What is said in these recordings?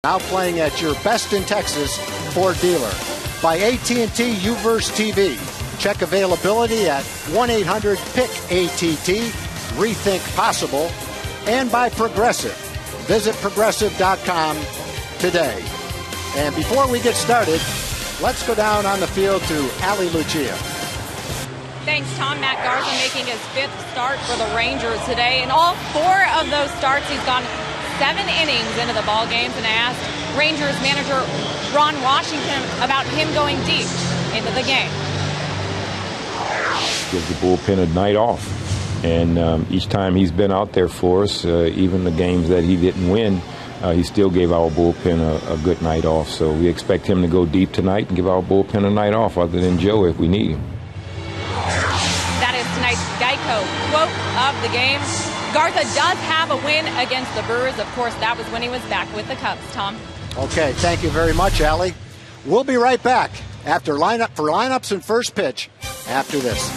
Now playing at your best in Texas Ford dealer. By AT UVerse TV. Check availability at 1-800-PICK-ATT. Rethink possible. And by Progressive. Visit progressive.com today. And before we get started, let's go down on the field to Ali Lucia. Thanks, Tom. Matt Garza making his 5th start for the Rangers today. In all 4 of those starts, he's gone 7 innings into the ball games, and I asked Rangers manager Ron Washington about him going deep into the game. Gives the bullpen a night off, and each time he's been out there for us, even the games that he didn't win, he still gave our bullpen a good night off. So we expect him to go deep tonight and give our bullpen a night off, other than Joe if we need him. That is tonight's Geico quote of the game. Garza does have a win against the Brewers. Of course, that was when he was back with the Cubs. Tom? Okay, thank you very much, Allie. We'll be right back after lineups and first pitch after this.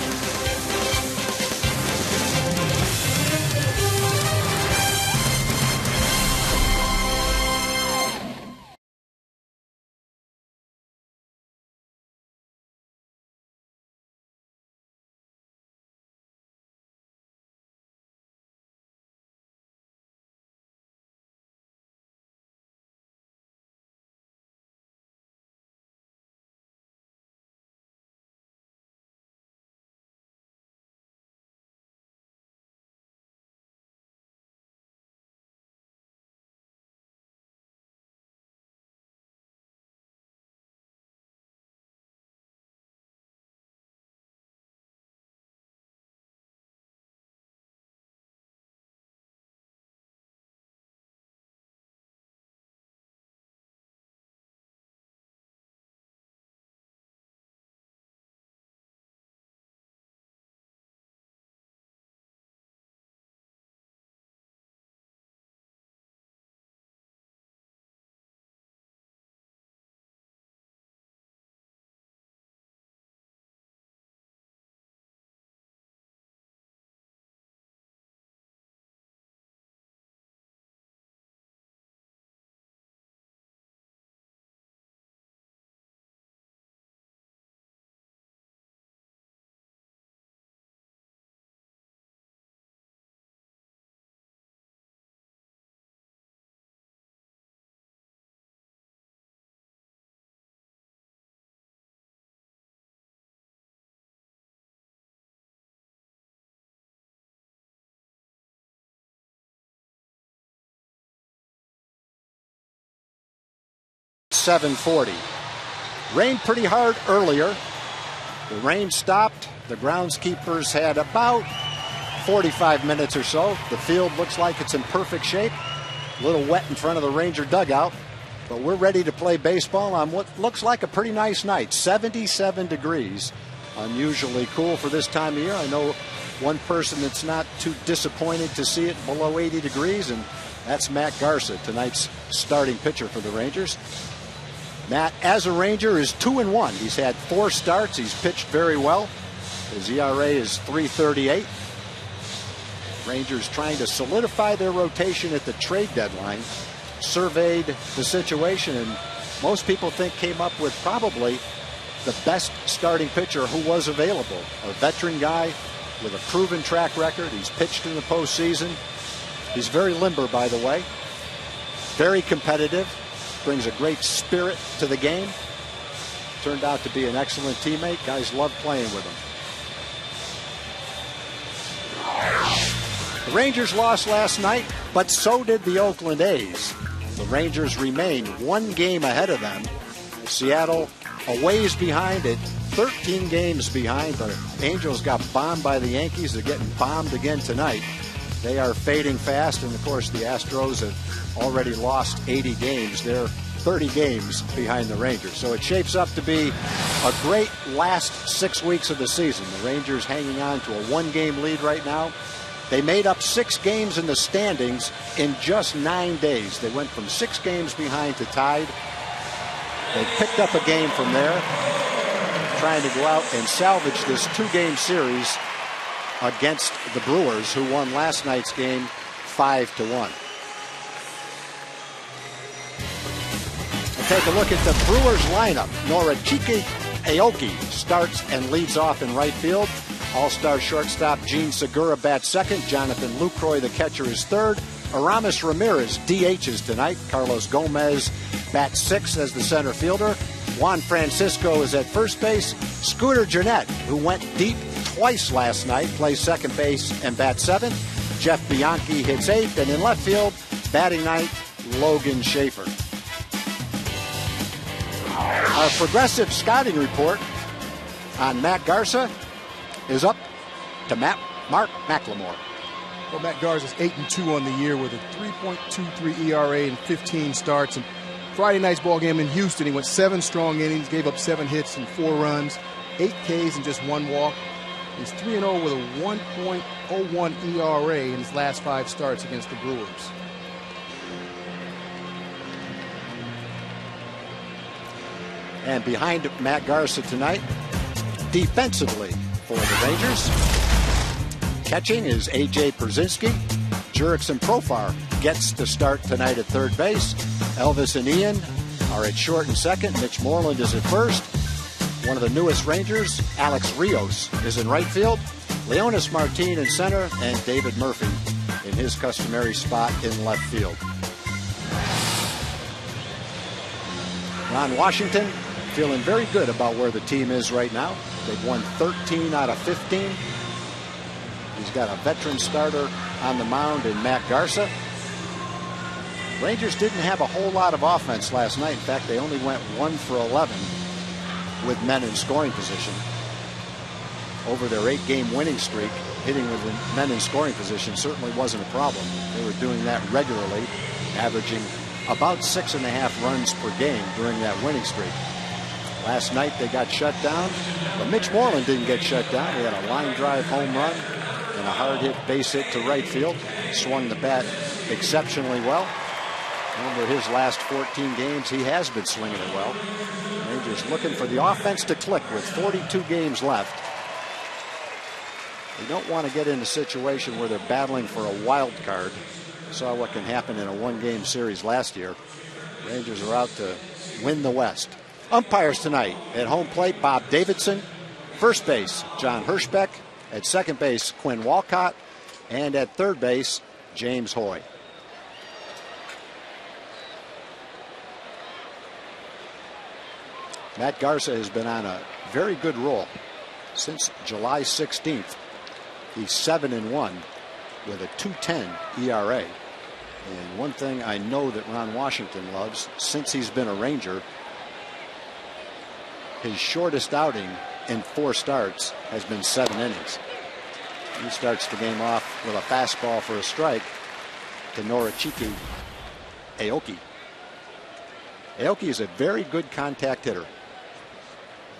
.740. Rained pretty hard earlier. The rain stopped. The groundskeepers had about 45 minutes or so. The field looks like it's in perfect shape. A little wet in front of the Ranger dugout. But we're ready to play baseball on what looks like a pretty nice night. 77 degrees. Unusually cool for this time of year. I know one person that's not too disappointed to see it below 80 degrees, and that's Matt Garza, tonight's starting pitcher for the Rangers. Matt, as a Ranger, is 2-1. He's had 4 starts. He's pitched very well. His ERA is .338. Rangers trying to solidify their rotation at the trade deadline. Surveyed the situation, and most people think came up with probably the best starting pitcher who was available. A veteran guy with a proven track record. He's pitched in the postseason. He's very limber, by the way. Very competitive. Brings a great spirit to the game. Turned out to be an excellent teammate. Guys love playing with him. The Rangers lost last night, but so did the Oakland A's. The Rangers remain 1 game ahead of them. Seattle a ways behind it, 13 games behind. The Angels got bombed by the Yankees. They're getting bombed again tonight. They are fading fast, and of course the Astros have already lost 80 games. They're 30 games behind the Rangers. So it shapes up to be a great last 6 weeks of the season. The Rangers hanging on to a 1-game lead right now. They made up 6 games in the standings in just 9 days. They went from 6 games behind to tied. They picked up a game from there, trying to go out and salvage this 2-game series against the Brewers, who won last night's game 5-1. take a look at the Brewers lineup. Norachiki Aoki starts and leads off in right field. All-star shortstop Gene Segura bats second. Jonathan Lucroy, the catcher, is third. Aramis Ramirez DHs tonight. Carlos Gomez bats sixth as the center fielder. Juan Francisco is at first base. Scooter Gennett, who went deep twice last night, plays second base and bats seventh. Jeff Bianchi hits eighth. And in left field, batting ninth, Logan Schaefer. Our progressive scouting report on Matt Garza is up to Mark McLemore. Well, Matt Garza's 8-2 on the year with a 3.23 ERA and 15 starts. And Friday night's ball game in Houston, he went 7 strong innings, gave up 7 hits and 4 runs, 8 Ks and just 1 walk. He's 3-0 with a 1.01 ERA in his last 5 starts against the Brewers. And behind Matt Garza tonight, defensively for the Rangers, catching is A.J. Pierzynski. Jurickson Profar gets to start tonight at third base. Elvis and Ian are at short and second. Mitch Moreland is at first. One of the newest Rangers, Alex Rios, is in right field. Leonis Martin in center, and David Murphy in his customary spot in left field. Ron Washington feeling very good about where the team is right now. They've won 13 out of 15. He's got a veteran starter on the mound in Matt Garza. Rangers didn't have a whole lot of offense last night. In fact, they only went 1 for 11 with men in scoring position. Over their 8-game winning streak, hitting with men in scoring position certainly wasn't a problem. They were doing that regularly, averaging about 6.5 runs per game during that winning streak. Last night they got shut down, but Mitch Moreland didn't get shut down. He had a line drive home run and a hard hit base hit to right field. Swung the bat exceptionally well. Over his last 14 games, he has been swinging it well. Rangers looking for the offense to click with 42 games left. They don't want to get in a situation where they're battling for a wild card. Saw what can happen in a 1-game series last year. Rangers are out to win the West. Umpires tonight at home plate, Bob Davidson. First base, John Hirschbeck. At second base, Quinn Walcott. And at third base, James Hoy. Matt Garza has been on a very good roll since July 16th. He's 7-1 with a 2.10 ERA. And one thing I know that Ron Washington loves, since he's been a Ranger, his shortest outing in 4 starts has been 7 innings. He starts the game off with a fastball for a strike to Norachiki Aoki. Aoki is a very good contact hitter.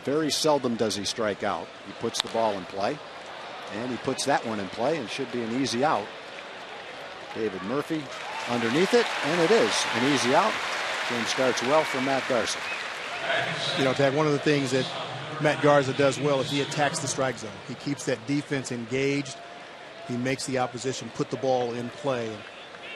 Very seldom does he strike out. He puts the ball in play, and he puts that one in play, and should be an easy out. David Murphy underneath it, and it is an easy out. Game starts well for Matt Garza. You know, Tag, one of the things that Matt Garza does well is he attacks the strike zone. He keeps that defense engaged. He makes the opposition put the ball in play. And,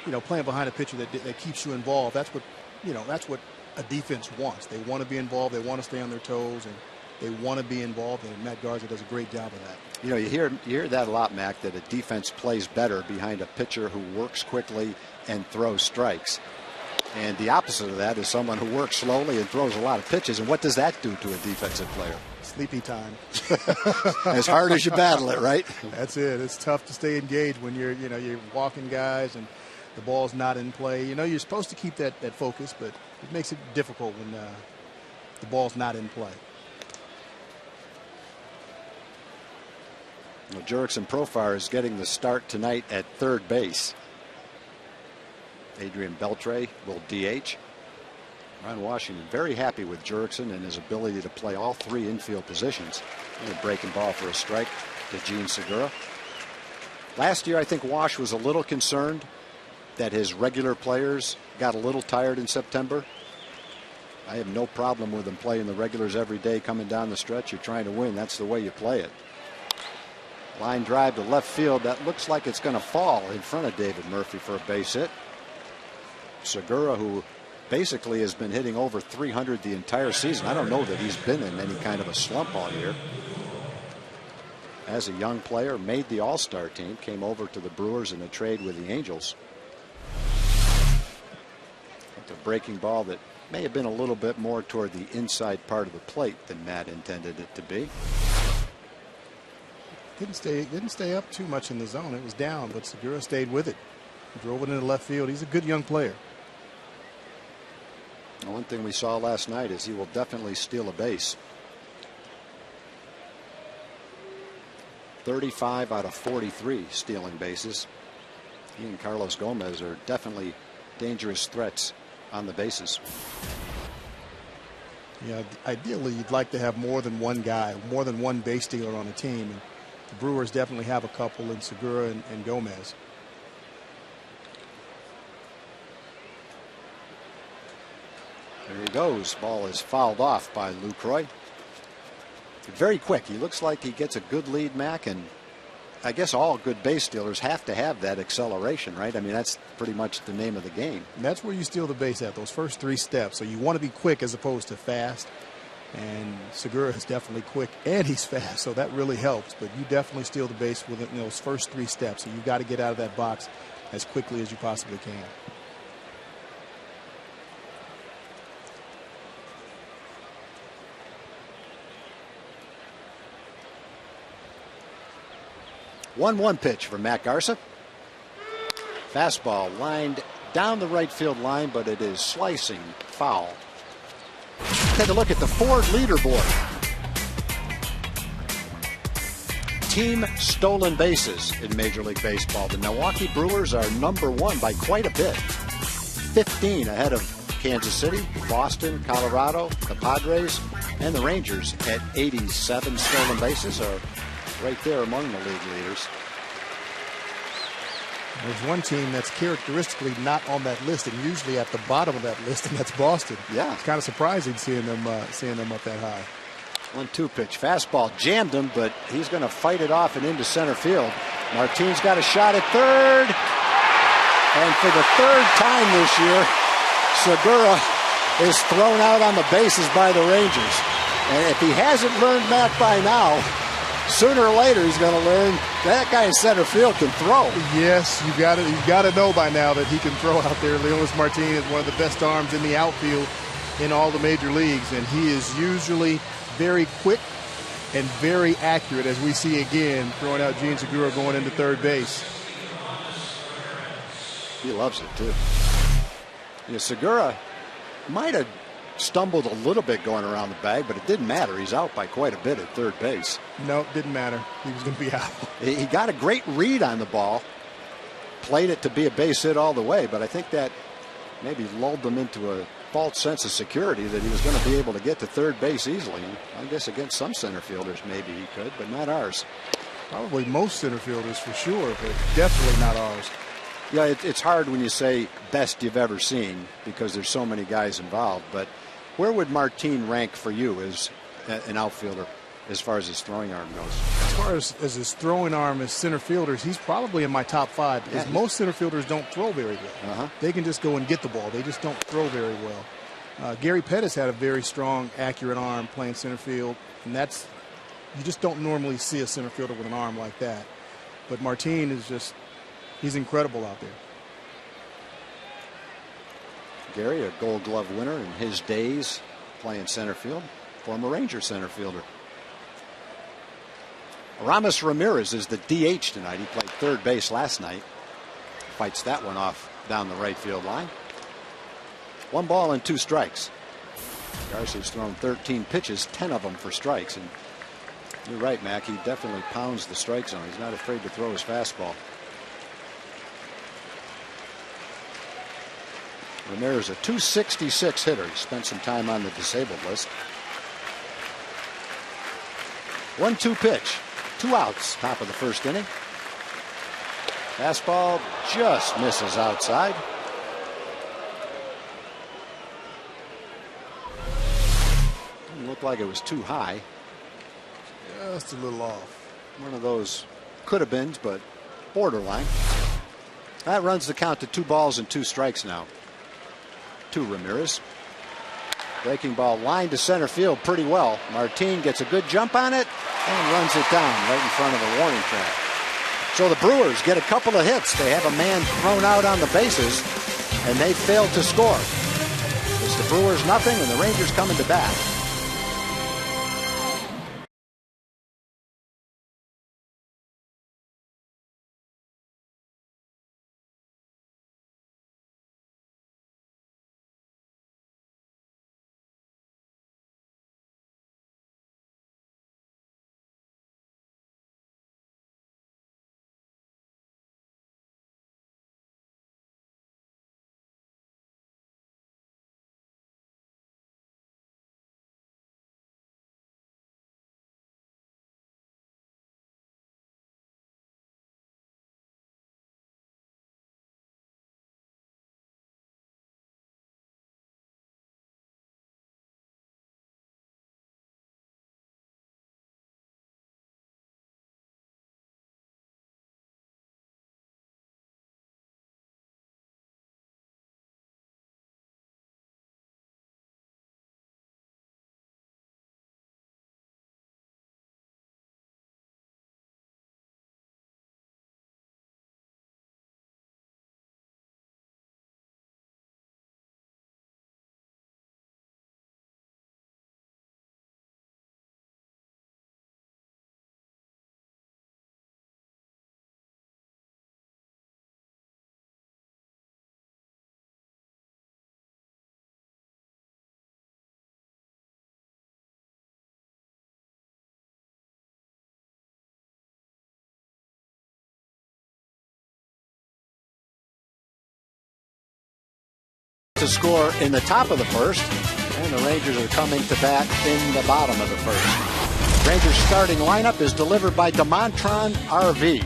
you know, playing behind a pitcher that keeps you involved, that's what a defense wants. They want to be involved. They want to stay on their toes, and they want to be involved. And Matt Garza does a great job of that. You know, you hear that a lot, Mac, that a defense plays better behind a pitcher who works quickly and throws strikes. And the opposite of that is someone who works slowly and throws a lot of pitches. And what does that do to a defensive player? Sleepy time. As hard as you battle it, right? That's it. It's tough to stay engaged when you're walking guys and the ball's not in play. You know, you're supposed to keep that focus, but it makes it difficult when the ball's not in play. Well, Jurickson Profar is getting the start tonight at third base. Adrian Beltre will DH. Ron Washington very happy with Jurickson and his ability to play all 3 infield positions. And a breaking ball for a strike to Gene Segura. Last year, I think Wash was a little concerned that his regular players got a little tired in September. I have no problem with him playing the regulars every day coming down the stretch. You're trying to win. That's the way you play it. Line drive to left field. That looks like it's going to fall in front of David Murphy for a base hit. Segura, who basically has been hitting over 300 the entire season. I don't know that he's been in any kind of a slump all year. As a young player, made the All-Star team, came over to the Brewers in a trade with the Angels. A breaking ball that may have been a little bit more toward the inside part of the plate than Matt intended it to be. Didn't stay up too much in the zone. It was down, but Segura stayed with it. He drove it into left field. He's a good young player. One thing we saw last night is he will definitely steal a base. 35 out of 43 stealing bases. He and Carlos Gomez are definitely dangerous threats on the bases. Yeah, ideally you'd like to have more than one guy, more than one base stealer on a team. And the Brewers definitely have a couple in Segura and Gomez. There he goes. Ball is fouled off by Lucroy. Very quick. He looks like he gets a good lead, Mac, and I guess all good base stealers have to have that acceleration, right? I mean, that's pretty much the name of the game. And that's where you steal the base at, those first 3 steps. So you want to be quick as opposed to fast. And Segura is definitely quick and he's fast, so that really helps. But you definitely steal the base within those first 3 steps. So you've got to get out of that box as quickly as you possibly can. One pitch for Matt Garza. Fastball lined down the right field line, but it is slicing foul. Take a look at the Ford leaderboard. Team stolen bases in Major League Baseball. The Milwaukee Brewers are #1 by quite a bit. 15 ahead of Kansas City, Boston, Colorado, the Padres, and the Rangers at 87 stolen bases are right there among the league leaders. There's one team that's characteristically not on that list and usually at the bottom of that list, and that's Boston. Yeah. It's kind of surprising seeing them up that high. 1-2 pitch. Fastball jammed him, but he's going to fight it off and into center field. Martine's got a shot at third. And for the 3rd time this year, Segura is thrown out on the bases by the Rangers. And if he hasn't learned that by now, sooner or later he's going to learn that guy in center field can throw. Yes, you've got to know by now that he can throw out there. Leonys Martin is one of the best arms in the outfield in all the major leagues, and he is usually very quick and very accurate, as we see again throwing out Gene Segura going into third base. He loves it too. Yeah, Segura might have stumbled a little bit going around the bag, but it didn't matter. He's out by quite a bit at third base. No, it didn't matter. He was going to be out. He got a great read on the ball, played it to be a base hit all the way, but I think that maybe lulled them into a false sense of security that he was going to be able to get to third base easily. I guess against some center fielders maybe he could, but not ours. Probably most center fielders for sure, but definitely not ours. Yeah, it's hard when you say best you've ever seen because there's so many guys involved, but where would Martin rank for you as an outfielder as far as his throwing arm goes? As far as his throwing arm as center fielders, he's probably in my top 5 because most center fielders don't throw very well. They can just go and get the ball. They just don't throw very well. Gary Pettis had a very strong, accurate arm playing center field, and you just don't normally see a center fielder with an arm like that. But Martin is he's incredible out there. Gary, a Gold Glove winner in his days playing center field, former Ranger center fielder. Aramis Ramirez is the DH tonight. He played third base last night. Fights that one off down the right field line. 1 ball and 2 strikes. Garcia's thrown 13 pitches, 10 of them for strikes. And you're right, Mac. He definitely pounds the strike zone. He's not afraid to throw his fastball. Ramirez, a .266 hitter. He spent some time on the disabled list. 1-2 pitch. 2 outs, top of the first inning. Fastball just misses outside. Didn't look like it was too high. Just a little off. One of those could have been, but borderline. That runs the count to 2 balls and 2 strikes now. to Ramirez. Breaking ball lined to center field pretty well. Martin gets a good jump on it and runs it down right in front of the warning track. So the Brewers get a couple of hits. They have a man thrown out on the bases, and they failed to score. It's the Brewers nothing, and the Rangers coming to bat. To score in the top of the first, and the Rangers are coming to bat in the bottom of the first. Rangers starting lineup is delivered by Demontron RV.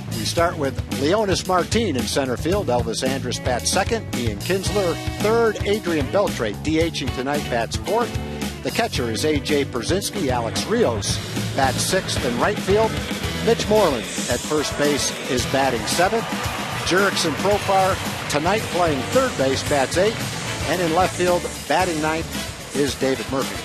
We start with Leonis Martin in center field. Elvis Andrus bats second. Ian Kinsler third. Adrian Beltre DHing tonight bats fourth. The catcher is A.J. Przynski. Alex Rios bats sixth in right field. Mitch Moreland at first base is batting seventh. Jurickson Profar tonight playing third base, bats eighth. And in left field, batting ninth is David Murphy.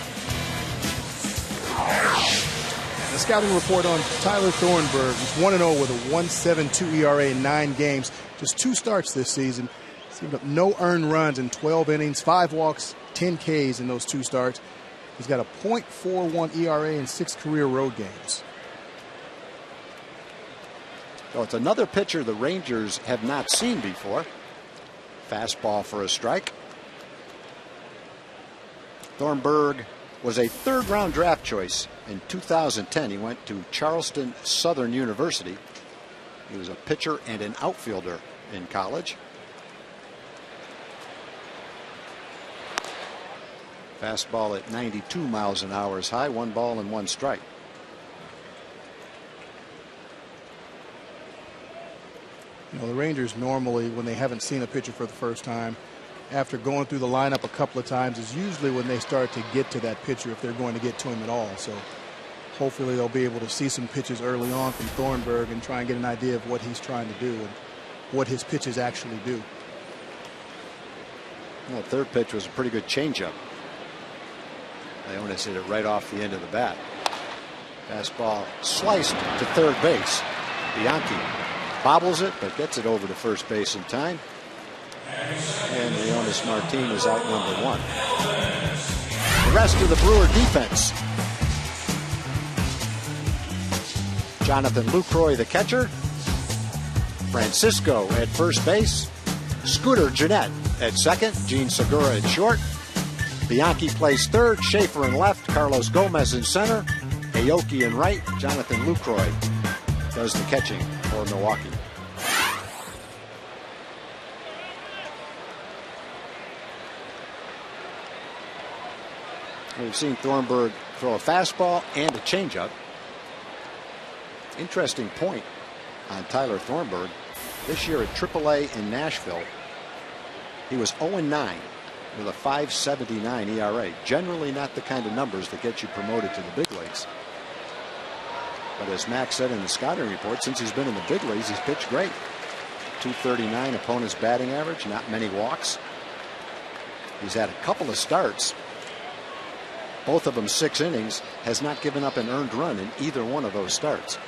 The scouting report on Tyler Thornburg. He's 1-0 with a 1.72 ERA in 9 games. Just 2 starts this season. Seemed up no earned runs in 12 innings, 5 walks, 10 Ks in those 2 starts. He's got a .41 ERA in 6 career road games. So it's another pitcher the Rangers have not seen before. Fastball for a strike. Thornburg was a 3rd-round draft choice in 2010. He went to Charleston Southern University. He was a pitcher and an outfielder in college. Fastball at 92 miles an hour is high. 1 ball and 1 strike. You know, the Rangers normally, when they haven't seen a pitcher for the first time, after going through the lineup a couple of times, is usually when they start to get to that pitcher, if they're going to get to him at all. So hopefully they'll be able to see some pitches early on from Thornburg and try and get an idea of what he's trying to do and what his pitches actually do. Well, the 3rd pitch was a pretty good changeup. Leonis hit it right off the end of the bat. Fastball sliced to third base. Bianchi bobbles it, but gets it over to first base in time. And Leonis Martin is out number 1. The rest of the Brewer defense. Jonathan Lucroy, the catcher. Francisco at first base. Scooter Jeanette at second. Gene Segura at short. Bianchi plays third. Schaefer in left. Carlos Gomez in center. Aoki in right. Jonathan Lucroy does the catching for Milwaukee. We've seen Thornburg throw a fastball and a changeup. Interesting point on Tyler Thornburg. This year at AAA in Nashville, he was 0-9 with a 5.79 ERA. Generally not the kind of numbers that get you promoted to the big leagues. But as Max said in the scouting report, since he's been in the big leagues, he's pitched great. .239 opponent's batting average, not many walks. He's had a couple of starts, both of them 6 innings, has not given up an earned run in either one of those starts.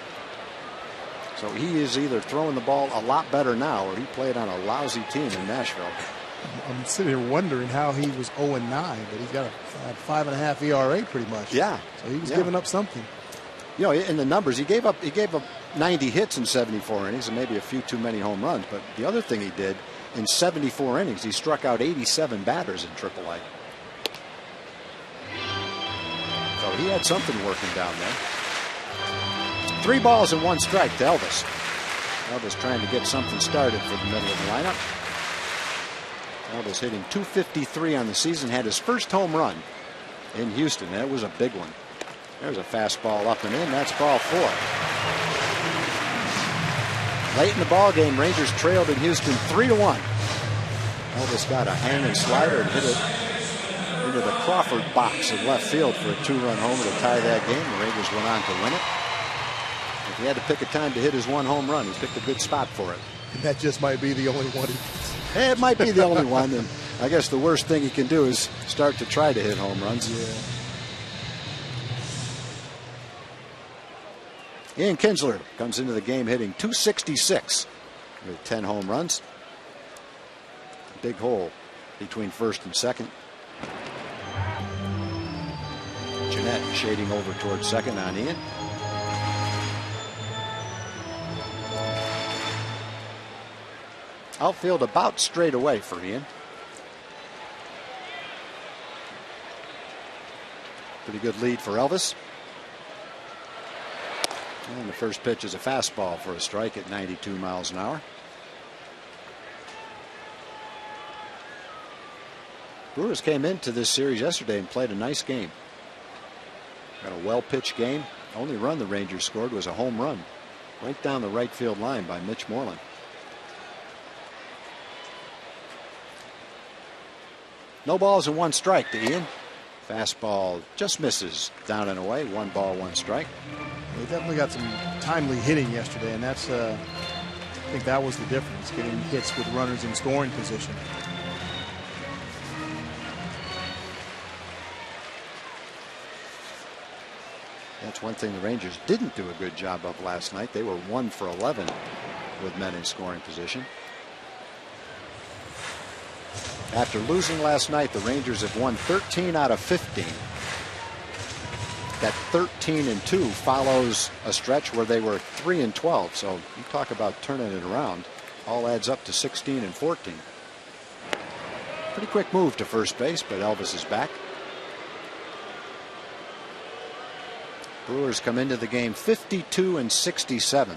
So he is either throwing the ball a lot better now, or he played on a lousy team in Nashville. I'm sitting here wondering how he was 0-9, but he's got a 5.5 ERA pretty much. Yeah. So he was giving up something. You know, in the numbers, he gave up 90 hits in 74 innings and maybe a few too many home runs. But the other thing he did, in 74 innings, he struck out 87 batters in AAA. So he had something working down there. 3 balls and 1 strike to Elvis. Elvis trying to get something started for the middle of the lineup. Elvis hitting .253 on the season, had his first home run in Houston. That was a big one. There's a fastball up and in. That's ball 4. Late in the ball game, Rangers trailed in Houston 3-1. Elvis got a hanging slider and hit it into the Crawford box in left field for a 2-run homer to tie that game. The Rangers went on to win it. If he had to pick a time to hit his 1 home run, he picked a good spot for it. And that just might be the only one. It might be the only one, and I guess the worst thing he can do is start to try to hit home runs. Yeah. Ian Kinsler comes into the game hitting .266 with 10 home runs. Big hole between first and second. Jeanette shading over towards second on Ian. Outfield about straight away for Ian. Pretty good lead for Elvis. And the first pitch is a fastball for a strike at 92 miles an hour. Brewers came into this series yesterday and played a nice game. Got a well-pitched game. The only run the Rangers scored was a home run right down the right field line by Mitch Moreland. No balls and 1 strike to Ian. Fastball just misses down and away. 1 ball, 1 strike. They definitely got some timely hitting yesterday, and that's I think that was the difference, getting hits with runners in scoring position. That's one thing the Rangers didn't do a good job of last night. They were 1 for 11 with men in scoring position. After losing last night, the Rangers have won 13 out of 15. That 13-2 follows a stretch where they were 3-12. So you talk about turning it around. All adds up to 16-14. Pretty quick move to first base, but Elvis is back. Brewers come into the game 52-67.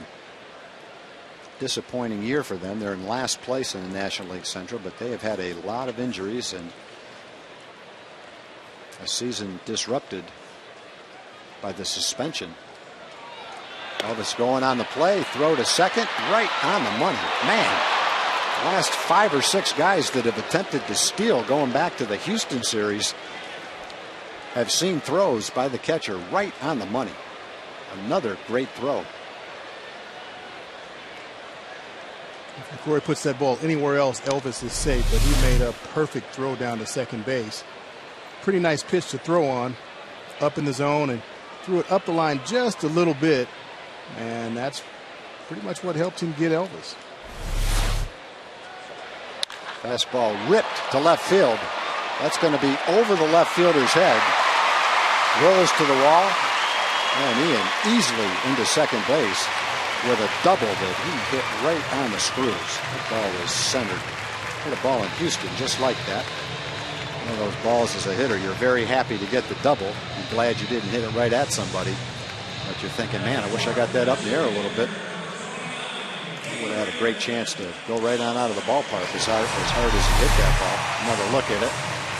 Disappointing year for them. They're in last place in the National League Central, but they have had a lot of injuries and a season disrupted by the suspension. Elvis going on the play, throw to second, right on the money. Man, the last 5 or 6 guys that have attempted to steal going back to the Houston series have seen throws by the catcher right on the money. Another great throw. If Corey puts that ball anywhere else, Elvis is safe, but he made a perfect throw down to second base. Pretty nice pitch to throw on, up in the zone, and threw it up the line just a little bit, and that's pretty much what helped him get Elvis. Fastball ripped to left field. That's going to be over the left fielder's head. Rolls to the wall, and Ian easily into second base with a double that he hit right on the screws. That ball was centered. Hit a ball in Houston just like that. One of those balls as a hitter, you're very happy to get the double. You're glad you didn't hit it right at somebody. But you're thinking, man, I wish I got that up in the air a little bit. He would have had a great chance to go right on out of the ballpark as hard as he hit that ball. Another look at it.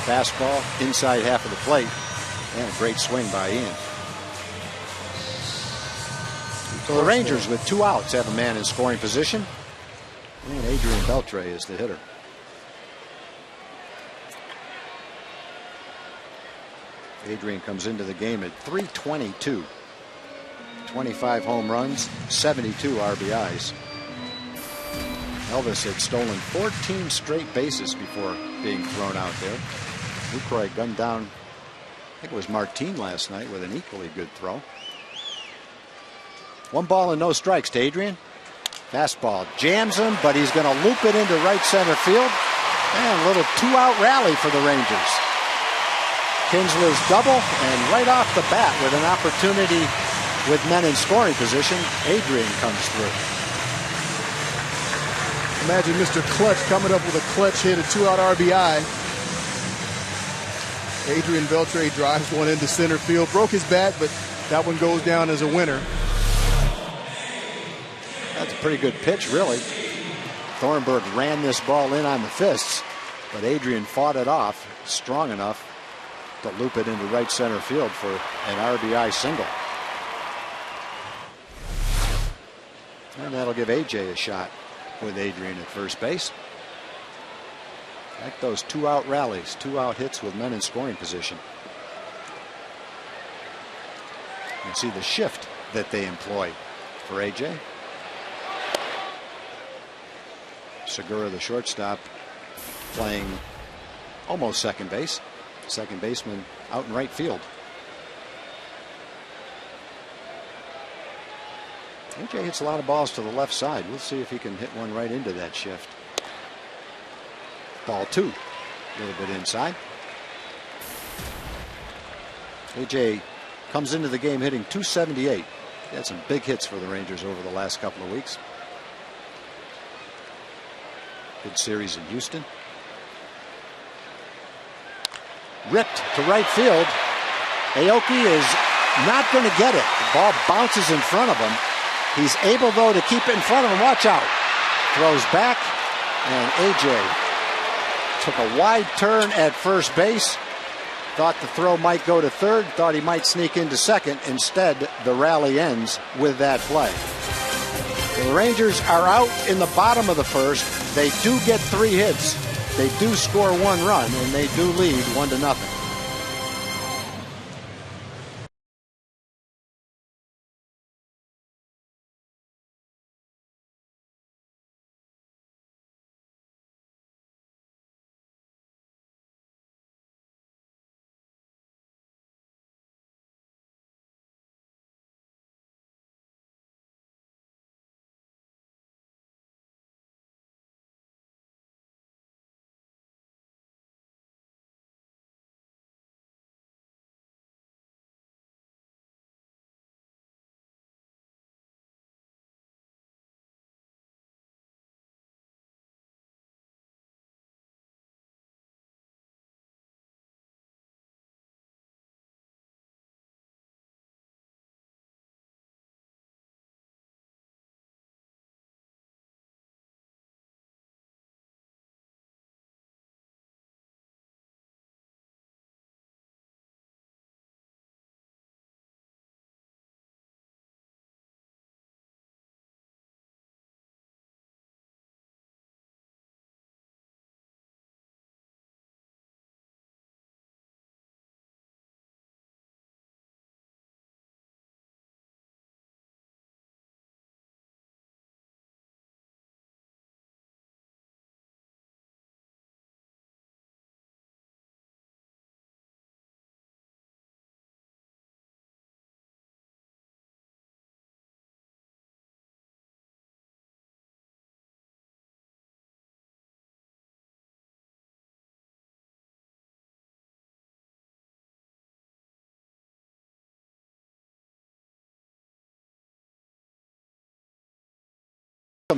Fastball inside half of the plate. And a great swing by Ian. So the Rangers with 2 outs have a man in scoring position. And Adrian Beltre is the hitter. Adrian comes into the game at .322. 25 home runs, 72 RBIs. Elvis had stolen 14 straight bases before being thrown out there. Lucroy gunned down, I think it was Martin last night, with an equally good throw. 1 ball and no strikes to Adrian. Fastball jams him, but he's going to loop it into right center field. And a little 2-out rally for the Rangers. Kinsler's double, and right off the bat with an opportunity with men in scoring position, Adrian comes through. Imagine Mr. Clutch coming up with a clutch hit, a 2-out RBI. Adrian Beltre drives one into center field. Broke his bat, but that one goes down as a winner. That's a pretty good pitch, really. Thornburg ran this ball in on the fists, but Adrian fought it off strong enough to loop it into right center field for an RBI single. And that'll give AJ a shot with Adrian at first base. Like those 2-out rallies, 2-out hits with men in scoring position. You can see the shift that they employ for AJ. Segura, the shortstop, playing almost second base. Second baseman out in right field. AJ hits a lot of balls to the left side. We'll see if he can hit one right into that shift. Ball 2, a little bit inside. AJ comes into the game hitting .278. He had some big hits for the Rangers over the last couple of weeks. Good series in Houston. Ripped to right field. Aoki is not going to get it. The ball bounces in front of him. He's able, though, to keep it in front of him. Watch out. Throws back, and AJ took a wide turn at first base. Thought the throw might go to third. Thought he might sneak into second. Instead, the rally ends with that play. The Rangers are out in the bottom of the first. They do get 3 hits. They do score 1 run, and they do lead 1-0.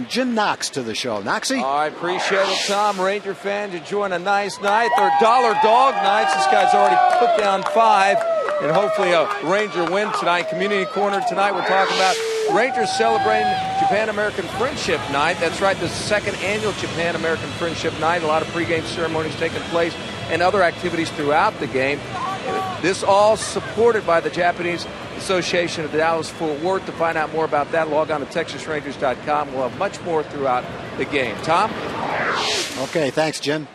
Jim Knox to the show. Knoxy? I appreciate it, Tom. Ranger fans enjoying a nice night. They're dollar dog nights. This guy's already put down 5, and hopefully a Ranger win tonight. Community Corner tonight, we're talking about Rangers celebrating Japan-American Friendship Night. That's right, the 2nd annual Japan-American Friendship Night. A lot of pregame ceremonies taking place and other activities throughout the game. This all supported by the Japanese Association of Dallas-Fort Worth. To find out more about that, log on to TexasRangers.com. We'll have much more throughout the game. Tom? Okay, thanks, Jim.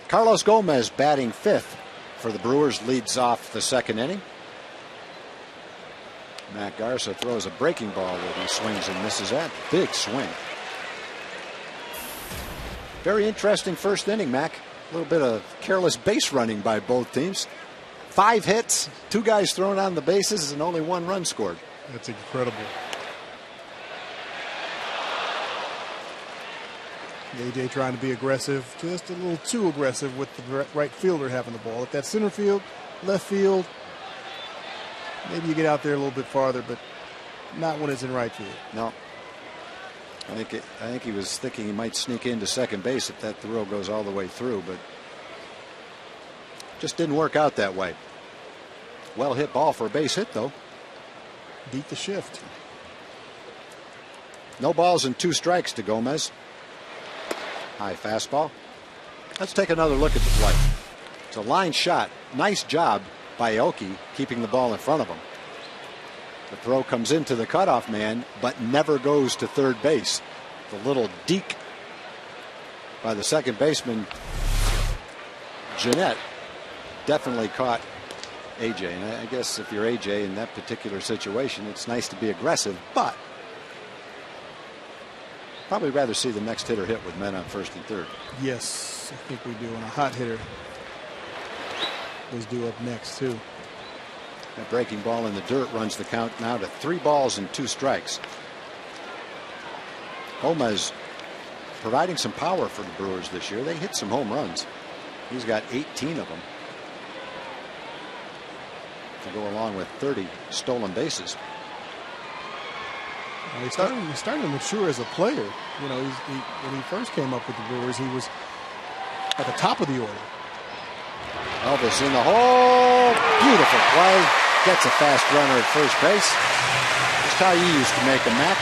Carlos Gomez batting 5th for the Brewers, leads off the 2nd inning. Matt Garza throws a breaking ball that he swings and misses at. Big swing. Very interesting first inning, Mac. A little bit of careless base running by both teams. 5 hits, 2 guys thrown on the bases, and only 1 run scored. That's incredible. AJ trying to be aggressive, just a little too aggressive with the right fielder having the ball. If that's center field, left field, maybe you get out there a little bit farther, but not when it's in right field. No. I think he was thinking he might sneak into second base if that throw goes all the way through, but just didn't work out that way. Well hit ball for a base hit, though. Beat the shift. No balls and 2 strikes to Gomez. High fastball. Let's take another look at the play. It's a line shot. Nice job by Aoki keeping the ball in front of him. The throw comes into the cutoff man, but never goes to third base. The little deke by the second baseman, Jeanette, definitely caught AJ. And I guess if you're AJ in that particular situation, it's nice to be aggressive, but probably rather see the next hitter hit with men on first and third. Yes, I think we do. And a hot hitter was due up next, too. That breaking ball in the dirt runs the count now to 3 balls and 2 strikes. Gomez providing some power for the Brewers this year. They hit some home runs. He's got 18 of them to go along with 30 stolen bases. He's starting to mature as a player. You know, when he first came up with the Brewers, he was at the top of the order. Elvis in the hole. Beautiful play. Gets a fast runner at first base. Just how you used to make a Mac.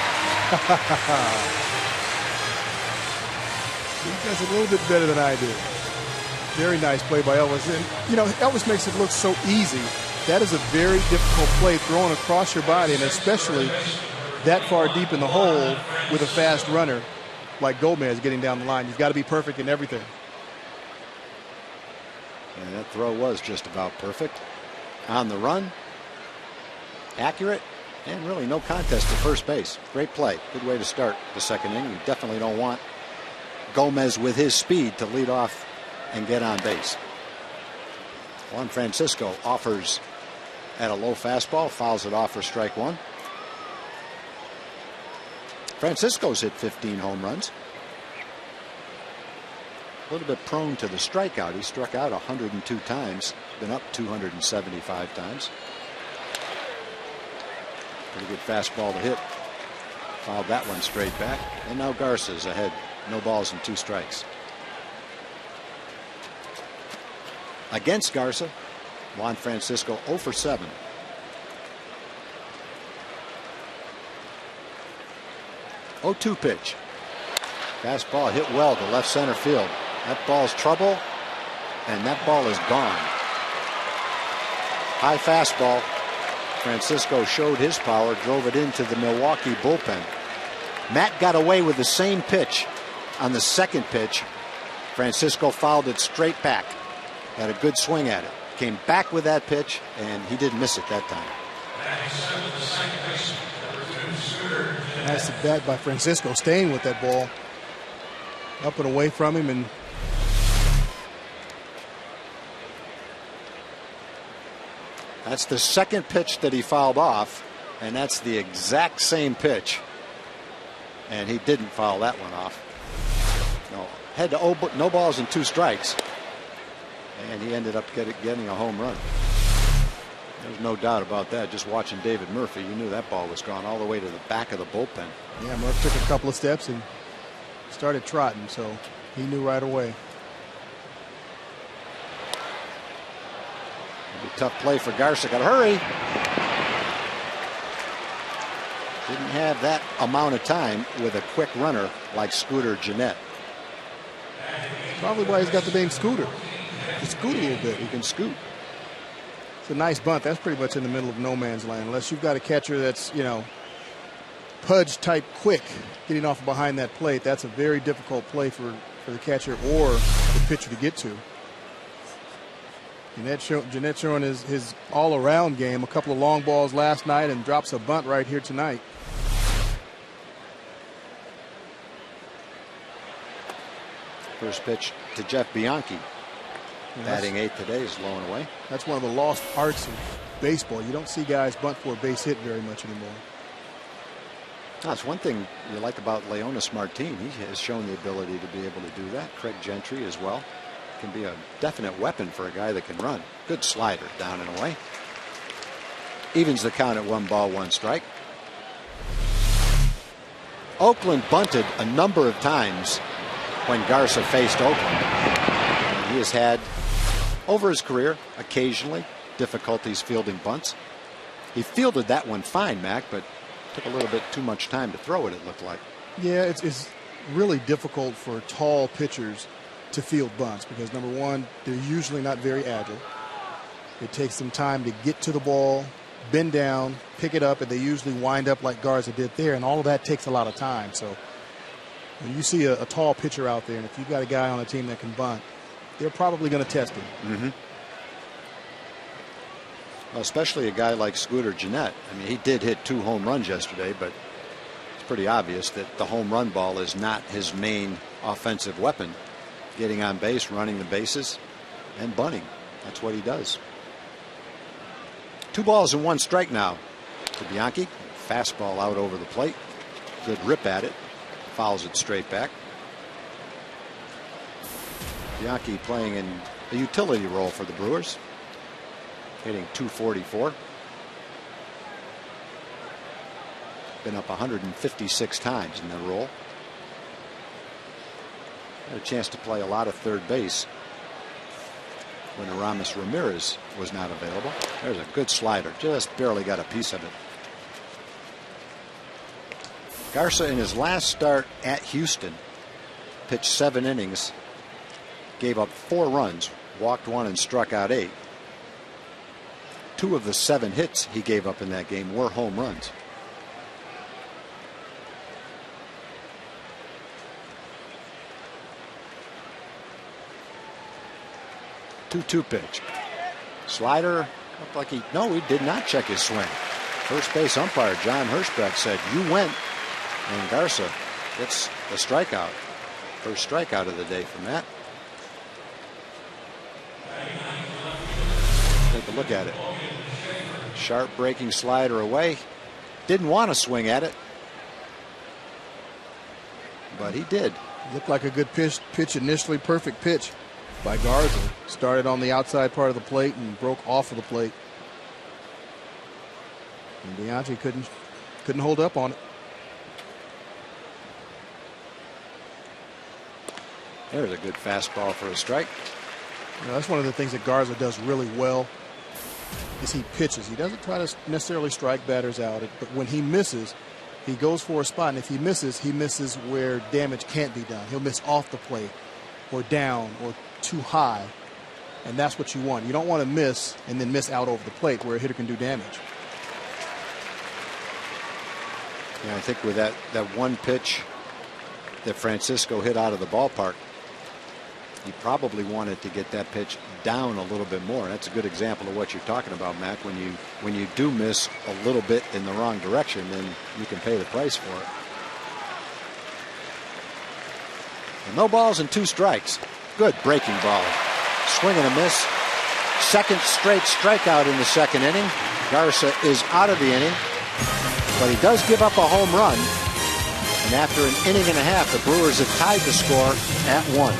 He does it a little bit better than I do. Very nice play by Elvis. And, you know, Elvis makes it look so easy. That is a very difficult play thrown across your body, and especially that far deep in the hole with a fast runner like Gomez getting down the line. You've got to be perfect in everything. And that throw was just about perfect. On the run, accurate, and really no contest at first base. Great play. Good way to start the second inning. You definitely don't want Gomez with his speed to lead off and get on base. Juan Francisco offers at a low fastball, fouls it off for strike 1. Francisco's hit 15 home runs. A little bit prone to the strikeout. He struck out 102 times, been up 275 times. Pretty good fastball to hit. Fouled that one straight back. And now Garza's ahead. No balls and 2 strikes. Against Garza, Juan Francisco 0 for 7. 0-2 pitch. Fastball hit well to left center field. That ball's trouble, and that ball is gone. High fastball. Francisco showed his power, drove it into the Milwaukee bullpen. Matt got away with the same pitch on the second pitch. Francisco fouled it straight back. Had a good swing at it. Came back with that pitch, and he didn't miss it that time. Nice at bat by Francisco, staying with that ball. Up and away from him, and that's the second pitch that he fouled off, and that's the exact same pitch. And he didn't foul that one off. No, had to no balls and 2 strikes, and he ended up getting a home run. There's no doubt about that. Just watching David Murphy, you knew that ball was gone all the way to the back of the bullpen. Yeah, Murphy took a couple of steps and started trotting, so he knew right away. It'll be a tough play for Garza. Got to hurry. Didn't have that amount of time with a quick runner like Scooter Jeanette. Probably why he's got the name Scooter. He scoot a little bit. He can scoot. It's a nice bunt. That's pretty much in the middle of no man's land. Unless you've got a catcher that's, you know, Pudge type quick, getting off behind that plate. That's a very difficult play for the catcher or the pitcher to get to. Jeanette showing his all-around game. A couple of long balls last night and drops a bunt right here tonight. First pitch to Jeff Bianchi. Batting 8 today is low and away. That's one of the lost arts of baseball. You don't see guys bunt for a base hit very much anymore. That's one thing you like about Leonis Martin. He has shown the ability to be able to do that. Craig Gentry as well. Can be a definite weapon for a guy that can run. Good slider down and away. Evens the count at 1 ball, 1 strike. Oakland bunted a number of times when Garza faced Oakland. He has had, over his career, occasionally difficulties fielding bunts. He fielded that one fine, Mac, but took a little bit too much time to throw it, it looked like. Yeah, it's really difficult for tall pitchers to field bunts because, number one, they're usually not very agile. It takes them time to get to the ball, bend down, pick it up, and they usually wind up like Garza did there, and all of that takes a lot of time. So when you see a tall pitcher out there, and if you've got a guy on a team that can bunt, they're probably going to test him. Mm-hmm. Well, especially a guy like Scooter Gennett. I mean, he did hit 2 home runs yesterday, but it's pretty obvious that the home run ball is not his main offensive weapon. Getting on base, running the bases, and bunting. That's what he does. 2 balls and 1 strike now to Bianchi. Fastball out over the plate. Good rip at it. Fouls it straight back. Bianchi playing in a utility role for the Brewers. Hitting .244. Been up 156 times in that role. Had a chance to play a lot of third base when Aramis Ramirez was not available. There's a good slider. Just barely got a piece of it. Garza in his last start at Houston pitched 7 innings. Gave up 4 runs. Walked 1 and struck out 8. 2 of the 7 hits he gave up in that game were home runs. Two pitch. Slider looked like he did not check his swing. First base umpire John Hirschbeck said, "You went," and Garza gets the strikeout. First strikeout of the day from that. Take a look at it. Sharp breaking slider away. Didn't want to swing at it, but he did. Looked like a good pitch initially. Perfect pitch by Garza. Started on the outside part of the plate and broke off of the plate. And Bianchi couldn't hold up on it. There's a good fastball for a strike. You know, that's one of the things that Garza does really well is he pitches. He doesn't try to necessarily strike batters out, but when he misses, he goes for a spot, and if he misses where damage can't be done. He'll miss off the plate or down or too high, and that's what you want. You don't want to miss and then miss out over the plate where a hitter can do damage. Yeah, I think with that one pitch that Francisco hit out of the ballpark, he probably wanted to get that pitch down a little bit more. That's a good example of what you're talking about, Mac. When you do miss a little bit in the wrong direction, then you can pay the price for it. And no balls and 2 strikes. Good breaking ball. Swing and a miss. Second straight strikeout in the second inning. Garza is out of the inning, but he does give up a home run. And after an inning and a half, the Brewers have tied the score at 1.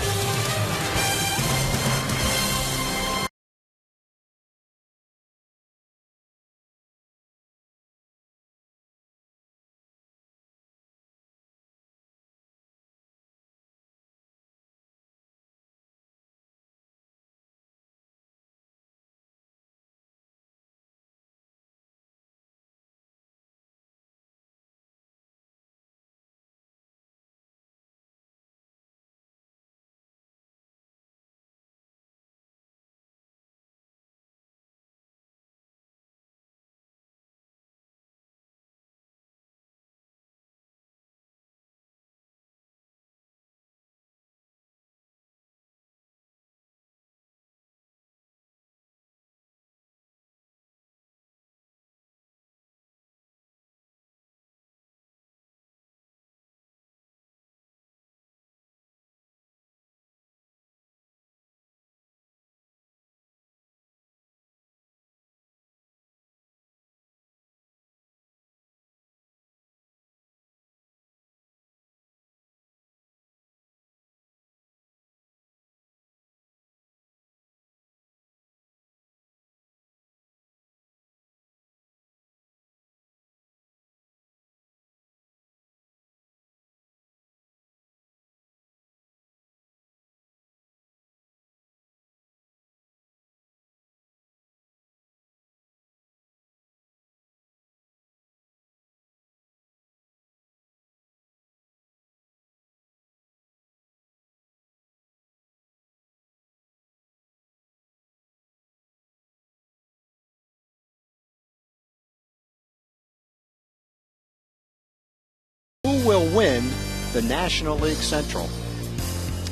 will win the National League Central?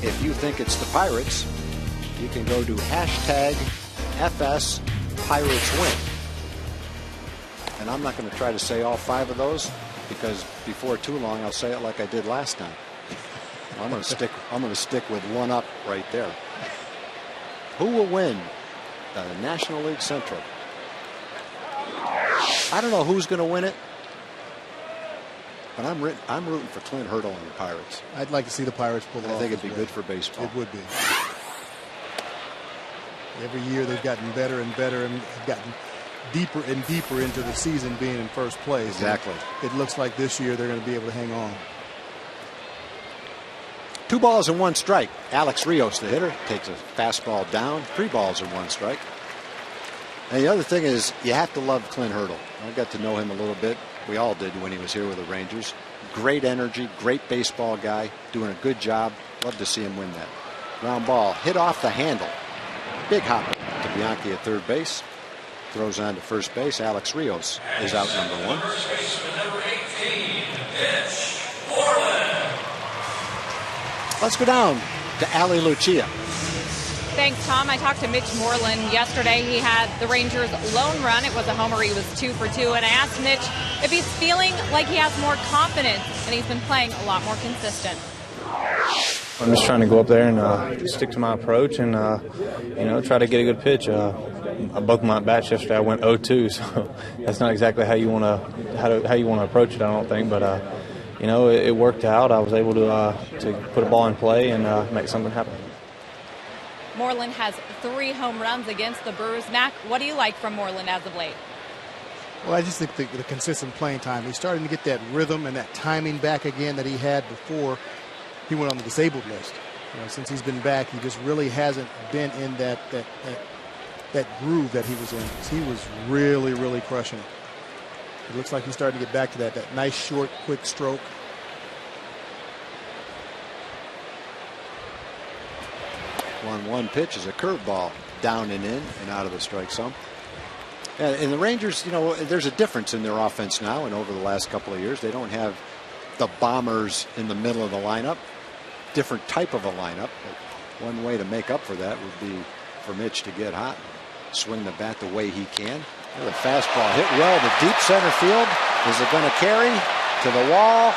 If you think it's the Pirates, you can go to hashtag FS Pirates Win. And I'm not going to try to say all 5 of those, because before too long I'll say it like I did last time. I'm going to stick with one up right there. Who will win the National League Central? I don't know who's going to win it, but I'm rooting for Clint Hurdle and the Pirates. I'd like to see the Pirates pull it off. I think it'd be good for baseball. It would be. Every year they've gotten better and better and gotten deeper and deeper into the season being in first place. Exactly. And it looks like this year they're going to be able to hang on. 2 balls and 1 strike. Alex Rios, the hitter, takes a fastball down. 3 balls and 1 strike. And the other thing is, you have to love Clint Hurdle. I got to know him a little bit. We all did when he was here with the Rangers. Great energy, great baseball guy, doing a good job. Love to see him win that. Ground ball hit off the handle. Big hopper to Bianchi at third base. Throws on to first base. Alex Rios is out number 1. Let's go down to Ali Lucia. Thanks, Tom. I talked to Mitch Moreland yesterday. He had the Rangers' lone run. It was a homer. He was 2 for 2. And I asked Mitch if he's feeling like he has more confidence, and he's been playing a lot more consistent. I'm just trying to go up there and stick to my approach and, try to get a good pitch. I broke my bats yesterday. I went 0-2, so that's not exactly how you want to approach it, I don't think. But it worked out. I was able to put a ball in play and make something happen. Moreland has 3 home runs against the Brewers. Mac, what do you like from Moreland as of late? Well, I just think the consistent playing time. He's starting to get that rhythm and that timing back again that he had before he went on the disabled list. Since he's been back, he just really hasn't been in that groove that he was in. He was really, really crushing it. It looks like he's starting to get back to that nice, short, quick stroke. One pitch is a curveball, down and in and out of the strike zone. And the Rangers, there's a difference in their offense now, and over the last couple of years, they don't have the bombers in the middle of the lineup. Different type of a lineup. But one way to make up for that would be for Mitch to get hot, swing the bat the way he can. The fastball hit well to deep center field. Is it going to carry to the wall?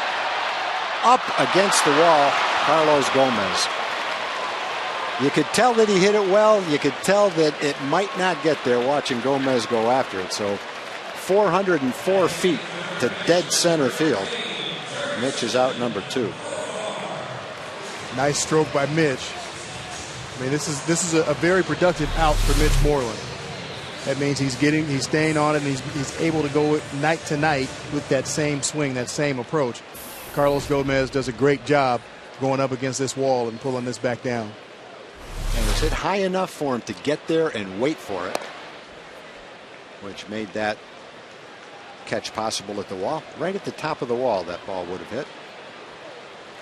Up against the wall, Carlos Gomez. You could tell that he hit it well. You could tell that it might not get there watching Gomez go after it. So 404 feet to dead center field. Mitch is out number 2. Nice stroke by Mitch. I mean, this is a very productive out for Mitch Moreland. That means he's staying on it, and he's able to go night to night with that same swing, that same approach. Carlos Gomez does a great job going up against this wall and pulling this back down. And it was hit high enough for him to get there and wait for it, which made that catch possible at the wall. Right at the top of the wall, that ball would have hit.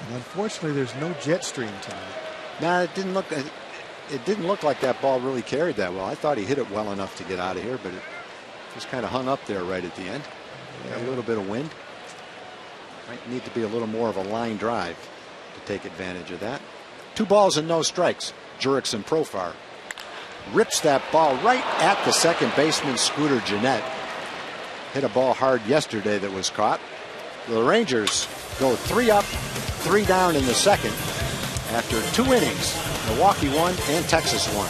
And unfortunately, there's no jet stream tonight. Nah, it didn't look like that ball really carried that well. I thought he hit it well enough to get out of here, but it just kind of hung up there right at the end. Got a little bit of wind. Might need to be a little more of a line drive to take advantage of that. 2 balls and no strikes. Jurickson Profar rips that ball right at the second baseman, Scooter Gennett. Hit a ball hard yesterday that was caught. The Rangers go 3 up, 3 down in the second after 2 innings. Milwaukee won and Texas won.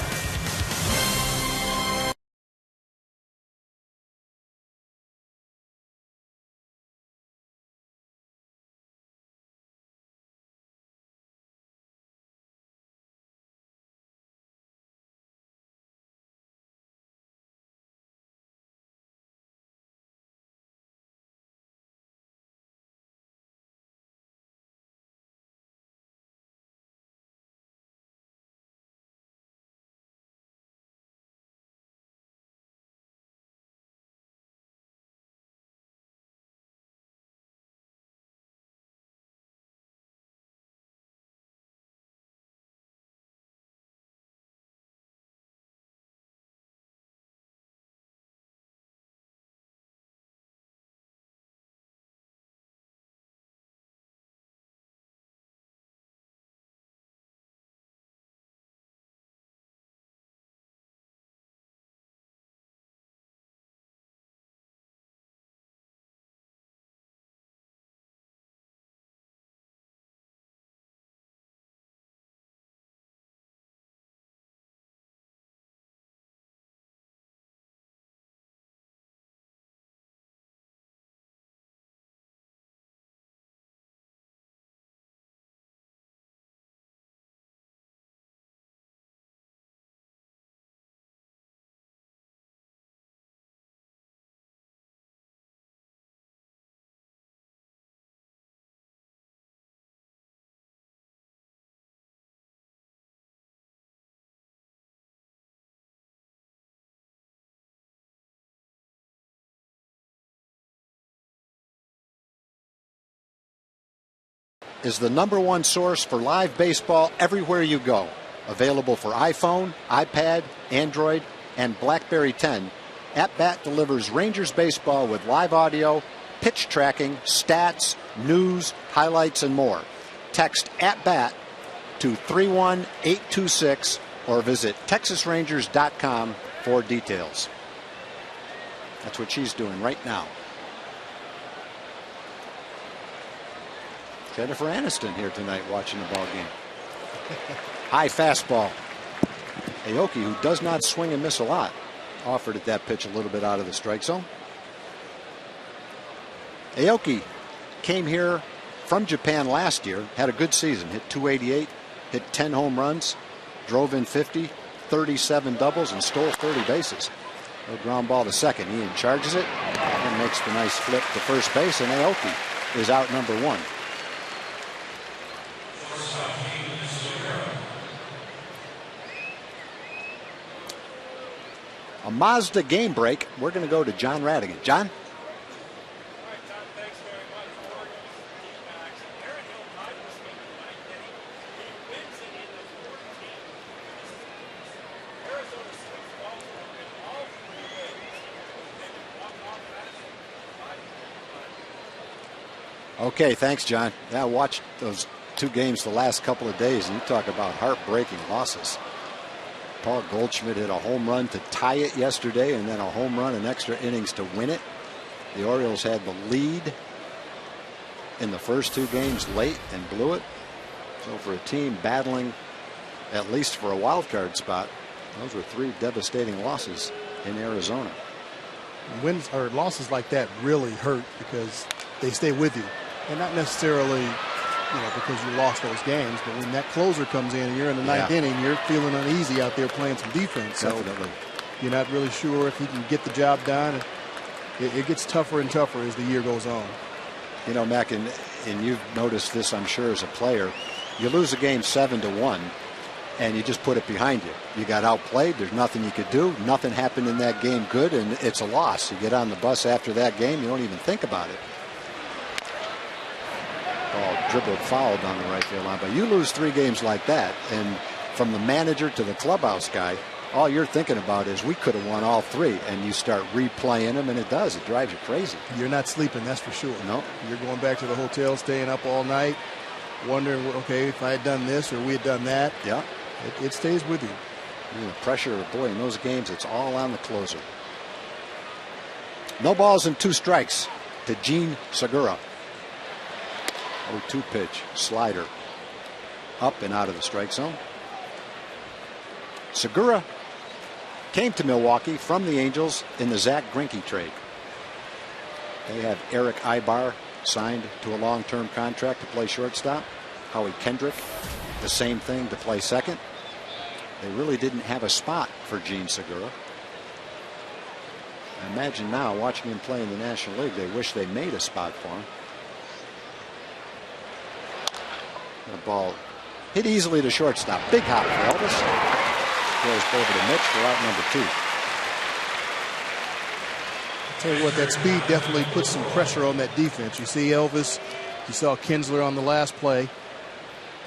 is the #1 source for live baseball everywhere you go. Available for iPhone, iPad, Android, and BlackBerry 10, At Bat delivers Rangers baseball with live audio, pitch tracking, stats, news, highlights, and more. Text At Bat to 31826 or visit TexasRangers.com for details. That's what she's doing right now. Jennifer Aniston here tonight watching the ball game. High fastball. Aoki, who does not swing and miss a lot, offered at that pitch a little bit out of the strike zone. Aoki came here from Japan last year, had a good season, hit .288, hit 10 home runs, drove in 50, 37 doubles, and stole 30 bases. A ground ball to second. Ian charges it and makes the nice flip to first base, and Aoki is out #1. A Mazda game break. We're going to go to John Radigan. John? Okay, thanks, John. Yeah, I watched those 2 games the last couple of days, and you talk about heartbreaking losses. Paul Goldschmidt hit a home run to tie it yesterday, and then a home run in extra innings to win it. The Orioles had the lead in the first 2 games late and blew it. So for a team battling at least for a wild card spot, those were 3 devastating losses in Arizona. Wins or losses like that really hurt because they stay with you, and not necessarily because you lost those games, but when that closer comes in and you're in the 9th inning, you're feeling uneasy out there playing some defense. So definitely. You're not really sure if he can get the job done. It gets tougher and tougher as the year goes on. You know, Mac, and you've noticed this, I'm sure, as a player. You lose a game 7-1, and you just put it behind you. You got outplayed. There's nothing you could do. Nothing happened in that game good, and it's a loss. You get on the bus after that game, you don't even think about it. Ball dribbled foul down the right field line. But you lose 3 games like that, and from the manager to the clubhouse guy, all you're thinking about is we could have won all 3, and you start replaying them, and it drives you crazy. You're not sleeping, that's for sure. No. You're going back to the hotel, staying up all night, wondering, okay, if I had done this or we had done that. Yeah. It stays with you. And the pressure, boy, in those games, it's all on the closer. No balls and 2 strikes to Gene Segura. 0-2 pitch, slider, up and out of the strike zone. Segura came to Milwaukee from the Angels in the Zach Greinke trade. They have Eric Ibar signed to a long-term contract to play shortstop. Howie Kendrick, the same thing, to play second. They really didn't have a spot for Gene Segura. I imagine now, watching him play in the National League, they wish they made a spot for him. The ball hit easily to shortstop. Big hop for Elvis. Goes over to Mitch for out #2. I'll tell you what, that speed definitely puts some pressure on that defense. You see Elvis, you saw Kinsler on the last play.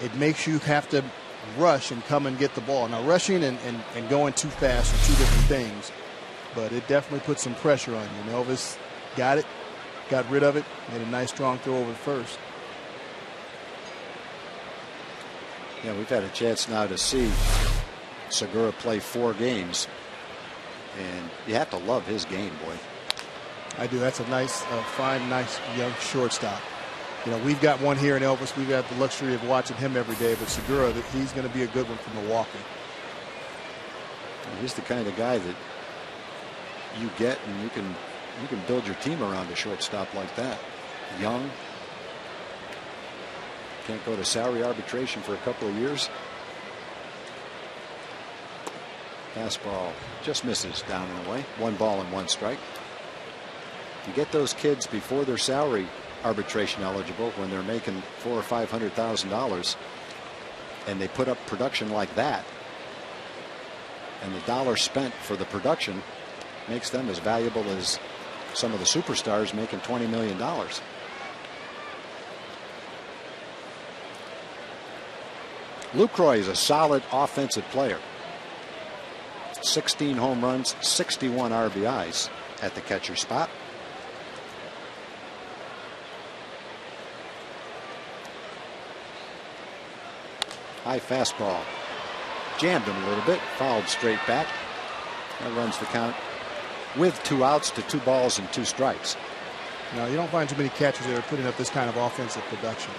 It makes you have to rush and come and get the ball. Now, rushing and going too fast are 2 different things, but it definitely puts some pressure on you. And Elvis got it, got rid of it, made a nice strong throw over the first. Yeah, we've had a chance now to see Segura play 4 games, and you have to love his game, boy. I do. That's a nice, fine, nice young shortstop. We've got one here in Elvis. We've got the luxury of watching him every day, but Segura, he's going to be a good one for Milwaukee. He's the kind of guy that you get, and you can build your team around a shortstop like that. Young. Can't go to salary arbitration for a couple of years. Fastball just misses down and away. 1 ball and 1 strike. You get those kids before they're salary arbitration eligible, when they're making $400,000 or $500,000, and they put up production like that, and the dollar spent for the production makes them as valuable as some of the superstars making $20 million. Lucroy is a solid offensive player. 16 home runs, 61 RBIs at the catcher spot. High fastball. Jammed him a little bit, fouled straight back. That runs the count with 2 outs to 2 balls and 2 strikes. Now, you don't find too many catchers that are putting up this kind of offensive production.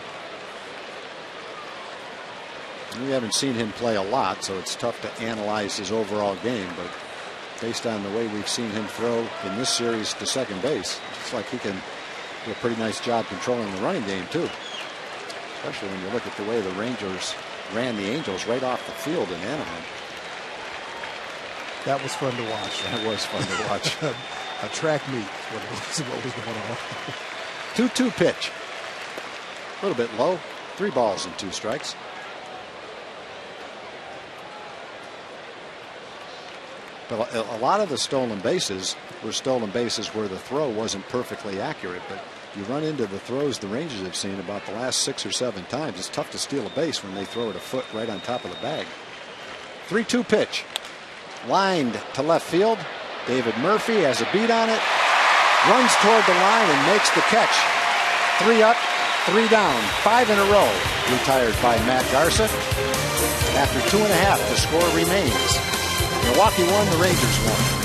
We haven't seen him play a lot, so it's tough to analyze his overall game, but based on the way we've seen him throw in this series to second base, it's like he can do a pretty nice job controlling the running game too. Especially when you look at the way the Rangers ran the Angels right off the field in Anaheim. That was fun to watch. That was fun to watch. A track meet, what was going on. 2-2 pitch. A little bit low. 3 balls and 2 strikes. But a lot of the stolen bases were stolen bases where the throw wasn't perfectly accurate. But you run into the throws the Rangers have seen about the last 6 or 7 times. It's tough to steal a base when they throw it a foot right on top of the bag. 3-2 pitch. Lined to left field. David Murphy has a beat on it. Runs toward the line and makes the catch. 3 up, 3 down, 5 in a row. Retired by Matt Garza. After 2.5, the score remains. Milwaukee won, the Rangers won.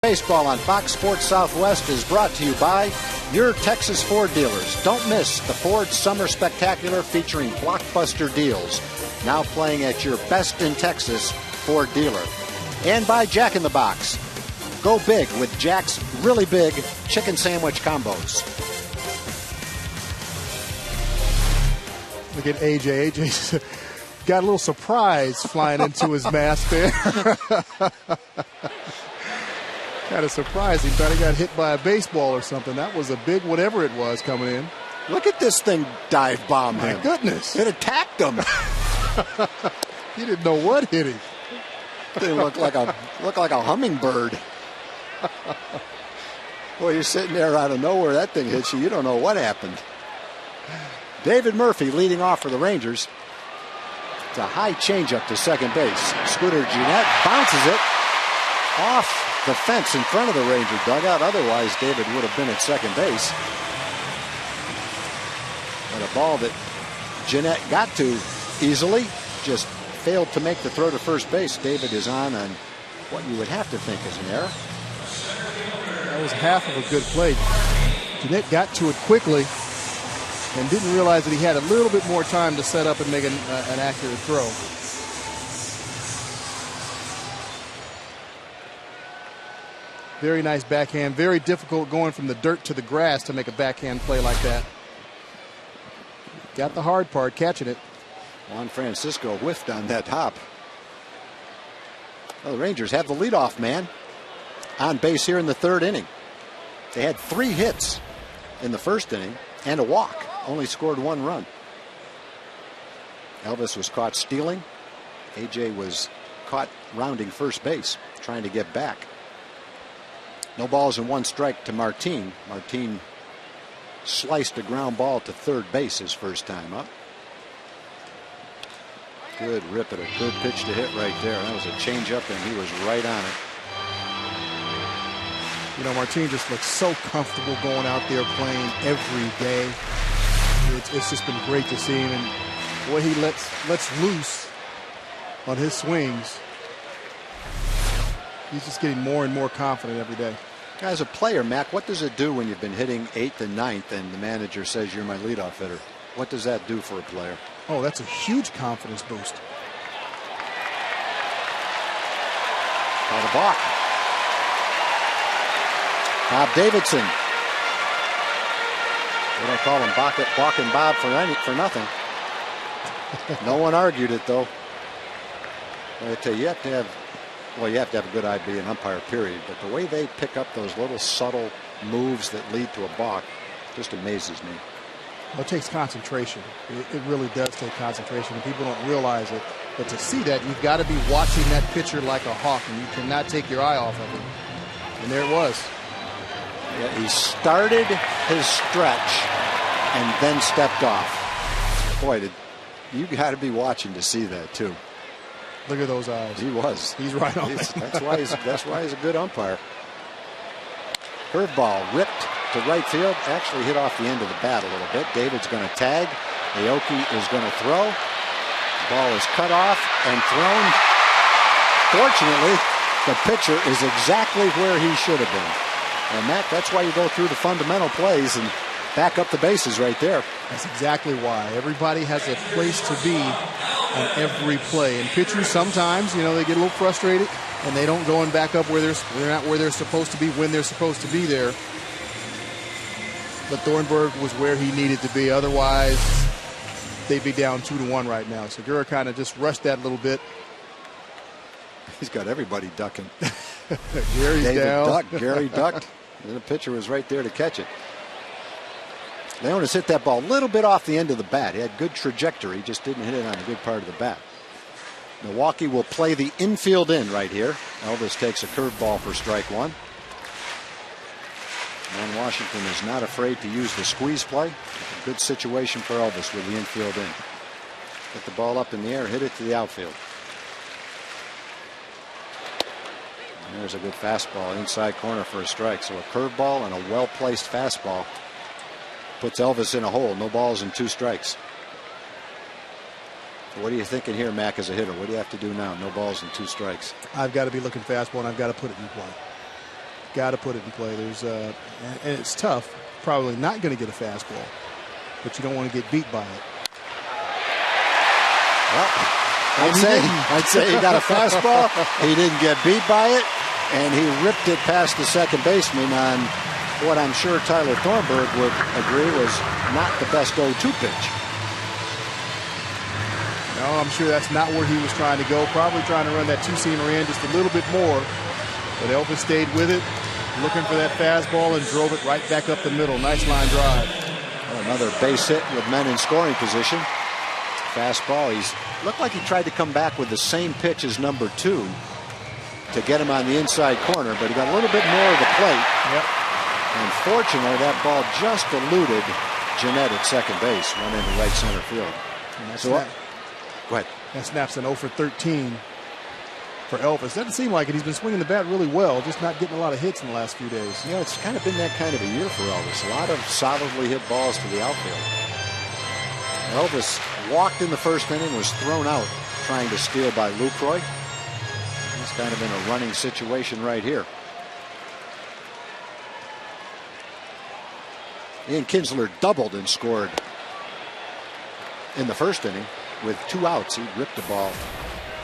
Baseball on Fox Sports Southwest is brought to you by your Texas Ford dealers. Don't miss the Ford Summer Spectacular featuring blockbuster deals. Now playing at your best in Texas Ford dealer. And by Jack in the Box. Go big with Jack's really big chicken sandwich combos. Look at AJ. AJ got a little surprise flying into his mask there. Kind of surprising. Thought he got hit by a baseball or something. That was a big whatever it was coming in. Look at this thing dive bomb him. My goodness. It attacked him. He didn't know what hit him. They look like a hummingbird. Boy, you're sitting there out of nowhere. That thing hits you. You don't know what happened. David Murphy leading off for the Rangers. It's a high changeup to second base. Scooter Gennett bounces it off the fence in front of the Ranger dugout. Otherwise, David would have been at second base. But a ball that Gennett got to easily, just failed to make the throw to first base. David is on what you would have to think is an error. That was half of a good play. Gennett got to it quickly and didn't realize that he had a little bit more time to set up and make an accurate throw. Very nice backhand. Very difficult going from the dirt to the grass to make a backhand play like that. got the hard part, catching it. Juan Francisco whiffed on that hop. Well, the Rangers have the leadoff man on base here in the 3rd inning. They had 3 hits in the 1st inning and a walk. Only scored 1 run. Elvis was caught stealing. AJ was caught rounding first base, trying to get back. No balls and 1 strike to Martin. Martin sliced a ground ball to 3rd base his first time up. Good rip at a good pitch to hit right there. That was a changeup, and he was right on it. You know, Martin just looks so comfortable going out there playing every day. It's just been great to see him, and what he lets loose on his swings. He's just getting more and more confident every day. As a player, Mac, what does it do when you've been hitting 8th and 9th and the manager says you're my leadoff hitter? What does that do for a player? Oh, that's a huge confidence boost. Caught a balk. Bob Davidson. What do I call him? Balking Bob for nothing. No one argued it, though. I tell you, you have to have a good eye being an umpire, period. But the way they pick up those little subtle moves that lead to a balk just amazes me. Well, it takes concentration. It really does take concentration, and people don't realize it. But to see that, you've got to be watching that pitcher like a hawk, and you cannot take your eye off of him. And there it was. Yeah, he started his stretch and then stepped off. Boy, you got to be watching to see that too. Look at those eyes. He was. He's right on. That's why he's a good umpire. Curveball ripped to right field. Actually hit off the end of the bat a little bit. David's going to tag. Aoki is going to throw. The ball is cut off and thrown. Fortunately, the pitcher is exactly where he should have been. And Matt, that's why you go through the fundamental plays and back up the bases right there. That's exactly why. Everybody has a place to be on every play. And pitchers sometimes, they get a little frustrated and they don't go and back up they're not where they're supposed to be when they're supposed to be there. But Thornburg was where he needed to be. Otherwise, they'd be down 2-1 right now. Segura kind of just rushed that a little bit. He's got everybody ducking. Gary's David down. ducked. Gary ducked. And the pitcher was right there to catch it. Leonis hit that ball a little bit off the end of the bat. He had good trajectory, just didn't hit it on a good part of the bat. Milwaukee will play the infield in right here. Elvis takes a curveball for strike 1. And Washington is not afraid to use the squeeze play. A good situation for Elvis with the infield in. Get the ball up in the air, hit it to the outfield. And there's a good fastball inside corner for a strike. So a curveball and a well-placed fastball puts Elvis in a hole. No balls and 2 strikes. So what are you thinking here, Mac, as a hitter? What do you have to do now? No balls and 2 strikes. I've got to be looking fastball, and I've got to put it in play. Got to put it in play. And it's tough. Probably not going to get a fastball, but you don't want to get beat by it. Well, I'd say he got a fastball. He didn't get beat by it, and he ripped it past the second baseman on what I'm sure Tyler Thornburg would agree was not the best 0-2 pitch. No, I'm sure that's not where he was trying to go. Probably trying to run that 2-seamer in just a little bit more. But Elvis stayed with it, looking for that fastball, and drove it right back up the middle. Nice line drive. Well, another base hit with men in scoring position. Fastball. He's looked like he tried to come back with the same pitch as number 2 to get him on the inside corner, but he got a little bit more of the plate. Yep. Unfortunately, that ball just eluded Jeanette at second base, went into right center field. Go ahead. That snaps an 0 for 13 for Elvis. Doesn't seem like it. He's been swinging the bat really well, just not getting a lot of hits in the last few days. Yeah, it's kind of been that kind of a year for Elvis. A lot of solidly hit balls to the outfield. Elvis walked in the first inning, was thrown out trying to steal by Lucroy. He's kind of in a running situation right here. Ian Kinsler doubled and scored in the first inning with 2 outs. He ripped the ball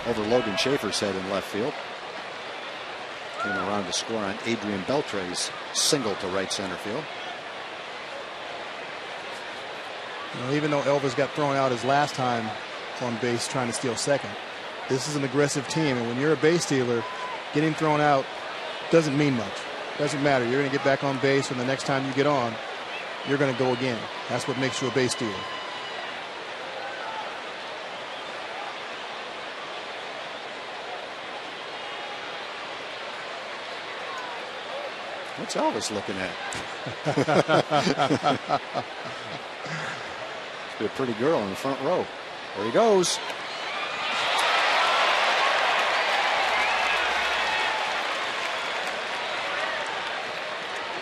over Logan Schaefer's head in left field. Came around to score on Adrian Beltre's single to right center field. You know, even though Elvis got thrown out his last time on base trying to steal second, this is an aggressive team, and when you're a base stealer, getting thrown out doesn't mean much. Doesn't matter. You're going to get back on base, and the next time you get on, you're going to go again. That's what makes you a base stealer. What's Elvis looking at? Be a pretty girl in the front row. There he goes.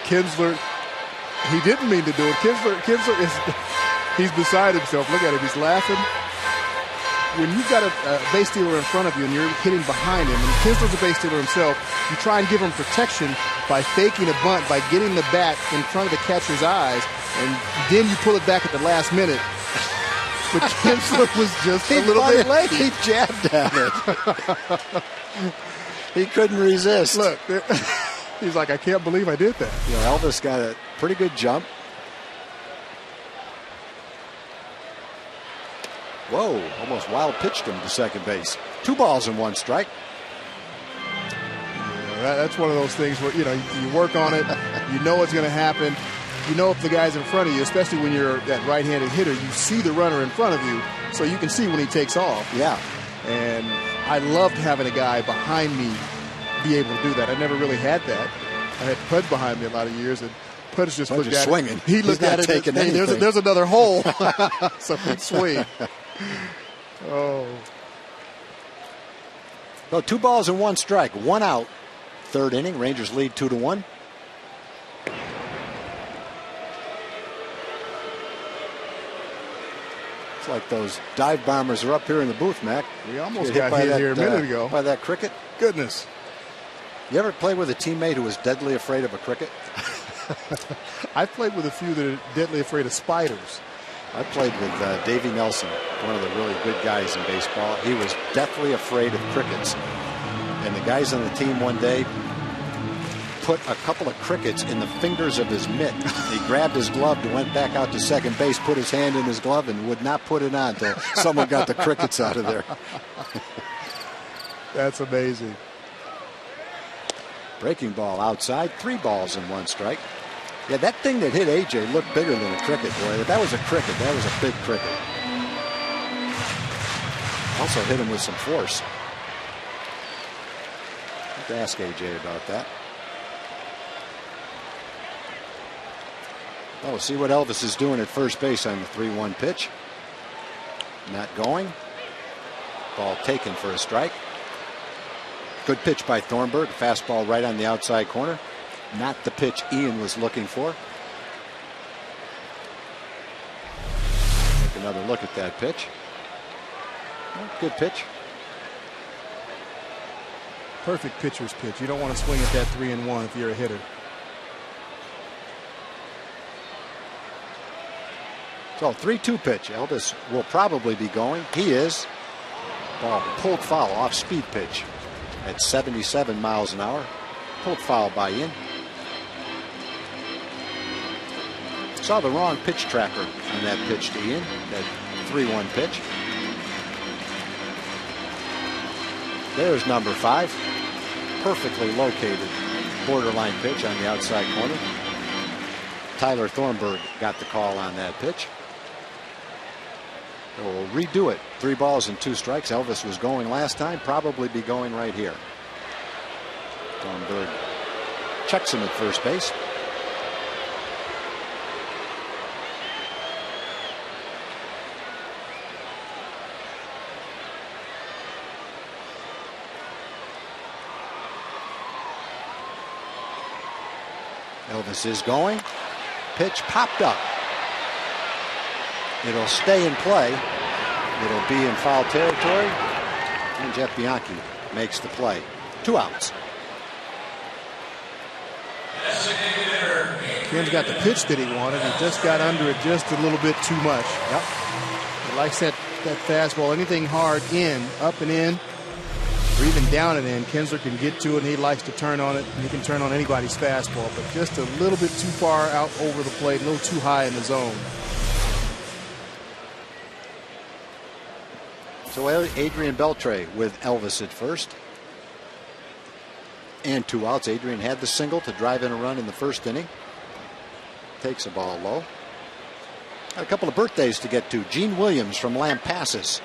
Kinsler, he didn't mean to do it. Kinsler he's beside himself. Look at him. He's laughing. When you've got a base stealer in front of you and you're hitting behind him, and Kinsler's a base stealer himself, you try and give him protection by faking a bunt, by getting the bat in front of the catcher's eyes, and then you pull it back at the last minute. But Kinsler was just a little bit late. He jabbed at it. He couldn't resist. Look, he's like, I can't believe I did that. You know, Elvis got a pretty good jump. Whoa, almost wild pitched him to second base. 2 balls and 1 strike. Yeah, that's one of those things where, you know, you work on it. You know what's going to happen. You know if the guy's in front of you, especially when you're that right-handed hitter, you see the runner in front of you, so you can see when he takes off. Yeah. And I loved having a guy behind me be able to do that. I never really had that. I had Pud behind me a lot of years, and Pud's just looked at swinging. it. He looked at it and hey, there's another hole. So swing. Oh. Well, 2 balls and 1 strike, 1 out. 3rd inning, Rangers lead 2-1. It's like those dive bombers are up here in the booth, Mac. We almost got hit here a minute ago. By that cricket. Goodness. You ever play with a teammate who was deadly afraid of a cricket? I've played with a few that are deadly afraid of spiders. I played with Davey Nelson, one of the really good guys in baseball. He was deathly afraid of crickets. And the guys on the team one day put a couple of crickets in the fingers of his mitt. He grabbed his glove and went back out to second base, put his hand in his glove, and would not put it on until someone got the crickets out of there. That's amazing. Breaking ball outside, 3 balls and 1 strike. Yeah, that thing that hit AJ looked bigger than a cricket, boy. If that was a cricket, that was a big cricket. Also hit him with some force. Have to ask AJ about that. Oh, we'll see what Elvis is doing at first base on the 3-1 pitch. Not going. Ball taken for a strike. Good pitch by Thornburg. Fastball right on the outside corner. Not the pitch Ian was looking for. Take another look at that pitch. Well, good pitch. Perfect pitcher's pitch. You don't want to swing at that 3-1 if you're a hitter. So 3-2 pitch. Elvis will probably be going. He is. Ball pulled foul off speed pitch at 77 miles an hour. Pulled foul by Ian. Saw the wrong pitch tracker on that pitch to Ian. That 3-1 pitch. There's number 5. Perfectly located borderline pitch on the outside corner. Tyler Thornburg got the call on that pitch. We'll redo it. 3 balls and 2 strikes. Elvis was going last time. Probably be going right here. Thornburg checks him at first base. Elvis is going. Pitch popped up. It'll stay in play. It'll be in foul territory. And Jeff Bianchi makes the play. 2 outs. Ken's got the pitch that he wanted. He just got under it just a little bit too much. Yep. He likes that fastball. Anything hard in, up and in, or even down and in, Kinsler can get to it, and he likes to turn on it. And he can turn on anybody's fastball, but just a little bit too far out over the plate, a little too high in the zone. So Adrian Beltre with Elvis at first. And 2 outs. Adrian had the single to drive in a run in the first inning. Takes a ball low. Got a couple of birthdays to get to. Gene Williams from Lampasas,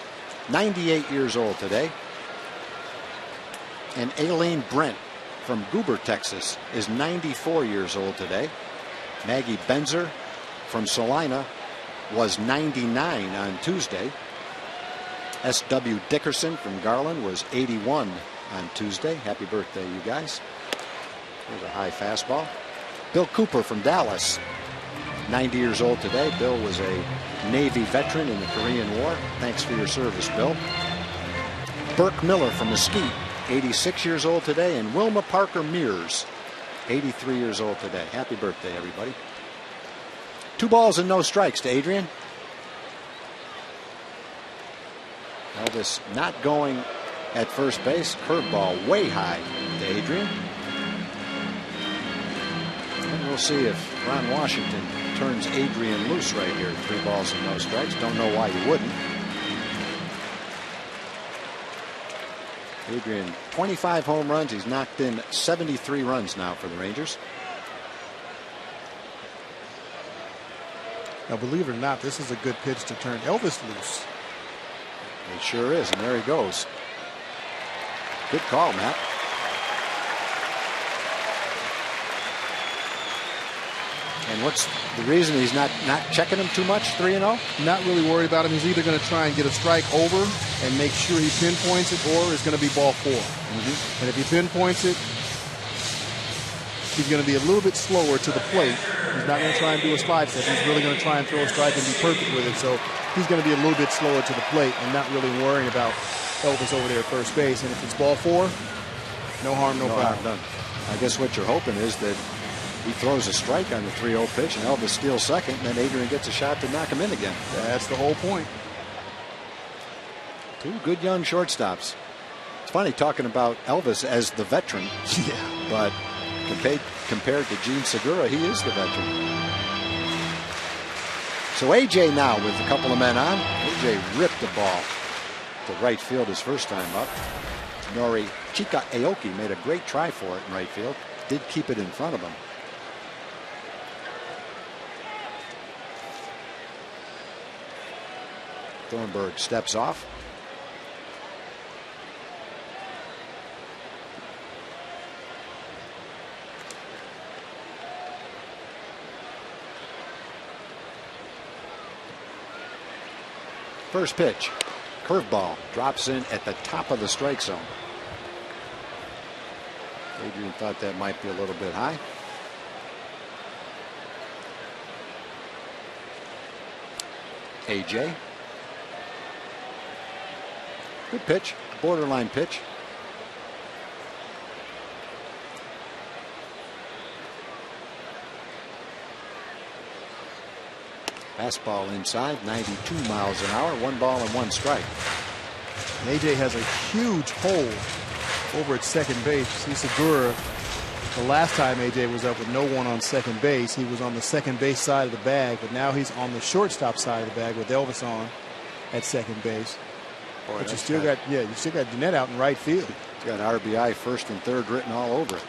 98 years old today. And Aileen Brent from Goober, Texas, is 94 years old today. Maggie Benzer from Salina was 99 on Tuesday. S.W. Dickerson from Garland was 81 on Tuesday. Happy birthday, you guys. There's a high fastball. Bill Cooper from Dallas, 90 years old today. Bill was a Navy veteran in the Korean War. Thanks for your service, Bill. Burke Miller from Mesquite, 86 years old today. And Wilma Parker Mears, 83 years old today. Happy birthday, everybody. 2 balls and no strikes to Adrian. Elvis not going at first base. Curveball way high to Adrian. And we'll see if Ron Washington turns Adrian loose right here. 3 balls and no strikes. Don't know why you wouldn't. Adrian, 25 home runs. He's knocked in 73 runs now for the Rangers. Now, believe it or not, this is a good pitch to turn Elvis loose. It sure is, and there he goes. Good call, Matt. And what's the reason he's not checking him too much, 3-0? Not really worried about him. He's either going to try and get a strike over and make sure he pinpoints it, or it's going to be ball 4. And if he pinpoints it, he's going to be a little bit slower to the plate. He's not going to try and do a slide step. He's really going to try and throw a strike and be perfect with it. So he's going to be a little bit slower to the plate and not really worrying about Elvis over there at first base. And if it's ball 4, no harm, no foul. Done. I guess what you're hoping is that he throws a strike on the 3-0 pitch and Elvis steals second, and then Adrian gets a shot to knock him in again. That's the whole point. 2 good young shortstops. It's funny talking about Elvis as the veteran. Yeah. But compared to Gene Segura, he is the veteran. So AJ now with a couple of men on. AJ ripped the ball to right field his first time up. Nori Chika Aoki made a great try for it in right field. Did keep it in front of him. Thornburg steps off. First pitch, curveball, drops in at the top of the strike zone. Adrian thought that might be a little bit high. AJ. Good pitch, borderline pitch. Fastball inside, 92 miles an hour, 1 ball and 1 strike. And AJ has a huge hole over at second base. See Segura, the last time AJ was up with no one on second base, he was on the second base side of the bag, but now he's on the shortstop side of the bag with Elvis on at second base. Boy, but you still got Jeanette out in right field. He's got RBI first and third written all over it.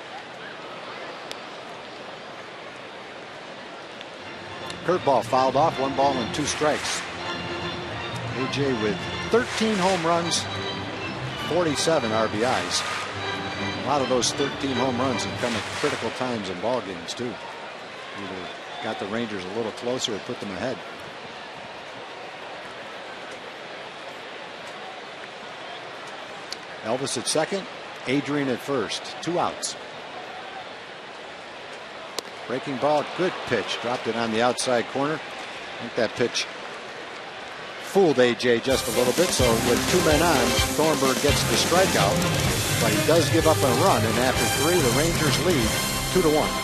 Curveball fouled off, 1 ball and 2 strikes. AJ with 13 home runs, 47 RBIs. A lot of those 13 home runs have come at critical times in ball games too. Either got the Rangers a little closer or put them ahead. Elvis at second, Adrian at first. 2 outs. Breaking ball, good pitch. Dropped it on the outside corner. I think that pitch fooled AJ just a little bit. So with 2 men on, Thornburg gets the strikeout. But he does give up a run. And after 3, the Rangers lead 2-1.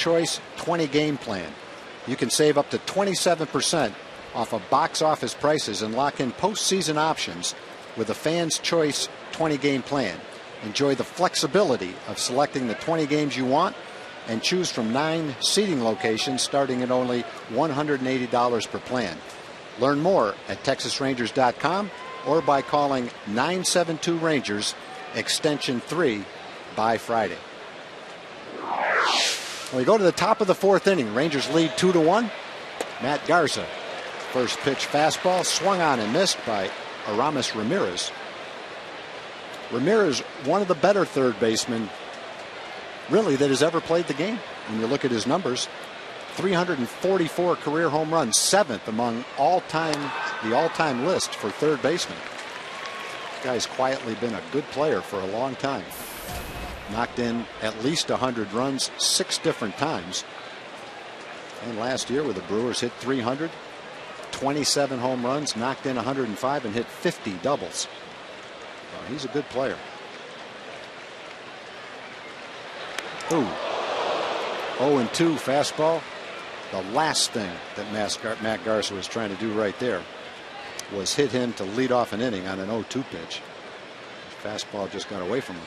Choice 20 game plan. You can save up to 27% off of box office prices and lock in postseason options with the Fans Choice 20 game plan. Enjoy the flexibility of selecting the 20 games you want and choose from 9 seating locations starting at only $180 per plan. Learn more at TexasRangers.com or by calling 972-RANGERS extension 3 by Friday. We go to the top of the 4th inning. Rangers lead 2-1. Matt Garza. First pitch fastball swung on and missed by Aramis Ramirez. Ramirez, one of the better third basemen really that has ever played the game. When you look at his numbers, 344 career home runs, 7th among the all-time list for third baseman. This guy's quietly been a good player for a long time. Knocked in at least 100 runs 6 different times. And last year with the Brewers hit 300, 27 home runs, knocked in 105 and hit 50 doubles. Well, he's a good player. Ooh. 0-2 fastball. The last thing that Matt Garza was trying to do right there was hit him to lead off an inning on an 0-2 pitch. The fastball just got away from him.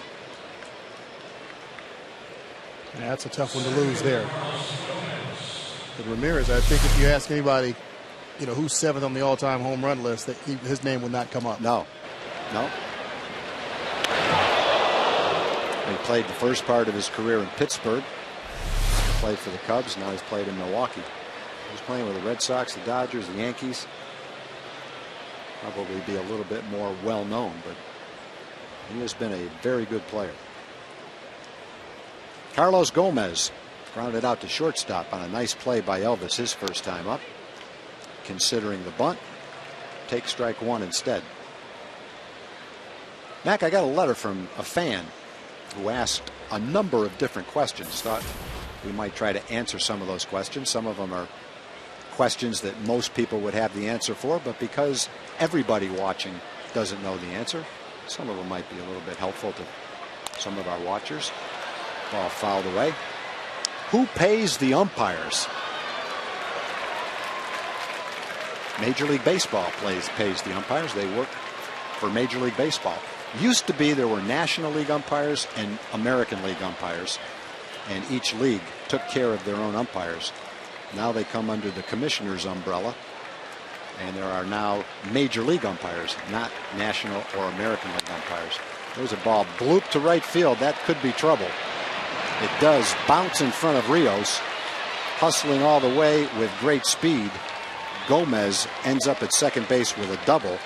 Yeah, that's a tough one to lose there. But Ramirez, I think if you ask anybody, who's 7th on the all-time home run list, that his name would not come up. No. He played the first part of his career in Pittsburgh. Played for the Cubs. Now he's played in Milwaukee. He's playing with the Red Sox, the Dodgers, the Yankees. Probably be a little bit more well-known, but he has been a very good player. Carlos Gomez grounded out to shortstop on a nice play by Elvis his first time up. Considering the bunt, take strike 1 instead. Mac, I got a letter from a fan who asked a number of different questions. Thought we might try to answer some of those questions. Some of them are questions that most people would have the answer for, but because everybody watching doesn't know the answer, some of them might be a little bit helpful to some of our watchers. Ball fouled away. Who pays the umpires? Major League Baseball pays the umpires. They work for Major League Baseball. Used to be there were National League umpires and American League umpires, and each league took care of their own umpires. Now they come under the commissioner's umbrella, and there are now Major League umpires, not National or American League umpires. There's a ball blooped to right field. That could be trouble. It does bounce in front of Rios, hustling all the way with great speed. Gomez ends up at second base with a double.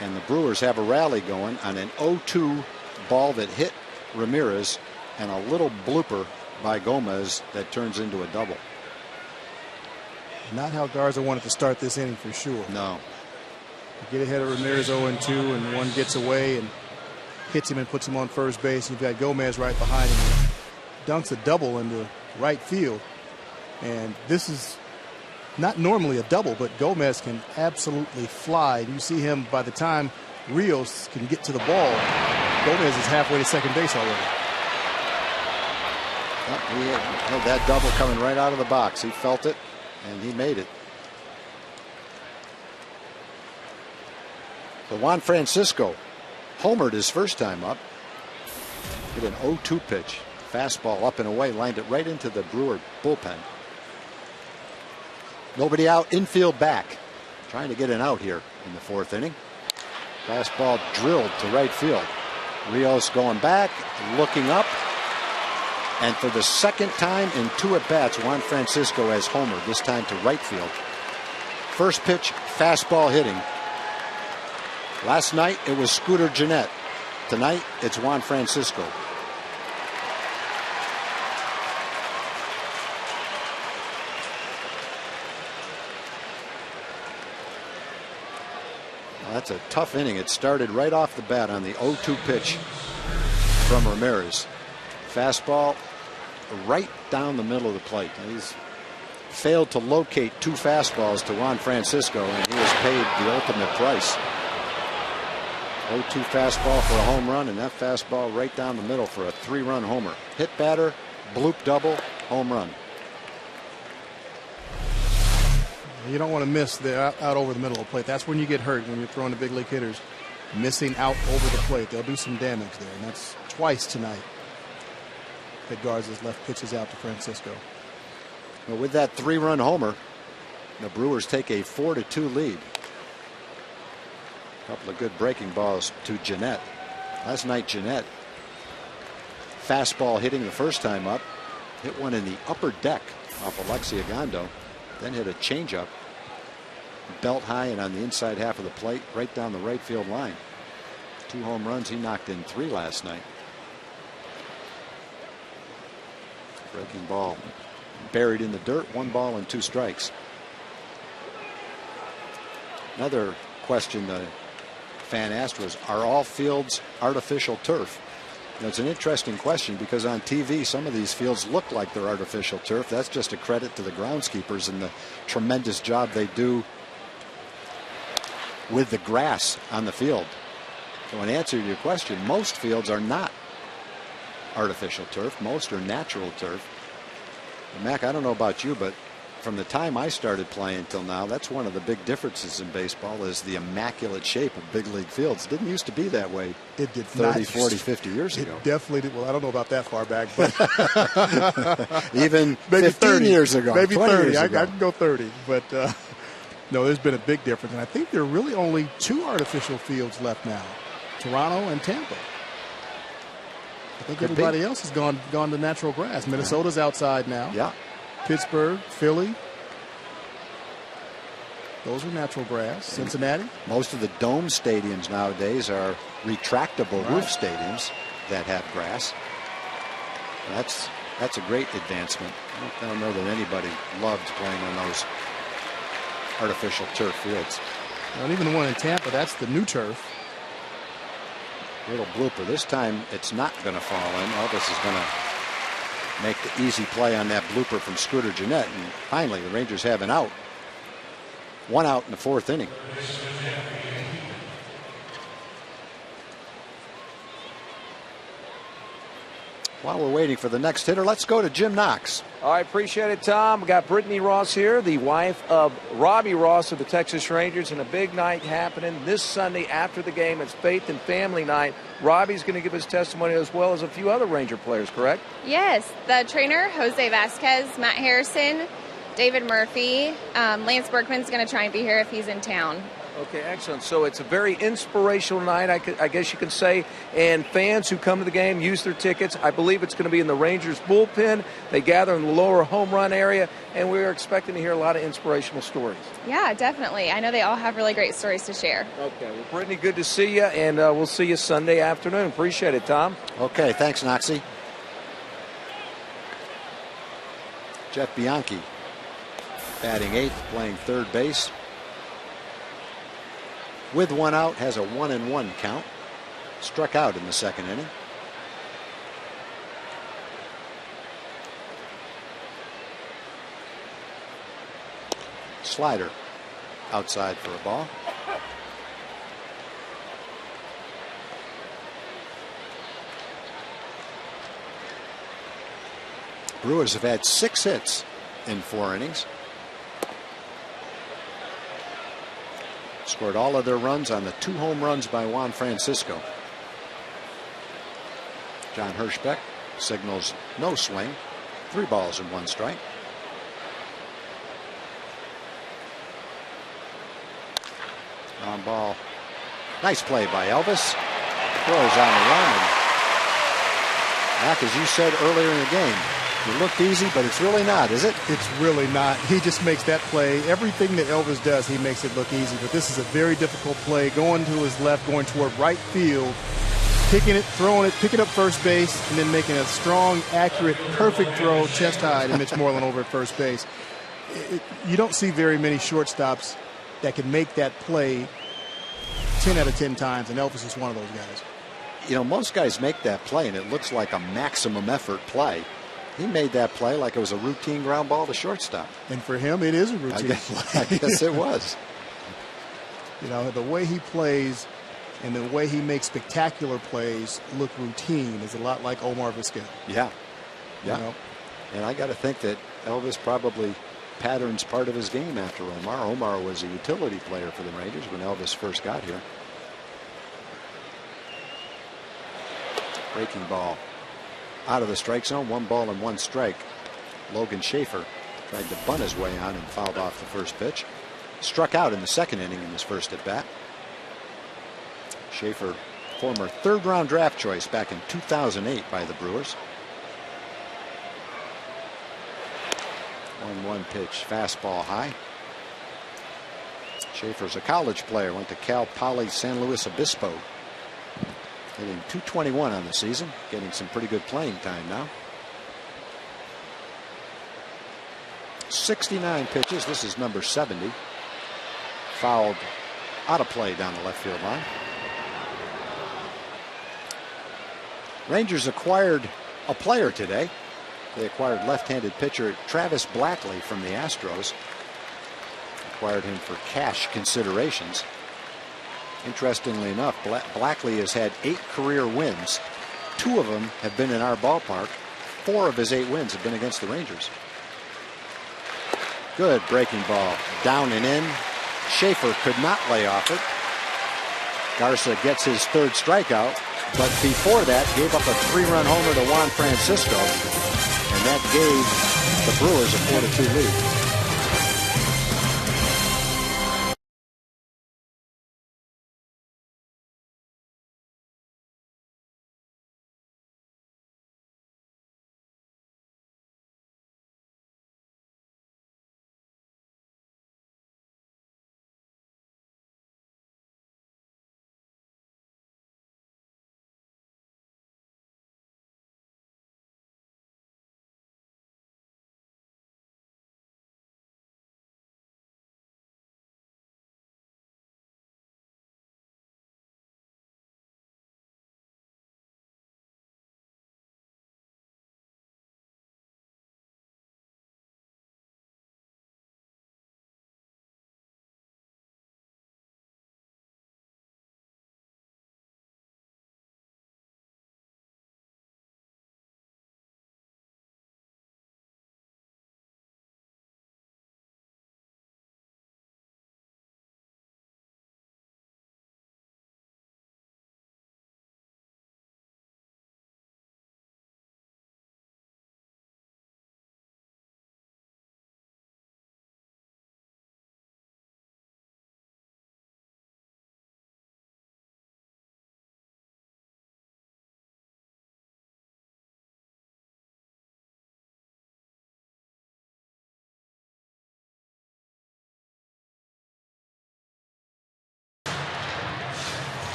And the Brewers have a rally going on an 0-2 ball that hit Ramirez and a little blooper by Gomez that turns into a double. Not how Garza wanted to start this inning for sure. No. You get ahead of Ramirez 0-2 and one gets away and hits him and puts him on first base. You've got Gomez right behind him. Dunks a double into right field. And this is not normally a double, but Gomez can absolutely fly. You see him by the time Rios can get to the ball. Gomez is halfway to second base already. He had that double coming right out of the box. He felt it, and he made it. So Juan Francisco homered his first time up. Hit an 0-2 pitch. Fastball up and away, lined it right into the Brewer bullpen. Nobody out, infield back. Trying to get an out here in the 4th inning. Fastball drilled to right field. Rios going back, looking up. And for the second time in 2 at-bats, Juan Francisco has homered, this time to right field. First pitch, fastball hitting. Last night, it was Scooter Gennett. Tonight, it's Juan Francisco. Well, that's a tough inning. It started right off the bat on the 0-2 pitch from Ramirez. Fastball right down the middle of the plate. He's failed to locate 2 fastballs to Juan Francisco, and he has paid the ultimate price. 0-2 fastball for a home run, and that fastball right down the middle for a 3-run homer. Hit batter bloop double, home run. You don't want to miss the out over the middle of the plate. That's when you get hurt, when you're throwing the big league hitters. Missing out over the plate. They'll do some damage there, and that's twice tonight that Garza's left pitches out to Francisco. Well, with that 3-run homer, the Brewers take a 4-2 lead. A couple of good breaking balls to Jeanette. Last night, Jeanette, fastball hitting the first time up, hit one in the upper deck off Alexia Gondo, then hit a changeup, belt high and on the inside half of the plate, right down the right field line. 2 home runs. He knocked in 3 last night. Breaking ball buried in the dirt. 1 ball and 2 strikes. Another question the fan asked was, are all fields artificial turf? You know, it's an interesting question because on TV some of these fields look like they're artificial turf. That's just a credit to the groundskeepers and the tremendous job they do with the grass on the field. So in answer to your question, most fields are not artificial turf. Most are natural turf. And Mac, I don't know about you, but from the time I started playing till now, that's one of the big differences in baseball is the immaculate shape of big league fields. It didn't used to be that way. It did 30, not 40, 50 years it ago. It definitely did. Well, I don't know about that far back, but even maybe 15 30 years ago. Maybe 30. I ago. can go 30. But no, there's been a big difference. And I think there are really only 2 artificial fields left now, Toronto and Tampa. I think everybody else has gone to natural grass. Minnesota's outside now. Yeah. Pittsburgh, Philly. Those are natural grass. Cincinnati. Most of the dome stadiums nowadays are retractable roof stadiums that have grass. That's a great advancement. I don't know that anybody loved playing on those artificial turf fields. Well, even the one in Tampa, that's the new turf. Little blooper. This time it's not going to fall in. Elvis is going to make the easy play on that blooper from Scooter Jeanette. And finally, the Rangers have an out. 1 out in the 4th inning. While we're waiting for the next hitter, let's go to Jim Knox. I appreciate it, Tom. We got Brittany Ross here, the wife of Robbie Ross of the Texas Rangers, and a big night happening this Sunday after the game. It's Faith and Family Night. Robbie's going to give his testimony as well as a few other Ranger players, correct? Yes, the trainer, Jose Vasquez, Matt Harrison, David Murphy, Lance Berkman's going to try and be here if he's in town. Okay, excellent. So it's a very inspirational night, I guess you can say, and fans who come to the game use their tickets. I believe it's going to be in the Rangers bullpen. They gather in the lower home run area, and we're expecting to hear a lot of inspirational stories. Yeah, definitely. I know they all have really great stories to share. Okay, well, Brittany, good to see you, and we'll see you Sunday afternoon. Appreciate it, Tom. Okay, thanks, Noxie. Jeff Bianchi batting 8th, playing 3rd base. With 1 out, has a 1-1 count. Struck out in the 2nd inning. Slider outside for a ball. Brewers have had 6 hits in 4 innings. Scored all of their runs on the 2 home runs by Juan Francisco. John Hirschbeck signals no swing. 3 balls and 1 strike. On ball. Nice play by Elvis. Throws on the run. And Mac, as you said earlier in the game, it looked easy, but it's really not, is it? It's really not. He just makes that play. Everything that Elvis does, he makes it look easy. But this is a very difficult play. Going to his left, going toward right field, picking it, throwing it, picking up first base, and then making a strong, accurate, perfect throw, chest high to Mitch Moreland over at first base. You don't see very many shortstops that can make that play 10 out of 10 times, and Elvis is one of those guys. You know, most guys make that play, and it looks like a maximum effort play. He made that play like it was a routine ground ball to shortstop. And for him, it is a routine play. I guess it was. You know, the way he plays and the way he makes spectacular plays look routine is a lot like Omar Vizquel. Yeah. Yeah. You know? And I got to think that Elvis probably patterns part of his game after Omar. Omar was a utility player for the Rangers when Elvis first got here. Breaking ball out of the strike zone. 1 ball and 1 strike. Logan Schaefer tried to bunt his way on and fouled off the first pitch. Struck out in the second inning in his first at bat. Schaefer, former 3rd round draft choice back in 2008 by the Brewers. 1-1 pitch, fastball high. Schaefer's a college player, went to Cal Poly San Luis Obispo. Hitting .221 on the season, getting some pretty good playing time now. 69 pitches. This is number 70. Fouled out of play down the left field line. Rangers acquired a player today. They acquired left-handed pitcher Travis Blackley from the Astros. Acquired him for cash considerations. Interestingly enough, Blackley has had 8 career wins. 2 of them have been in our ballpark. 4 of his 8 wins have been against the Rangers. Good breaking ball. Down and in. Schaefer could not lay off it. Garza gets his 3rd strikeout, but before that gave up a 3-run homer to Juan Francisco, and that gave the Brewers a 4-2 lead.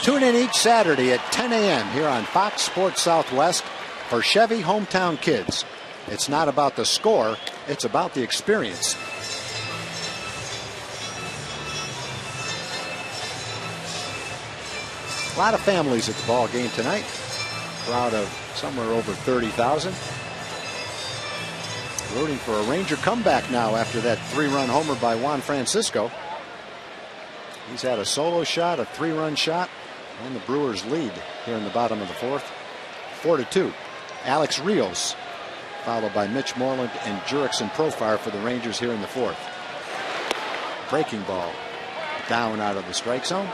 Tune in each Saturday at 10 a.m. here on Fox Sports Southwest for Chevy Hometown Kids. It's not about the score, it's about the experience. A lot of families at the ball game tonight. Crowd of somewhere over 30,000. Rooting for a Ranger comeback now after that 3-run homer by Juan Francisco. He's had a solo shot, a 3-run shot, and the Brewers lead here in the bottom of the 4th. 4-2. Alex Rios, followed by Mitch Moreland and Jurickson Profar for the Rangers here in the 4th. Breaking ball down out of the strike zone.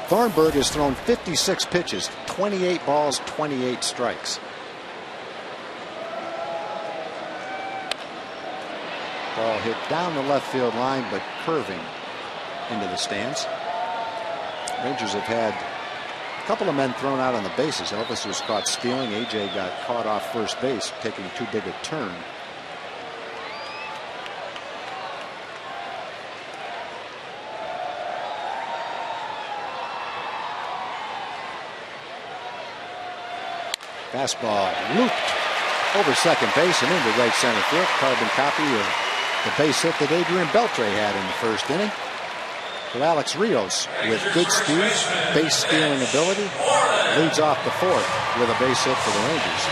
Thornburg has thrown 56 pitches, 28 balls, 28 strikes. Ball hit down the left field line, but curving into the stands. Rangers have had a couple of men thrown out on the bases. Elvis was caught stealing. AJ got caught off first base, taking too big a turn. Fastball looped over second base and into right center field. Carbon copy of the base hit that Adrian Beltre had in the first inning. So Alex Rios, with good speed, base stealing ability, leads off the 4th with a base hit for the Rangers.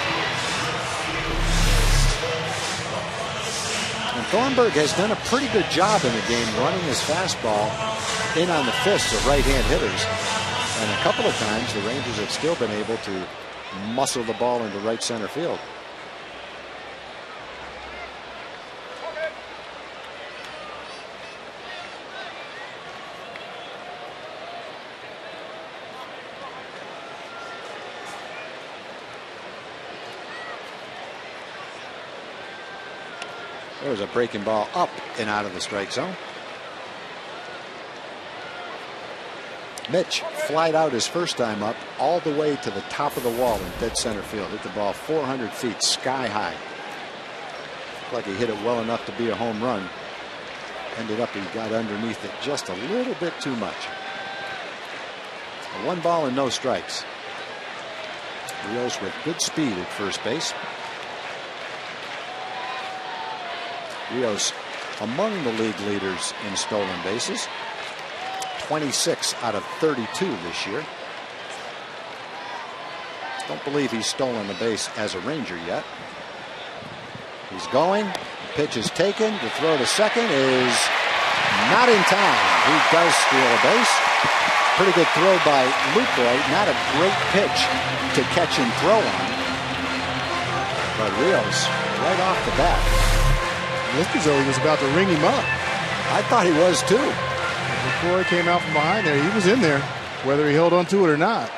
And Thornburg has done a pretty good job in the game running his fastball in on the fists of right-hand hitters. And a couple of times the Rangers have still been able to muscle the ball into right center field. There's a breaking ball up and out of the strike zone. Mitch flied out his first time up all the way to the top of the wall in dead center field. Hit the ball 400 feet sky high. Looked like he hit it well enough to be a home run. Ended up he got underneath it just a little bit too much. 1 ball and no strikes. Rios with good speed at first base. Rios among the league leaders in stolen bases. 26 out of 32 this year. Don't believe he's stolen a base as a Ranger yet. He's going. The pitch is taken. The throw to second is not in time. He does steal a base. Pretty good throw by Lucroy. Not a great pitch to catch and throw on. But Rios right off the bat. Looked as though he was about to ring him up. I thought he was too. Before he came out from behind there, he was in there, whether he held onto it or not.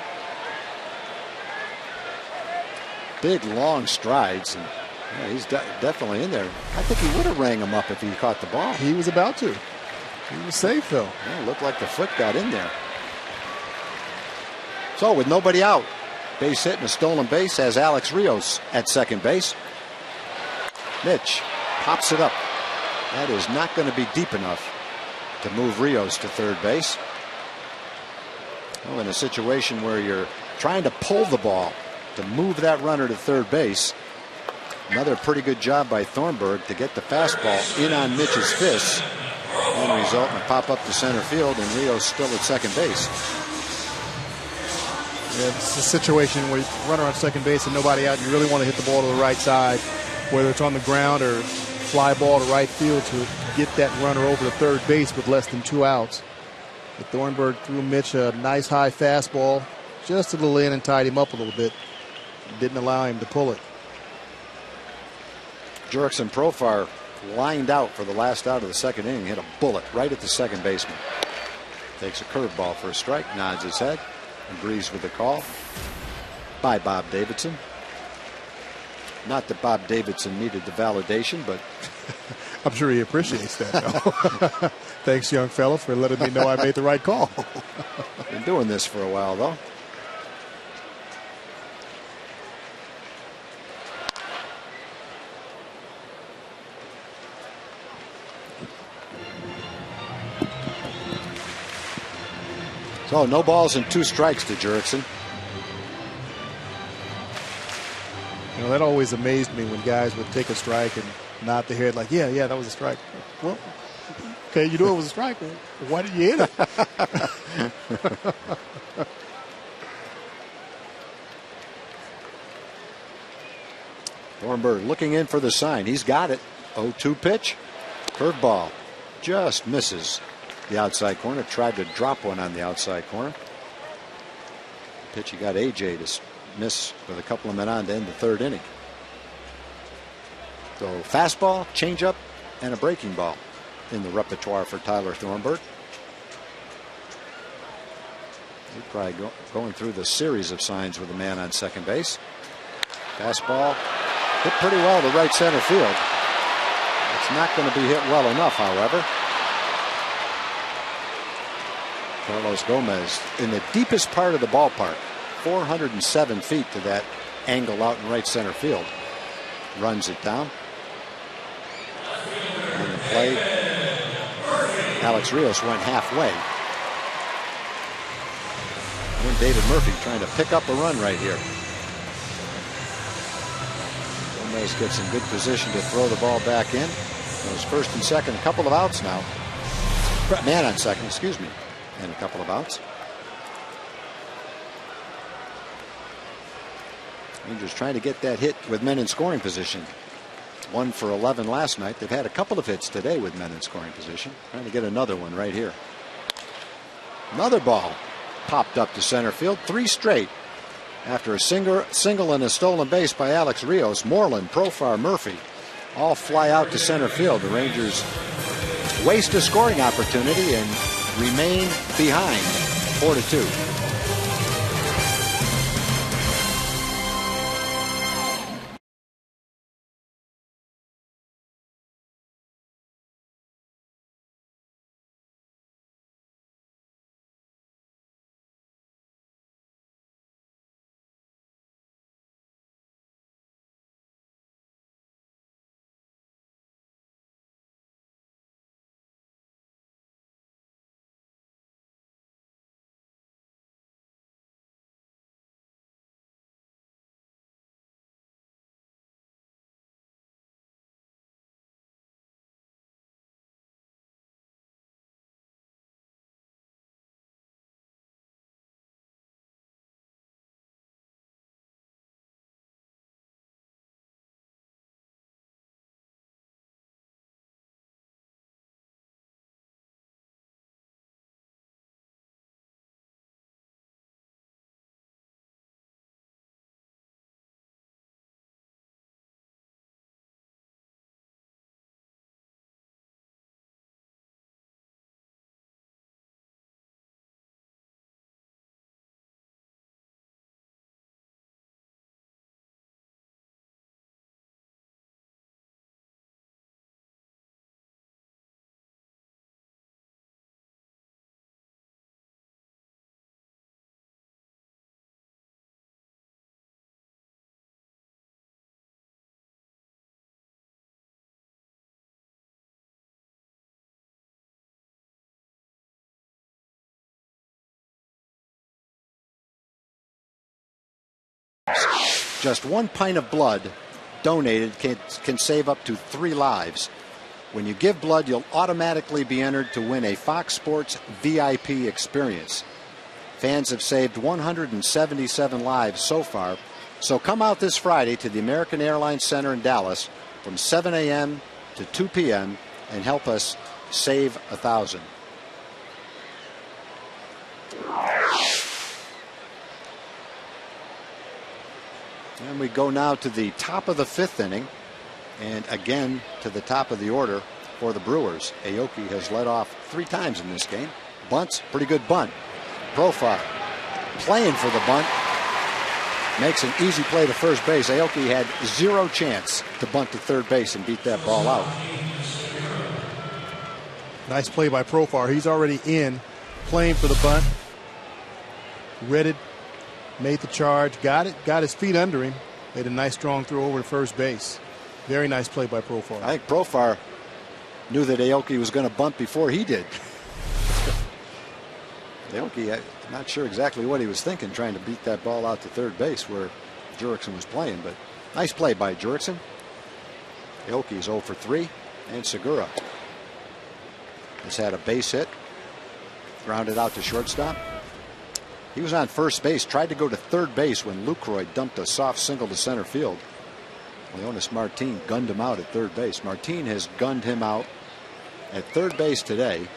Big long strides, and yeah, he's definitely in there. I think he would have rang him up if he caught the ball. He was about to. He was safe though. Yeah, it looked like the foot got in there. So with nobody out, base hit and a stolen base has Alex Rios at second base. Mitch pops it up. That is not going to be deep enough to move Rios to third base. Well, in a situation where you're trying to pull the ball to move that runner to third base, another pretty good job by Thornburg to get the fastball in on Mitch's fists and result in a pop up to center field, and Rios still at second base. Yeah, it's a situation where you runner on second base and nobody out. You really want to hit the ball to the right side, whether it's on the ground or fly ball to right field to get that runner over to third base with less than 2 outs. But Thornburg threw Mitch a nice high fastball, just a little in and tied him up a little bit. Didn't allow him to pull it. Jurickson Profar lined out for the last out of the second inning, hit a bullet right at the second baseman. Takes a curveball for a strike, nods his head, agrees with the call by Bob Davidson. Not that Bob Davidson needed the validation, but I'm sure he appreciates that, though. Thanks, young fella, for letting me know I made the right call. Been doing this for a while, though. So no balls and 2 strikes to Jurickson. You know, that always amazed me when guys would take a strike and nod their head like, yeah, that was a strike. Well, okay, you knew it was a strike. Why did you hit it? Thornburg looking in for the sign. He's got it. 0-2 pitch. Curveball. Just misses the outside corner. Tried to drop one on the outside corner. Pitch he got AJ to miss with a couple of men on to end the third inning. So fastball, changeup, and a breaking ball in the repertoire for Tyler Thornburg. He's probably going through the series of signs with a man on second base. Fastball hit pretty well to right center field. It's not going to be hit well enough, however. Carlos Gomez in the deepest part of the ballpark. 407 feet to that angle out in right center field. Runs it down. On the play, Alex Rios went halfway. And David Murphy trying to pick up a run right here. Gomez gets in good position to throw the ball back in. Goes first and second, a couple of outs now. Man on second, excuse me, and a couple of outs. Rangers trying to get that hit with men in scoring position. 1 for 11 last night. They've had a couple of hits today with men in scoring position. Trying to get another one right here. Another ball popped up to center field. 3 straight. After a single and a stolen base by Alex Rios, Moreland, Profar, Murphy all fly out to center field. The Rangers waste a scoring opportunity and remain behind 4-2. Just 1 pint of blood donated can save up to 3 lives. When you give blood, you'll automatically be entered to win a Fox Sports VIP experience. Fans have saved 177 lives so far. So come out this Friday to the American Airlines Center in Dallas from 7 a.m. to 2 p.m. and help us save 1,000. And we go now to the top of the 5th inning, and again to the top of the order for the Brewers. Aoki has led off 3 times in this game. Bunts, pretty good bunt. Profar playing for the bunt. Makes an easy play to first base. Aoki had 0 chance to bunt to third base and beat that ball out. Nice play by Profar. He's already in, playing for the bunt. Read it. Made the charge, got it, got his feet under him, made a nice strong throw over to first base. Very nice play by Profar. I think Profar knew that Aoki was going to bunt before he did. Aoki, I'm not sure exactly what he was thinking, trying to beat that ball out to third base where Jurickson was playing, but nice play by Jurickson. Aoki is 0 for 3, and Segura has had a base hit, grounded out to shortstop. He was on first base, tried to go to third base when Lucroy dumped a soft single to center field. Leonis Martin gunned him out at third base. Martin has gunned him out at third base today.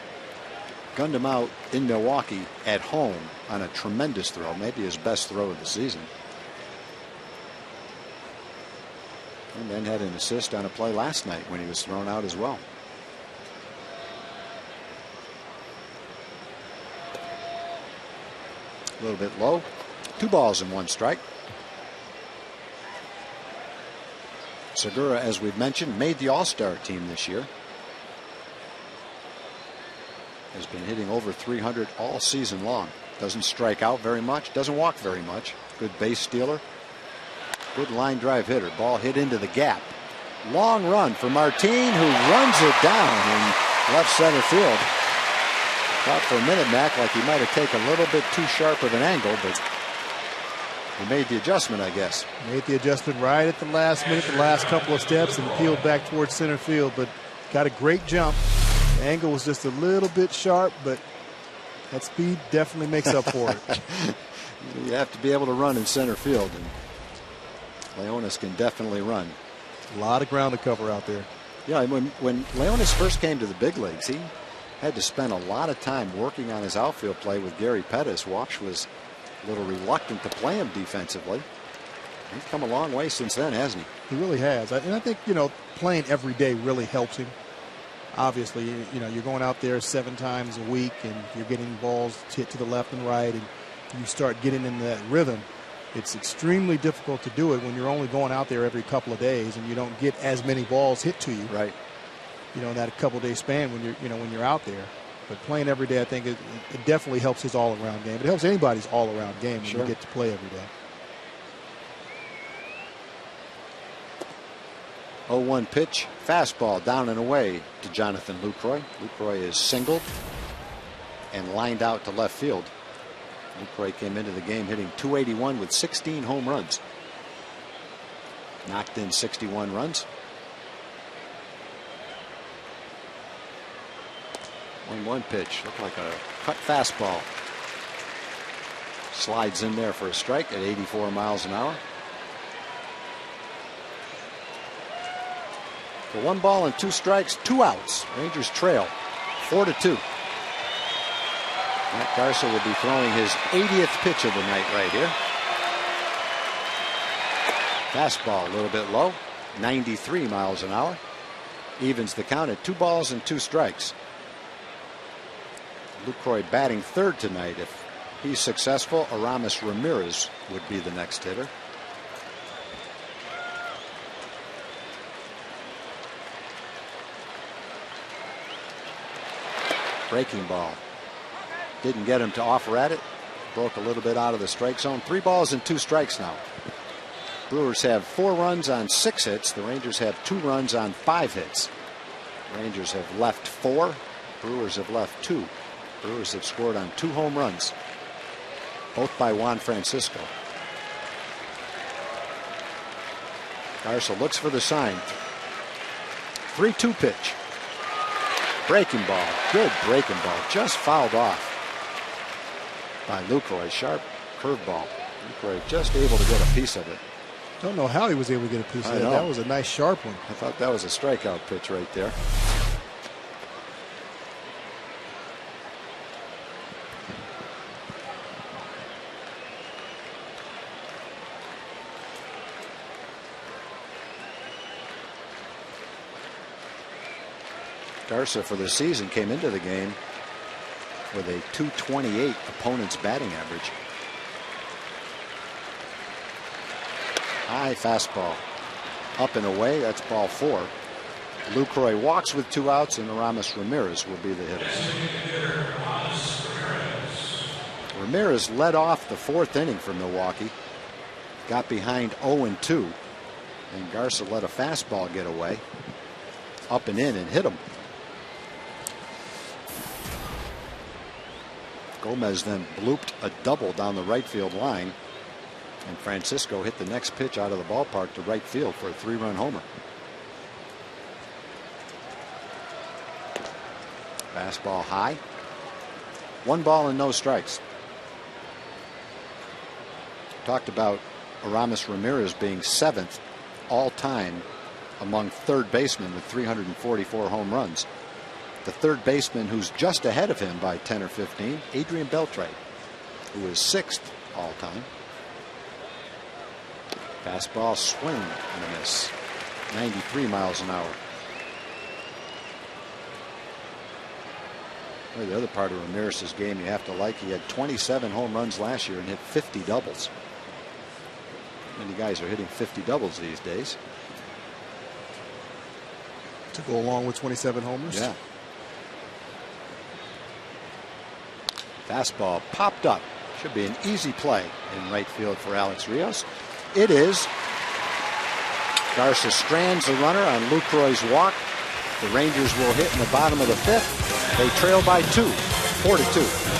Gunned him out in Milwaukee at home on a tremendous throw, maybe his best throw of the season. And then had an assist on a play last night when he was thrown out as well. A little bit low. 2 balls and 1 strike. Segura, as we've mentioned, made the All-Star team this year. Has been hitting over 300 all season long. Doesn't strike out very much. Doesn't walk very much. Good base stealer. Good line drive hitter. Ball hit into the gap. Long run for Martin, who runs it down in left center field. Thought for a minute, Mac, like he might have taken a little bit too sharp of an angle, but he made the adjustment, I guess. Made the adjustment right at the last minute, the last couple of steps, and peeled back towards center field, but got a great jump. The angle was just a little bit sharp, but that speed definitely makes up for it. You have to be able to run in center field, and Leonis can definitely run. A lot of ground to cover out there. Yeah, when Leonis first came to the big leagues, he had to spend a lot of time working on his outfield play with Gary Pettis. Walsh was a little reluctant to play him defensively. He's come a long way since then, hasn't he? He really has. And I think, playing every day really helps him. Obviously, you're going out there 7 times a week and you're getting balls hit to the left and right, and you start getting in that rhythm. It's extremely difficult to do it when you're only going out there every couple of days and you don't get as many balls hit to you. Right. In that couple-day span when you're out there. But playing every day, I think it definitely helps his all-around game. It helps anybody's all-around game when you get to play every day. 0-1 pitch, fastball down and away to Jonathan Lucroy. Lucroy is singled and lined out to left field. Lucroy came into the game hitting .281 with 16 home runs. Knocked in 61 runs. 1-1 pitch, looked like a cut fastball. Slides in there for a strike at 84 miles an hour. For 1 ball and 2 strikes, 2 outs. Rangers trail 4-2. Matt Garza will be throwing his 80th pitch of the night right here. Fastball a little bit low, 93 miles an hour. Evens the count at 2 balls and 2 strikes. Lucroy batting third tonight. If he's successful, Aramis Ramirez would be the next hitter. Breaking ball. Didn't get him to offer at it. Broke a little bit out of the strike zone. 3 balls and 2 strikes now. Brewers have 4 runs on 6 hits. The Rangers have 2 runs on 5 hits. Rangers have left 4. Brewers have left 2. Brewers have scored on 2 home runs, both by Juan Francisco. Garza looks for the sign. 3-2 pitch. Breaking ball. Good breaking ball. Just fouled off by Lucroy. Sharp curveball. Lucroy just able to get a piece of it. Don't know how he was able to get a piece of that. That was a nice sharp one. I thought that was a strikeout pitch right there. Garza for the season came into the game with a .228 opponent's batting average. High fastball. Up and away. That's ball 4. Lucroy walks with 2 outs, and Aramis Ramirez will be the hitter. Ramirez led off the 4th inning for Milwaukee. Got behind 0-2. And Garza let a fastball get away. Up and in and hit him. Gomez then blooped a double down the right field line, and Francisco hit the next pitch out of the ballpark to right field for a 3-run homer. Fastball high. 1 ball and no strikes. Talked about Aramis Ramirez being 7th all-time among third basemen with 344 home runs. The third baseman who's just ahead of him by 10 or 15, Adrian Beltre, who is 6th all-time. Fastball swing and a miss. 93 miles an hour. Well, the other part of Ramirez's game you have to like, he had 27 home runs last year and hit 50 doubles. Many guys are hitting 50 doubles these days. To go along with 27 homers? Yeah. Fastball popped up. Should be an easy play in right field for Alex Rios. It is. Garza strands the runner on Lucroy's walk. The Rangers will hit in the bottom of the 5th. They trail by 2, 4-2.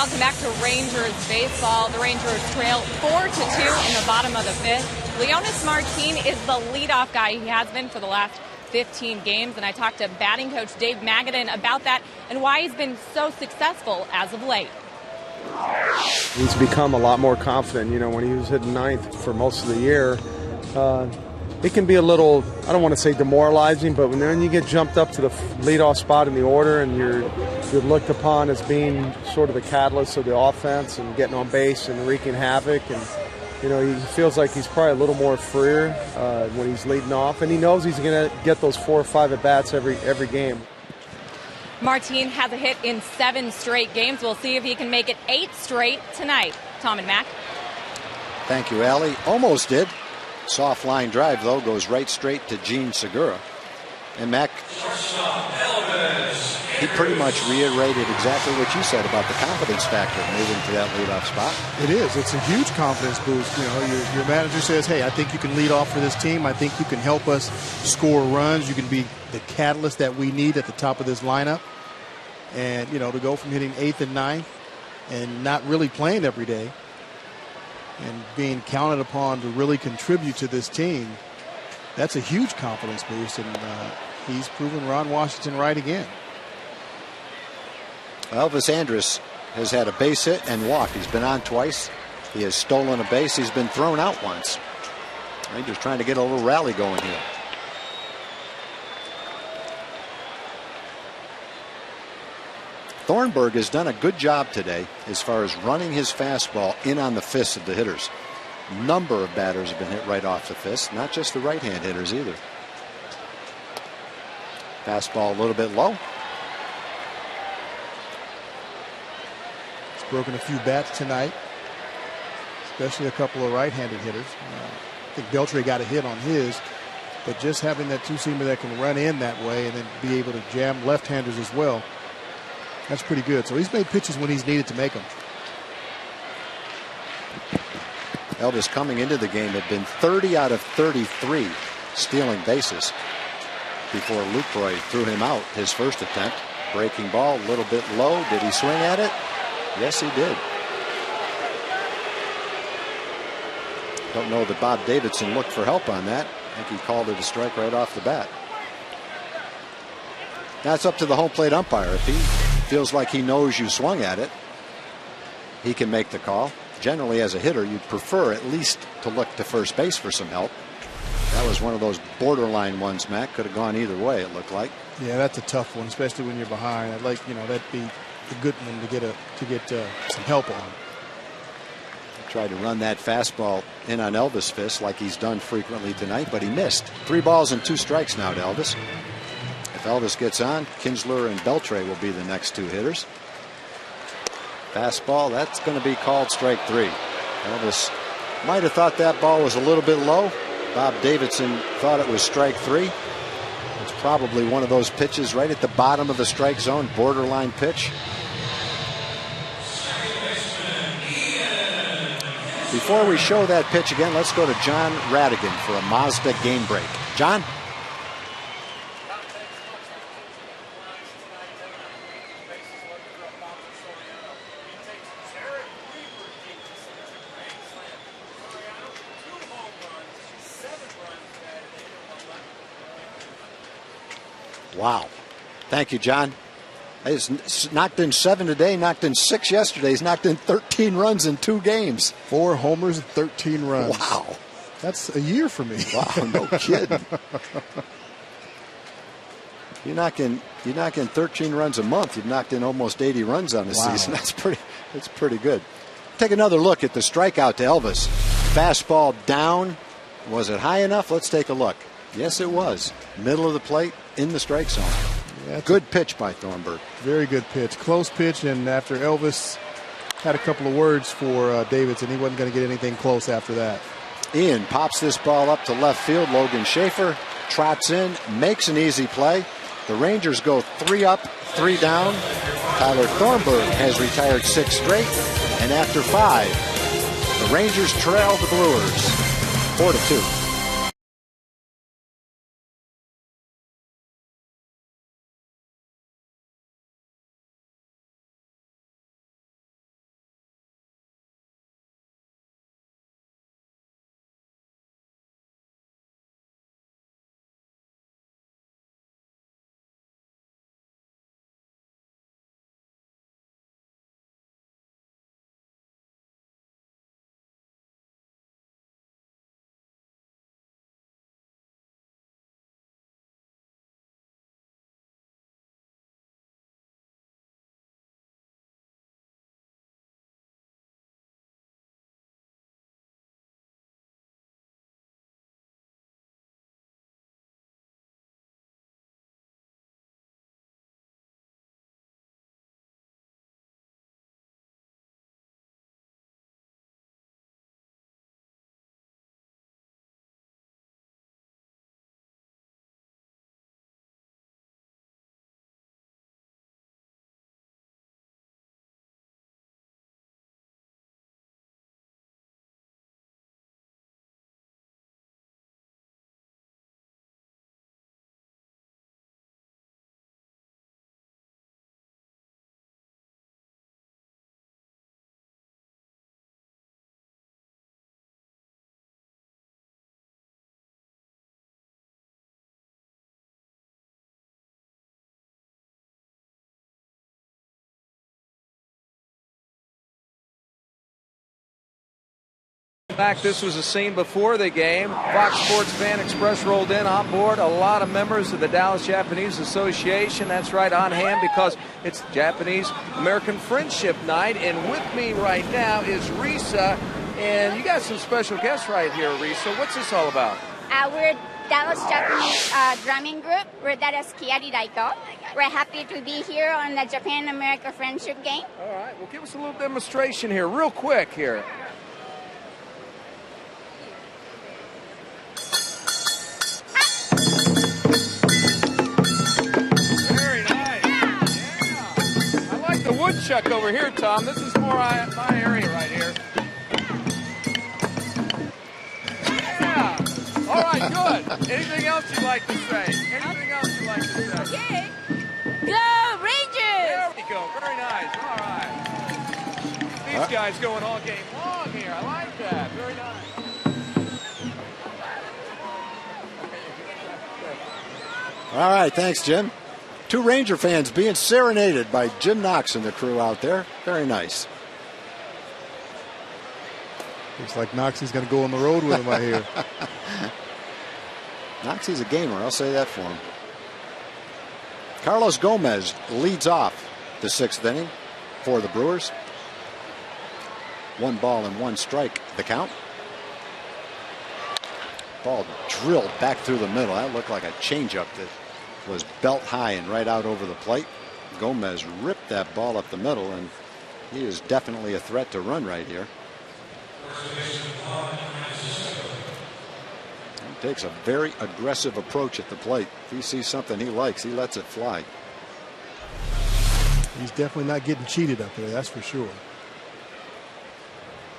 Welcome back to Rangers baseball. The Rangers trail 4-2 in the bottom of the fifth. Leonis Martin is the leadoff guy. He has been for the last 15 games, and I talked to batting coach Dave Magadan about that and why he's been so successful as of late. He's become a lot more confident. You know, when he was hitting ninth for most of the year, it can be a little, I don't want to say demoralizing, but when you get jumped up to the leadoff spot in the order and you're looked upon as being sort of the catalyst of the offense and getting on base and wreaking havoc, and you know, he feels like he's probably a little more freer when he's leading off, and he knows he's going to get those 4 or 5 at-bats every game. Martin has a hit in 7 straight games. We'll see if he can make it 8 straight tonight. Tom and Mac. Thank you, Allie. Almost did. Soft line drive, though, goes right straight to Gene Segura. And Mac, he pretty much reiterated exactly what you said about the confidence factor moving to that leadoff spot. It is. It's a huge confidence boost. You know, your manager says, hey, I think you can lead off for this team. I think you can help us score runs. You can be the catalyst that we need at the top of this lineup. And, you know, to go from hitting 8th and 9th and not really playing every day and being counted upon to really contribute to this team, that's a huge confidence boost. And he's proven Ron Washington right again. Elvis Andrus has had a base hit and walked. He's been on twice. He has stolen a base. He's been thrown out once. Rangers trying to get a little rally going here. Thornburg has done a good job today as far as running his fastball in on the fists of the hitters. A number of batters have been hit right off the fist, not just the right-hand hitters either. Fastball a little bit low. He's broken a few bats tonight, especially a couple of right-handed hitters. I think Beltre got a hit on his, but just having that two-seamer that can run in that way and then be able to jam left-handers as well, that's pretty good. So he's made pitches when he's needed to make them. Elvis coming into the game had been 30 out of 33 stealing bases before Lucroy threw him out his first attempt. Breaking ball a little bit low. Did he swing at it? Yes, he did. Don't know that Bob Davidson looked for help on that. I think he called it a strike right off the bat. Now it's up to the home plate umpire. If he feels like he knows you swung at it, he can make the call. Generally, as a hitter, you'd prefer at least to look to first base for some help. That was one of those borderline ones, Matt. Could have gone either way, it looked like. Yeah, that's a tough one, especially when you're behind. I'd like, you know, that'd be a good one to get some help on. Tried to run that fastball in on Elvis' fist like he's done frequently tonight, but he missed. 3 balls and 2 strikes now to Elvis. If Elvis gets on, Kinsler and Beltre will be the next 2 hitters. Fastball, that's going to be called strike 3. Elvis might have thought that ball was a little bit low. Bob Davidson thought it was strike 3. It's probably one of those pitches right at the bottom of the strike zone, borderline pitch. Before we show that pitch again, let's go to John Radigan for a Mazda game break. John? Wow. Thank you, John. He's knocked in 7 today, knocked in 6 yesterday. He's knocked in 13 runs in 2 games. 4 homers and 13 runs. Wow. That's a year for me. Wow, no kidding. You're knocking 13 runs a month. You've knocked in almost 80 runs on the season. That's pretty good. Take another look at the strikeout to Elvis. Fastball down. Was it high enough? Let's take a look. Yes, it was. Middle of the plate in the strike zone. Yeah, good pitch by Thornburg. Very good pitch. Close pitch, and after Elvis had a couple of words for Davidson, he wasn't going to get anything close after that. Ian pops this ball up to left field. Logan Schaefer trots in, makes an easy play. The Rangers go 3 up, 3 down. Tyler Thornburg has retired 6 straight, and after 5, the Rangers trail the Brewers 4-2. Mac, this was a scene before the game. Fox Sports Fan Express rolled in on board. A lot of members of the Dallas Japanese Association. That's right, on hand because it's Japanese-American Friendship Night. And with me right now is Risa. And you got some special guests right here, Risa. What's this all about? We're Dallas Japanese drumming group. We're Dallas Kiari Daiko. We're happy to be here on the Japan-America Friendship Game. All right, well, give us a little demonstration here, real quick here. Very nice. Yeah. I like the woodchuck over here, Tom. This is more my area right here. Yeah. All right, good. Anything else you'd like to say? Anything else you'd like to say? Okay. Go Rangers! There we go. Very nice. All right. These guys going all game long here. I like that. Very nice. All right, thanks, Jim. 2 Ranger fans being serenaded by Jim Knox and the crew out there. Very nice. Looks like Knoxie's going to go on the road with him, I hear. Knoxie's a gamer, I'll say that for him. Carlos Gomez leads off the 6th inning for the Brewers. 1 ball and 1 strike, the count. Ball drilled back through the middle. That looked like a changeup that was belt high and right out over the plate. Gomez ripped that ball up the middle, and he is definitely a threat to run right here. He takes a very aggressive approach at the plate. If he sees something he likes, he lets it fly. He's definitely not getting cheated up there, that's for sure.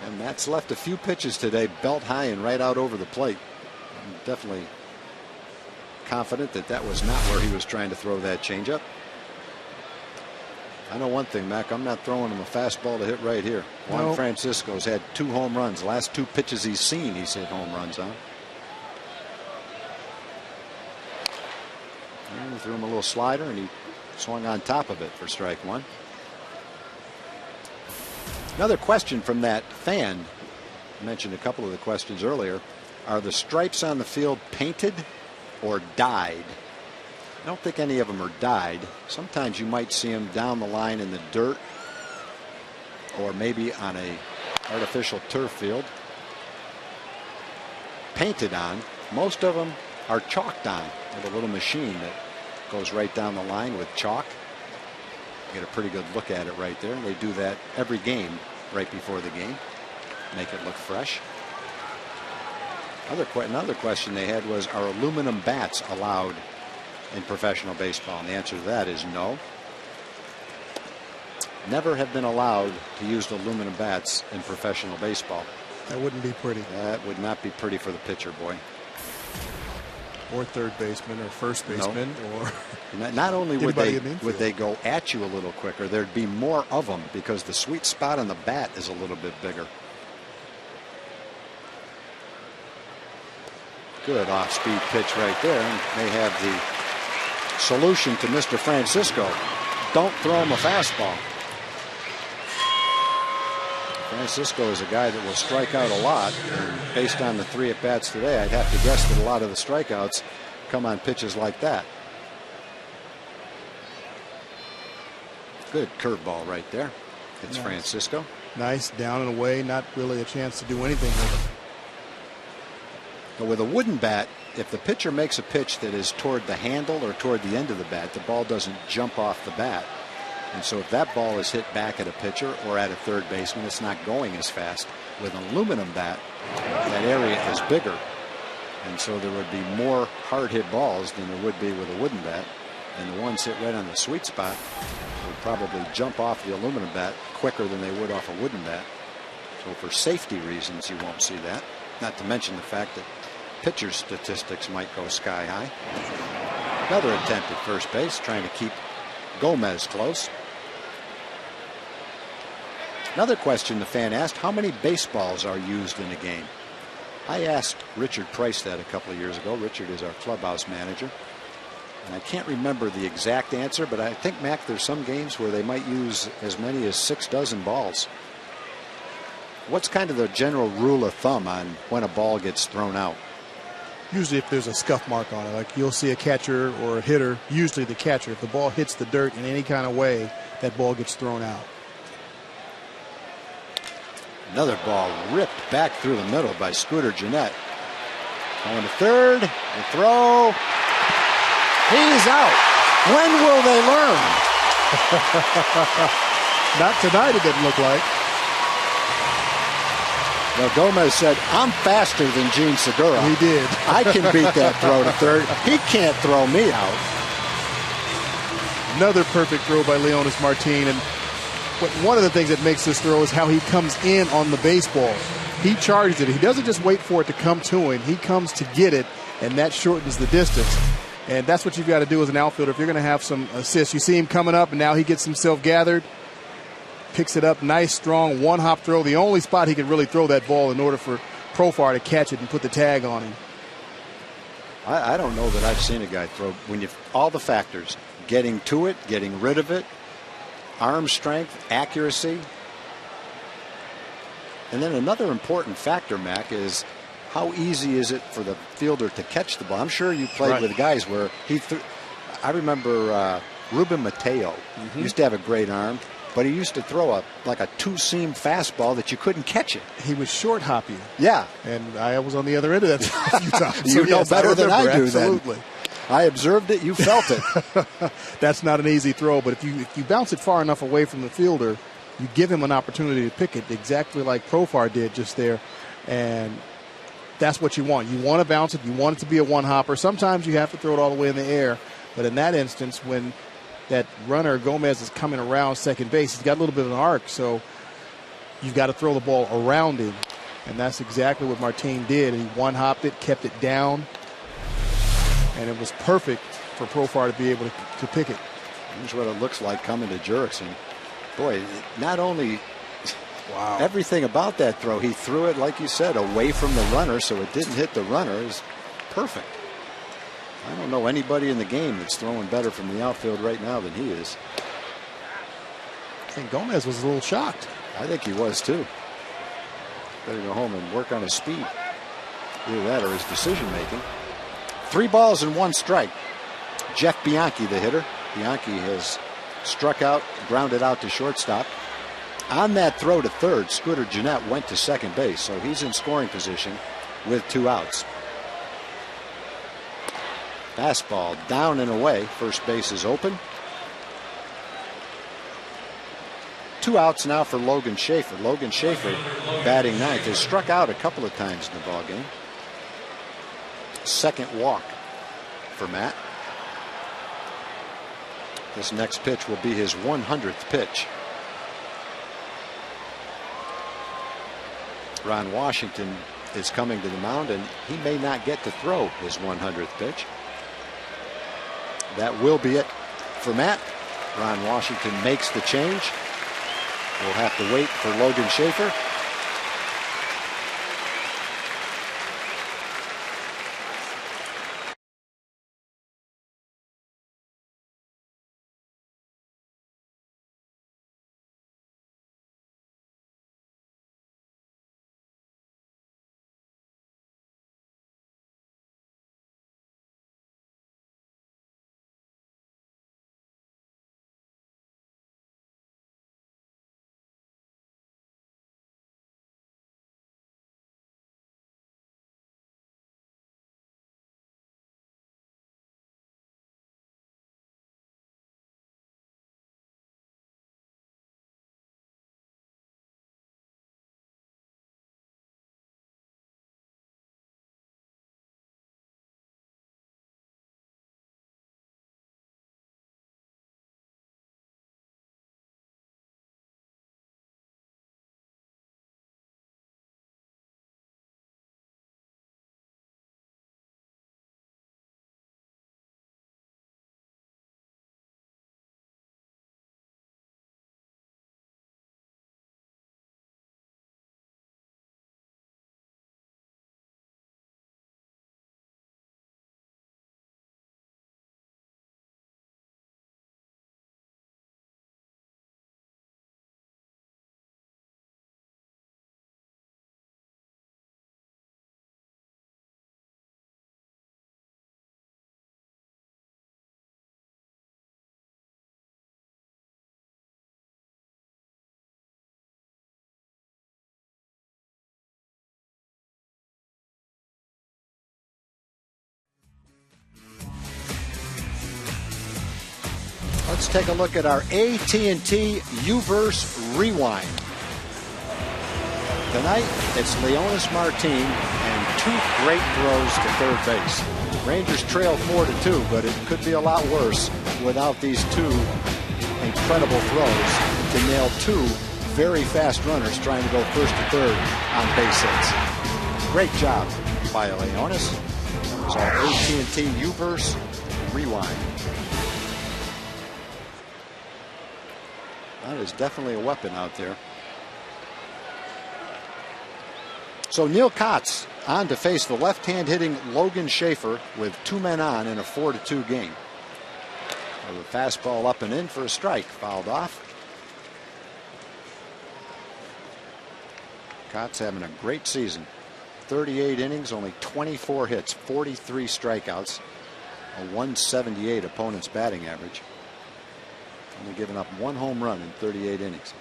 And Matt's left a few pitches today, belt high and right out over the plate. I'm definitely confident that that was not where he was trying to throw that changeup. I know one thing, Mac, I'm not throwing him a fastball to hit right here. Juan Francisco's had 2 home runs. The last 2 pitches he's seen, he's hit home runs on. And he threw him a little slider, and he swung on top of it for strike 1. Another question from that fan. I mentioned a couple of the questions earlier. Are the stripes on the field painted or dyed? I don't think any of them are dyed. Sometimes you might see them down the line in the dirt or maybe on a artificial turf field. Painted on. Most of them are chalked on with a little machine that goes right down the line with chalk. You get a pretty good look at it right there. They do that every game right before the game. Make it look fresh. Another question they had was, are aluminum bats allowed in professional baseball? And the answer to that is no. Never have been allowed to use aluminum bats in professional baseball. That wouldn't be pretty. That would not be pretty for the pitcher, boy. Or third baseman or first baseman. No. Or not only would they go at you a little quicker, there'd be more of them because the sweet spot on the bat is a little bit bigger. Good off-speed pitch right there, and they have the solution to Mr. Francisco. Don't throw him a fastball. Francisco is a guy that will strike out a lot, and based on the 3 at-bats today, I'd have to guess that a lot of the strikeouts come on pitches like that. Good curveball right there. It's nice. Francisco. Nice, down and away, not really a chance to do anything with it. But with a wooden bat, if the pitcher makes a pitch that is toward the handle or toward the end of the bat, the ball doesn't jump off the bat. And so if that ball is hit back at a pitcher or at a third baseman, it's not going as fast. With an aluminum bat, that area is bigger. And so there would be more hard hit balls than there would be with a wooden bat. And the ones hit right on the sweet spot would probably jump off the aluminum bat quicker than they would off a wooden bat. So for safety reasons, you won't see that. Not to mention the fact that pitcher statistics might go sky high. Another attempt at first base, trying to keep Gomez close. Another question the fan asked, how many baseballs are used in a game? I asked Richard Price that a couple of years ago. Richard is our clubhouse manager. And I can't remember the exact answer, but I think, Mac, there's some games where they might use as many as 6 dozen balls. What's kind of the general rule of thumb on when a ball gets thrown out? Usually if there's a scuff mark on it, like you'll see a catcher or a hitter, usually the catcher, if the ball hits the dirt in any kind of way, that ball gets thrown out. Another ball ripped back through the middle by Scooter Gennett. Going to third, the throw. He's out. When will they learn? Not tonight, it didn't look like. Well, Gomez said, I'm faster than Gene Segura. He did. I can beat that throw to third. He can't throw me out. Another perfect throw by Leonis Martin. And one of the things that makes this throw is how he comes in on the baseball. He charges it. He doesn't just wait for it to come to him. He comes to get it, and that shortens the distance. And that's what you've got to do as an outfielder if you're going to have some assists. You see him coming up, and now he gets himself gathered. Picks it up, nice, strong, one-hop throw. The only spot he can really throw that ball in order for Profar to catch it and put the tag on him. I don't know that I've seen a guy throw, when you all the factors, getting to it, getting rid of it, arm strength, accuracy. And then another important factor, Mac, is how easy is it for the fielder to catch the ball? I'm sure you played with guys where I remember Ruben Mateo used to have a great arm. But he used to throw like a two-seam fastball that you couldn't catch it. He was short hopping. Yeah. And I was on the other end of that a few times. You know better than I do, absolutely. Then. I observed it. You felt it. That's not an easy throw, but if you bounce it far enough away from the fielder, you give him an opportunity to pick it exactly like Profar did just there. And that's what you want. You want to bounce it. You want it to be a one-hopper. Sometimes you have to throw it all the way in the air. But in that instance, when that runner, Gomez, is coming around second base, he's got a little bit of an arc, so you've got to throw the ball around him. And that's exactly what Martin did. He one-hopped it, kept it down, and it was perfect for Profar to be able to pick it. Here's what it looks like coming to Jurickson. Boy, not only everything about that throw, he threw it, like you said, away from the runner, so it didn't hit the runner. It was perfect. I don't know anybody in the game that's throwing better from the outfield right now than he is. I think Gomez was a little shocked. I think he was too. Better go home and work on his speed. Either that or his decision making. 3 balls and 1 strike. Jeff Bianchi, the hitter. Bianchi has struck out, grounded out to shortstop. On that throw to third, Scooter Gennett went to second base, so he's in scoring position with 2 outs. Fastball down and away. First base is open. 2 outs now for Logan Schaefer. Logan Schaefer, batting ninth, has struck out a couple of times in the ballgame. Second walk for Matt. This next pitch will be his 100th pitch. Ron Washington is coming to the mound, and he may not get to throw his 100th pitch. That will be it for Matt. Ron Washington makes the change. We'll have to wait for Logan Schaefer. let's take a look at our AT U-verse Rewind. Tonight, it's Leonis Martin and 2 great throws to third base. Rangers trail 4-2, but it could be a lot worse without these 2 incredible throws to nail 2 very fast runners trying to go first to third on base hits. Great job by Leonis. So AT U-verse Rewind. That is definitely a weapon out there. So Neil Kotz on to face the left-hand hitting Logan Schaefer with 2 men on in a 4-2 game. So the fastball up and in for a strike, fouled off. Kotz having a great season. 38 innings, only 24 hits, 43 strikeouts, a 178 opponent's batting average. Only giving up 1 home run in 38 innings.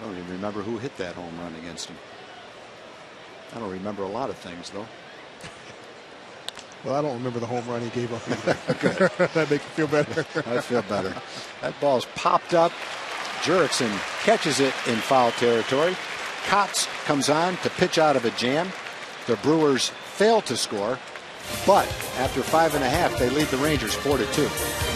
I don't even remember who hit that home run against him. I don't remember a lot of things, though. Well, I don't remember the home run he gave up either. That makes you feel better. I feel better. That ball's popped up. Jurickson catches it in foul territory. Kotz comes on to pitch out of a jam. The Brewers fail to score, but after 5.5, they lead the Rangers 4-2.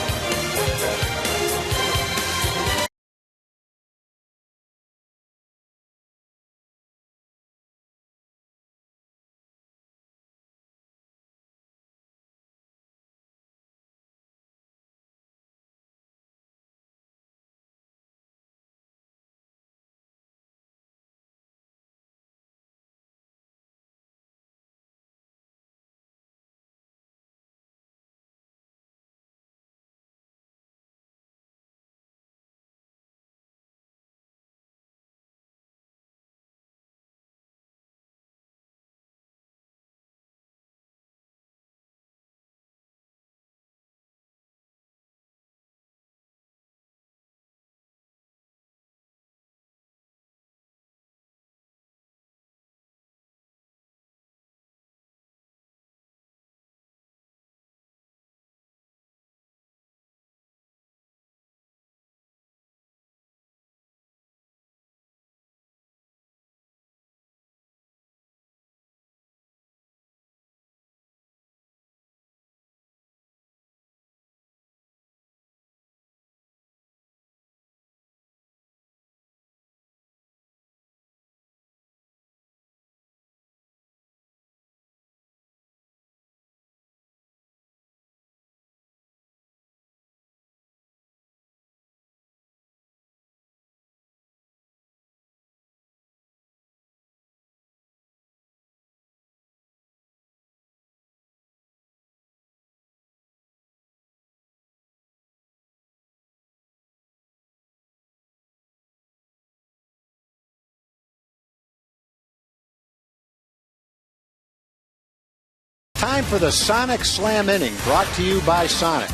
Time for the Sonic Slam inning, brought to you by Sonic.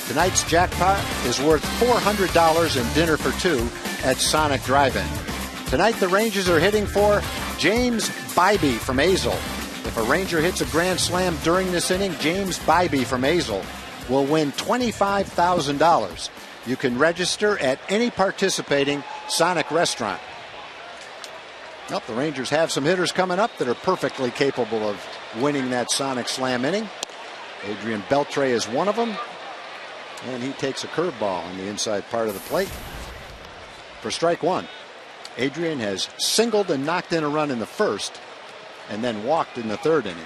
Tonight's jackpot is worth $400 and dinner for 2 at Sonic Drive-In. Tonight the Rangers are hitting for James Bybee from Azle. If a Ranger hits a grand slam during this inning, James Bybee from Azle will win $25,000. You can register at any participating Sonic restaurant. Well, the Rangers have some hitters coming up that are perfectly capable of winning that Sonic Slam inning. Adrian Beltre is one of them, and he takes a curveball on the inside part of the plate for strike 1. Adrian has singled and knocked in a run in the first and then walked in the 3rd inning.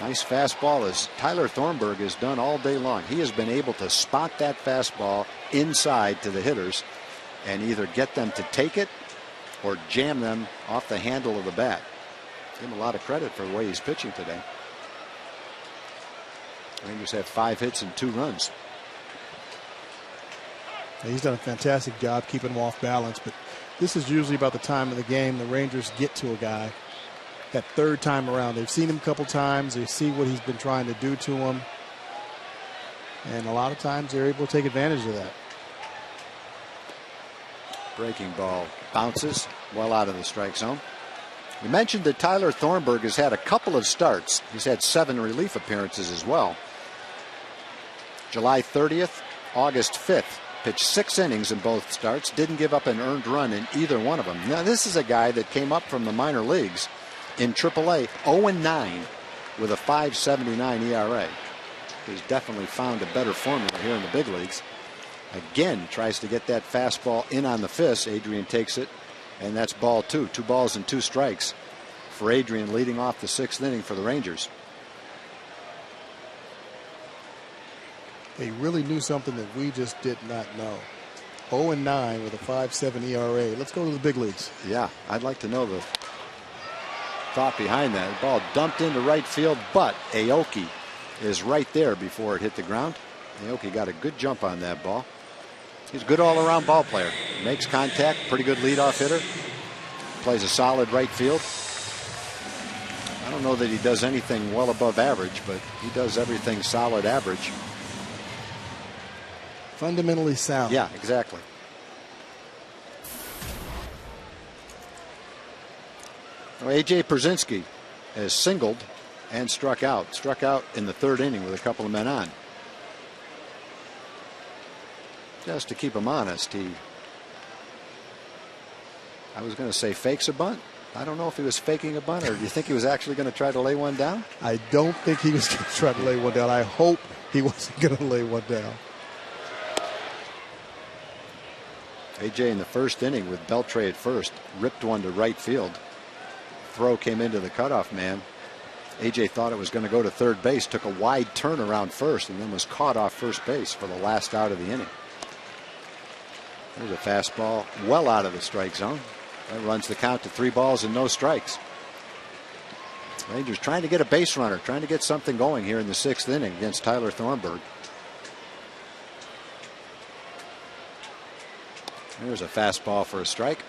Nice fastball, as Tyler Thornburg has done all day long. He has been able to spot that fastball inside to the hitters and either get them to take it or jam them off the handle of the bat. Give him a lot of credit for the way he's pitching today. Rangers have 5 hits and 2 runs. He's done a fantastic job keeping him off balance, but this is usually about the time of the game the Rangers get to a guy. That 3rd time around, they've seen him a couple times. They see what he's been trying to do to him, and a lot of times they're able to take advantage of that. Breaking ball bounces well out of the strike zone. You mentioned that Tyler Thornburg has had a couple of starts. He's had 7 relief appearances as well. July 30th, August 5th. Pitched 6 innings in both starts. Didn't give up an earned run in either one of them. Now, this is a guy that came up from the minor leagues in AAA, 0-9 with a 5.79 ERA. He's definitely found a better formula here in the big leagues. Again, tries to get that fastball in on the fist. Adrian takes it, and that's ball 2. 2 balls and 2 strikes for Adrian, leading off the 6th inning for the Rangers. They really knew something that we just did not know. 0-9 with a 5.7 ERA. Let's go to the big leagues. Yeah, I'd like to know the thought behind that. The ball dumped into right field, but Aoki is right there before it hit the ground. Aoki got a good jump on that ball. He's a good all-around ball player. Makes contact, pretty good leadoff hitter. Plays a solid right field. I don't know that he does anything well above average, but he does everything solid average. Fundamentally sound. Yeah, exactly. Well, A.J. Pierzynski has singled and struck out. Struck out in the 3rd inning with a couple of men on. Just to keep him honest, I was going to say fakes a bunt. I don't know if he was faking a bunt, or do you think he was actually going to try to lay one down? I don't think he was going to try to lay one down. I hope he wasn't going to lay one down. A.J. in the 1st inning with Beltre at first, ripped one to right field. Throw came into the cutoff man. A.J. thought it was going to go to 3rd base, took a wide turn around first, and then was caught off first base for the last out of the inning. There's a fastball well out of the strike zone. That runs the count to 3 balls and no strikes. Rangers trying to get a base runner, trying to get something going here in the 6th inning against Tyler Thornburg. There's a fastball for a strike.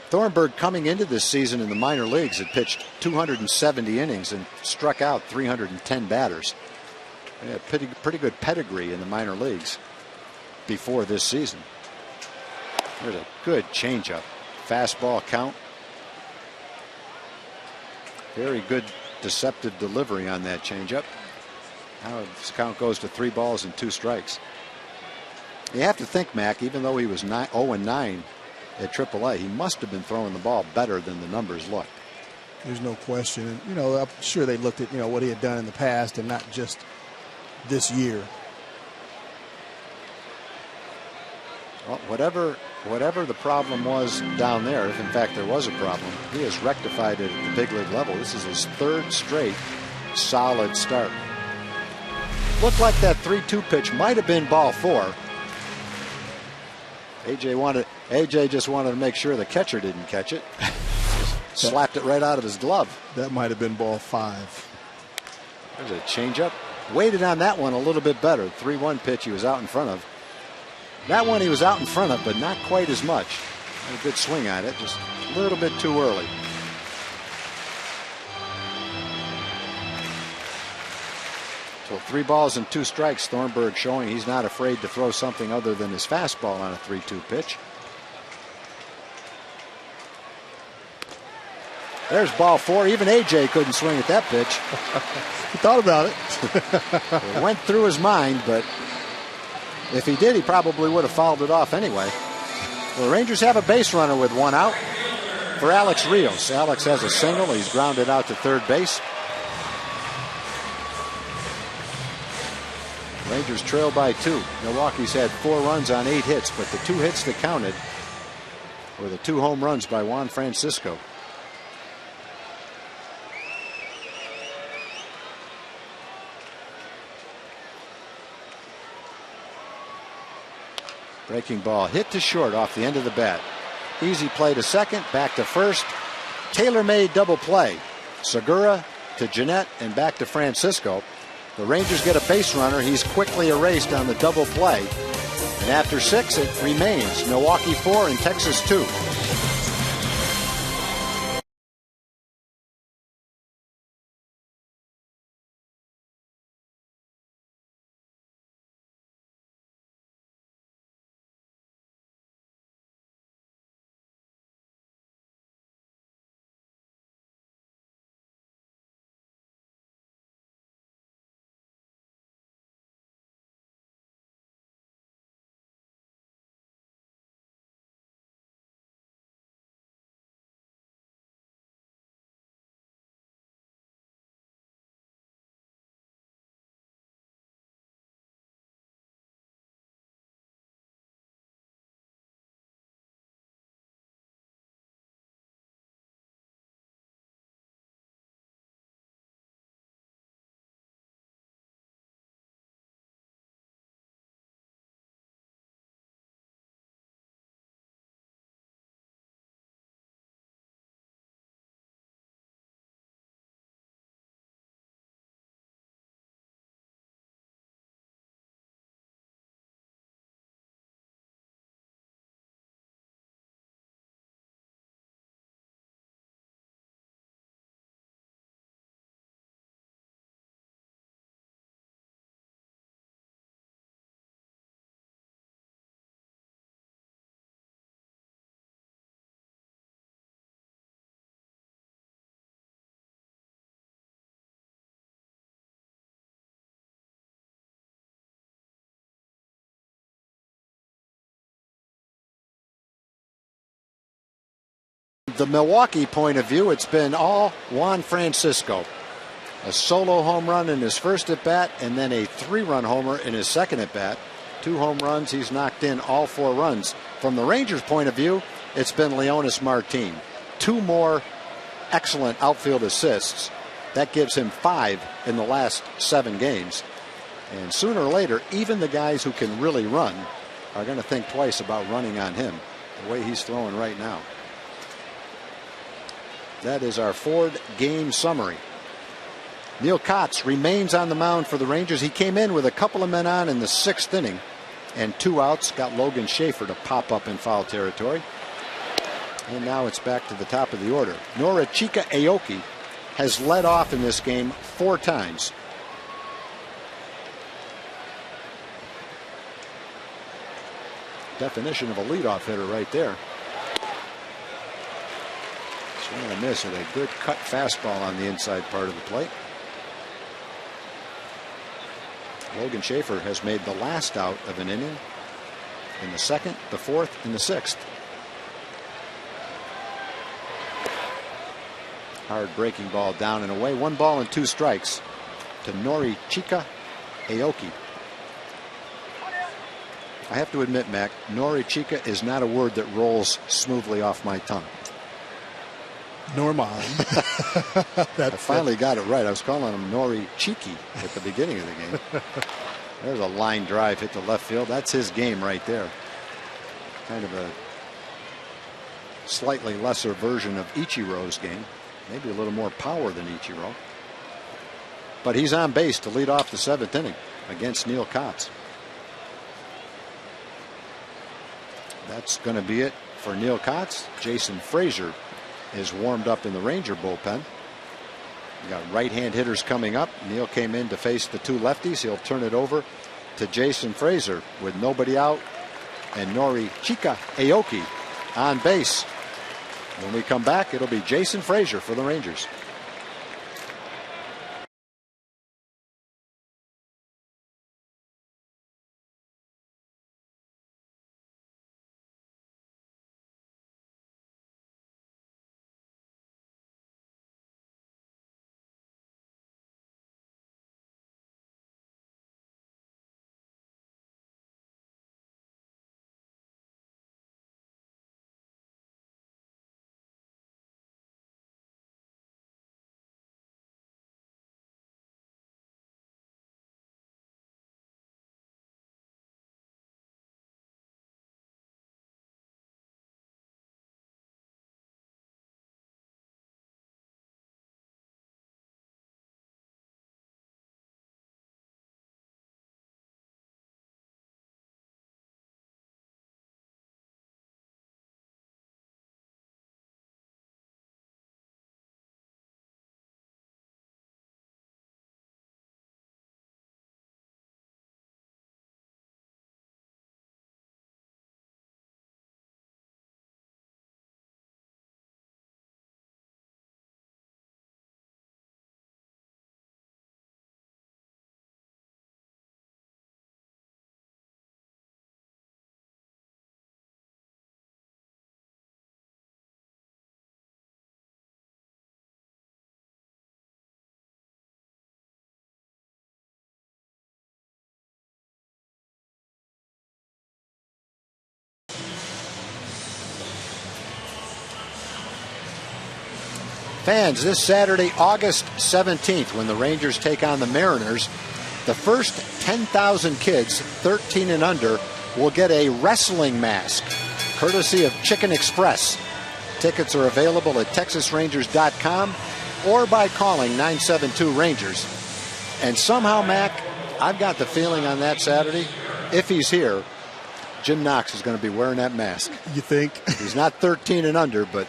Thornburg, coming into this season in the minor leagues, had pitched 270 innings and struck out 310 batters. He had pretty good pedigree in the minor leagues before this season. There's a good changeup. Fastball count. Very good deceptive delivery on that changeup. Now his count goes to 3 balls and 2 strikes. You have to think, Mac, even though he was 0-9 at AAA, he must have been throwing the ball better than the numbers look. There's no question. And, you know, I'm sure they looked at, what he had done in the past and not just this year. Well, whatever the problem was down there, if in fact there was a problem, he has rectified it at the big league level. This is his 3rd straight solid start. Looked like that 3-2 pitch might have been ball 4. AJ just wanted to make sure the catcher didn't catch it. Just slapped it right out of his glove. That might have been ball 5. There's a changeup. Waited on that one a little bit better. 3-1 pitch he was out in front of. That one he was out in front of, but not quite as much. Had a good swing at it, just a little bit too early. So 3 balls and 2 strikes. Thornburg showing he's not afraid to throw something other than his fastball on a 3-2 pitch. There's ball 4. Even AJ couldn't swing at that pitch. He thought about it. It went through his mind, but if he did, he probably would have fouled it off anyway. Well, the Rangers have a base runner with 1 out for Alex Rios. Alex has a single. He's grounded out to 3rd base. Rangers trail by 2. Milwaukee's had 4 runs on 8 hits, but the 2 hits that counted were the 2 home runs by Juan Francisco. Breaking ball hit to short off the end of the bat. Easy play to second, back to first. Tailor-made double play. Segura to Jeanette and back to Francisco. The Rangers get a base runner. He's quickly erased on the double play. And after 6, it remains Milwaukee 4 and Texas 2. the Milwaukee point of view, it's been all Juan Francisco. A solo home run in his first at-bat, and then a 3-run homer in his second at-bat. 2 home runs. He's knocked in all 4 runs. From the Rangers' point of view, it's been Leonis Martin. 2 more excellent outfield assists. That gives him 5 in the last 7 games. And sooner or later, even the guys who can really run are going to think twice about running on him, the way he's throwing right now. That is our Ford game summary. Neil Kotz remains on the mound for the Rangers. He came in with a couple of men on in the 6th inning and 2 outs. Got Logan Schaefer to pop up in foul territory. And now it's back to the top of the order. Norichika Aoki has led off in this game 4 times. Definition of a leadoff hitter right there. Swing and a miss at a good cut fastball on the inside part of the plate. Logan Schaefer has made the last out of an inning in the 2nd, the 4th, and the 6th. Hard breaking ball down and away. 1 ball and 2 strikes to Norichika Aoki. I have to admit, Mac, Norichika is not a word that rolls smoothly off my tongue. Nor mine. I finally got it right. I was calling him Nori Cheeky at the beginning of the game. There's a line drive hit to left field. That's his game right there. Kind of a slightly lesser version of Ichiro's game. Maybe a little more power than Ichiro. But he's on base to lead off the 7th inning against Neil Kotz. That's going to be it for Neil Kotz. Jason Frazier is warmed up in the Ranger bullpen. We got right-hand hitters coming up. Neil came in to face the 2 lefties. He'll turn it over to Jason Frazier with nobody out and Norichika Aoki on base. When we come back, it'll be Jason Frazier for the Rangers. Fans, this Saturday, August 17th, when the Rangers take on the Mariners, the first 10,000 kids 13 and under will get a wrestling mask, courtesy of Chicken Express. Tickets are available at TexasRangers.com or by calling 972-RANGERS. And somehow, Mac, I've got the feeling on that Saturday, if he's here, Jim Knox is going to be wearing that mask. You think? He's not 13 and under, but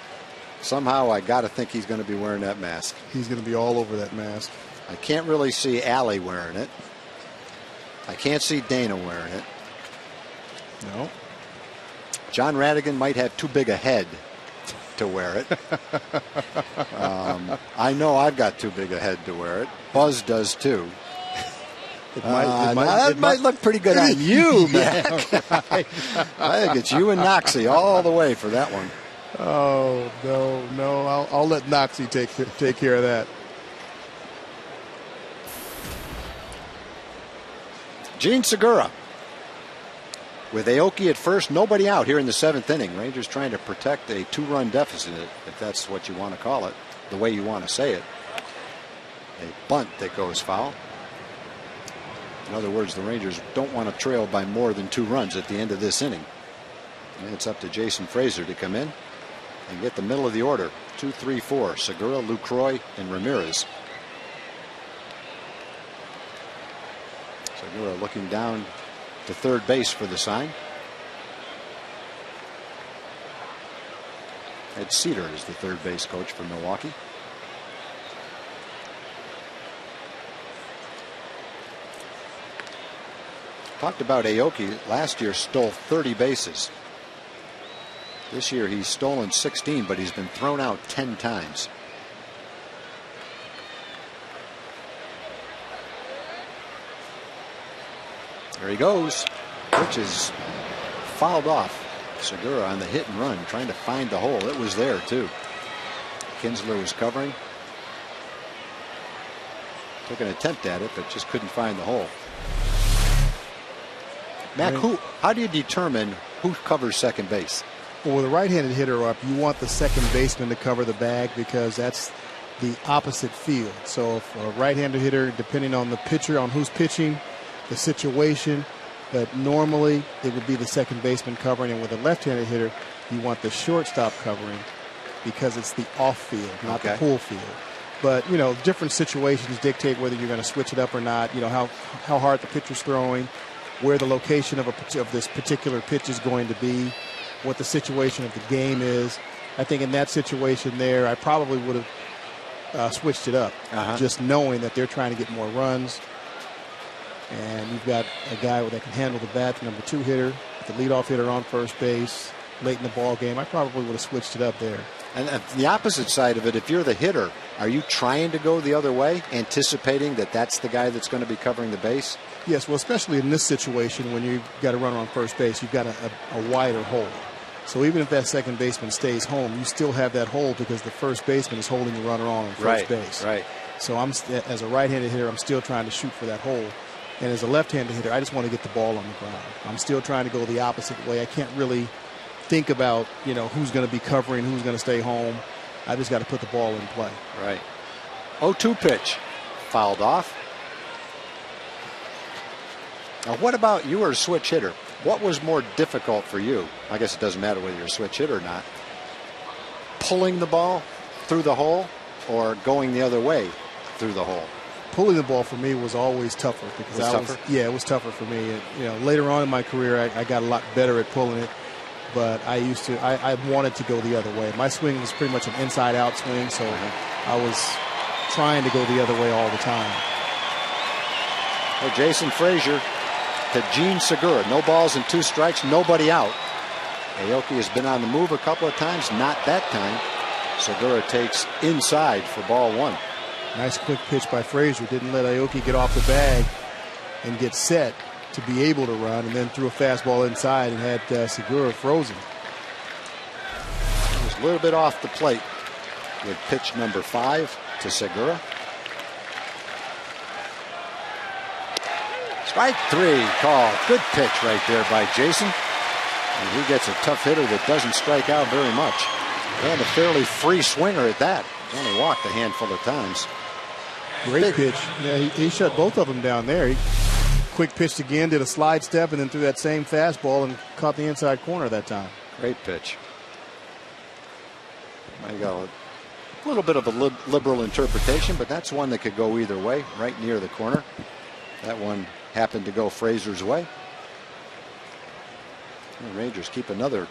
somehow I got to think he's going to be wearing that mask. He's going to be all over that mask. I can't really see Allie wearing it. I can't see Dana wearing it. No. John Radigan might have too big a head to wear it. I know I've got too big a head to wear it. Buzz does too. It might look pretty good on you, Mac. Yeah, right. I think it's you and Noxie all the way for that one. Oh, no. I'll let Noxie take care of that. Gene Segura. With Aoki at first, nobody out here in the 7th inning. Rangers trying to protect a 2-run deficit, if that's what you want to call it, the way you want to say it. A bunt that goes foul. In other words, the Rangers don't want to trail by more than 2 runs at the end of this inning. And it's up to Jason Frazier to come in and get the middle of the order. 2, 3, 4. Segura, Lucroy, and Ramirez. Segura looking down to third base for the sign. Ed Cedar is the third base coach for Milwaukee. Talked about Aoki. Last year stole 30 bases. This year he's stolen 16, but he's been thrown out 10 times. There he goes. Pitch is fouled off. Segura on the hit and run, trying to find the hole. It was there too. Kinsler was covering. Took an attempt at it, but just couldn't find the hole. Mac, how do you determine who covers second base? Well, with a right-handed hitter up, you want the second baseman to cover the bag because that's the opposite field. So if a right-handed hitter, depending on the pitcher, on who's pitching, the situation, but normally it would be the second baseman covering, and with a left-handed hitter, you want the shortstop covering because it's the off field, not the full field. But, you know, different situations dictate whether you're going to switch it up or not. You know, how hard the pitcher's throwing, where the location of this particular pitch is going to be, what the situation of the game is. I think in that situation there, I probably would have switched it up, just knowing that they're trying to get more runs. And you've got a guy that can handle the bat, the number 2 hitter, the leadoff hitter on first base late in the ball game. I probably would have switched it up there. And the opposite side of it, if you're the hitter, are you trying to go the other way, anticipating that that's the guy that's going to be covering the base? Yes, well, especially in this situation when you've got a runner on first base, you've got a wider hole. So even if that second baseman stays home, you still have that hole because the first baseman is holding the runner on first base. Right. So as a right-handed hitter, I'm still trying to shoot for that hole. And as a left-handed hitter, I just want to get the ball on the ground. I'm still trying to go the opposite way. I can't really think about, you know, who's going to be covering, who's going to stay home. I just got to put the ball in play. Right. 0-2 pitch. Fouled off. Now, what about you were a switch hitter? What was more difficult for you? I guess it doesn't matter whether you're a switch hitter or not. Pulling the ball through the hole or going the other way through the hole? Pulling the ball for me was always tougher because it was tougher for me. And, you know, later on in my career, I got a lot better at pulling it, but I wanted to go the other way. My swing was pretty much an inside-out swing, so I was trying to go the other way all the time. Well, Jason Frazier to Gene Segura. No balls and 2 strikes, nobody out. Aoki has been on the move a couple of times, not that time. Segura takes inside for ball 1. Nice quick pitch by Frazier. Didn't let Aoki get off the bag and get set to be able to run, and then threw a fastball inside and had Segura frozen. He was a little bit off the plate with pitch number 5 to Segura. Strike 3 called. Good pitch right there by Jason. And he gets a tough hitter that doesn't strike out very much. And a fairly free swinger at that. He's only walked a handful of times. Great pitch. Yeah, he shut both of them down there. He quick pitched again, did a slide step, and then threw that same fastball and caught the inside corner that time. Great pitch. I got a little bit of a liberal interpretation, but that's one that could go either way, right near the corner. That one happened to go Frazier's way. The Rangers keep another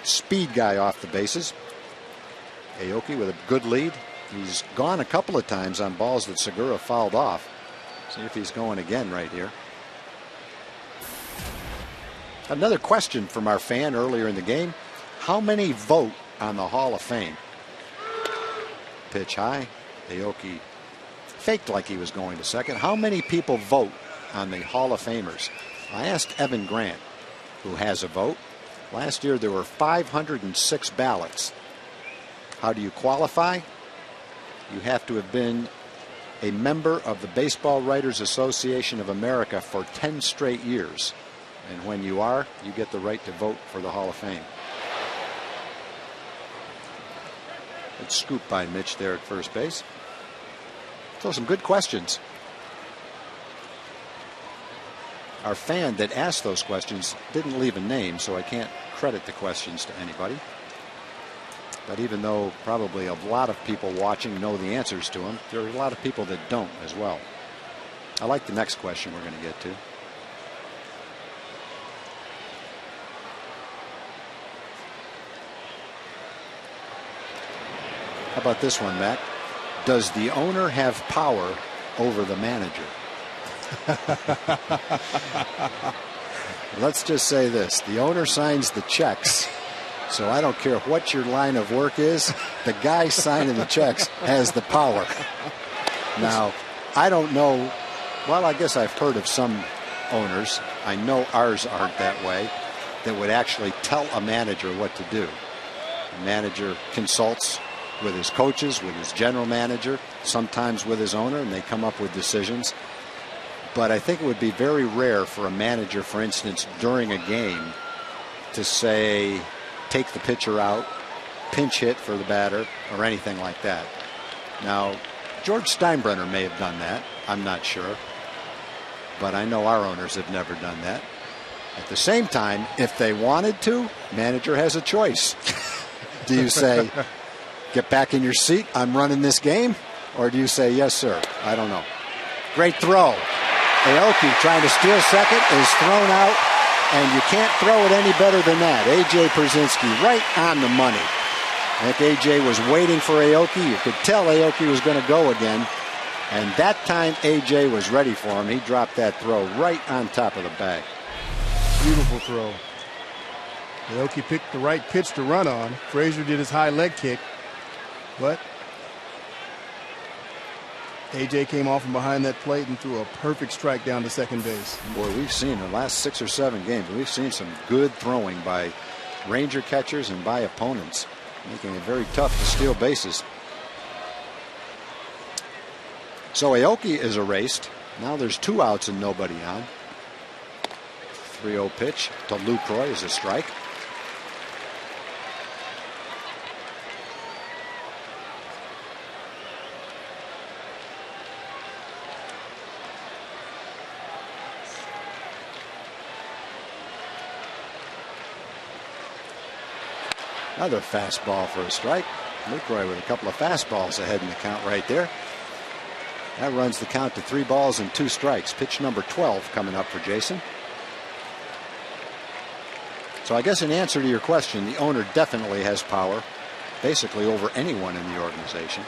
speed guy off the bases. Aoki with a good lead. He's gone a couple of times on balls that Segura fouled off. See if he's going again right here. Another question from our fan earlier in the game. How many vote on the Hall of Fame? Pitch high. Aoki faked like he was going to second. How many people vote on the Hall of Famers? I asked Evan Grant, who has a vote. Last year there were 506 ballots. How do you qualify? You have to have been a member of the Baseball Writers Association of America for 10 straight years. And when you are, you get the right to vote for the Hall of Fame. Good scoop by Mitch there at first base. So some good questions. Our fan that asked those questions didn't leave a name, so I can't credit the questions to anybody. But even though probably a lot of people watching know the answers to them, there are a lot of people that don't as well. I like the next question we're going to get to. How about this one, Matt? Does the owner have power over the manager? Let's just say this. The owner signs the checks. So I don't care what your line of work is. The guy signing the checks has the power. Now, I don't know. Well, I guess I've heard of some owners. I know ours aren't that way. That would actually tell a manager what to do. The manager consults with his coaches, with his general manager, sometimes with his owner, and they come up with decisions. But I think it would be very rare for a manager, for instance, during a game, to say, take the pitcher out, pinch hit for the batter, or anything like that. Now, George Steinbrenner may have done that. I'm not sure. But I know our owners have never done that. At the same time, if they wanted to, manager has a choice. Do you say, get back in your seat, I'm running this game? Or do you say, yes, sir? I don't know. Great throw. Aoki trying to steal second is thrown out, and you can't throw it any better than that. A.J. Przinsky right on the money. I think A.J. was waiting for Aoki. You could tell Aoki was going to go again. And that time A.J. was ready for him. He dropped that throw right on top of the bag. Beautiful throw. Aoki picked the right pitch to run on. Frazier did his high leg kick. But A.J. came off from behind that plate and threw a perfect strike down to second base. Boy, we've seen the last 6 or 7 games, we've seen some good throwing by Ranger catchers and by opponents, making it very tough to steal bases. So Aoki is erased. Now there's 2 outs and nobody on. 3-0 pitch to Lucroy is a strike. Another fastball for a strike. Lucroy with a couple of fastballs ahead in the count right there. That runs the count to 3 balls and 2 strikes. Pitch number 12 coming up for Jason. So I guess in answer to your question, the owner definitely has power, basically over anyone in the organization.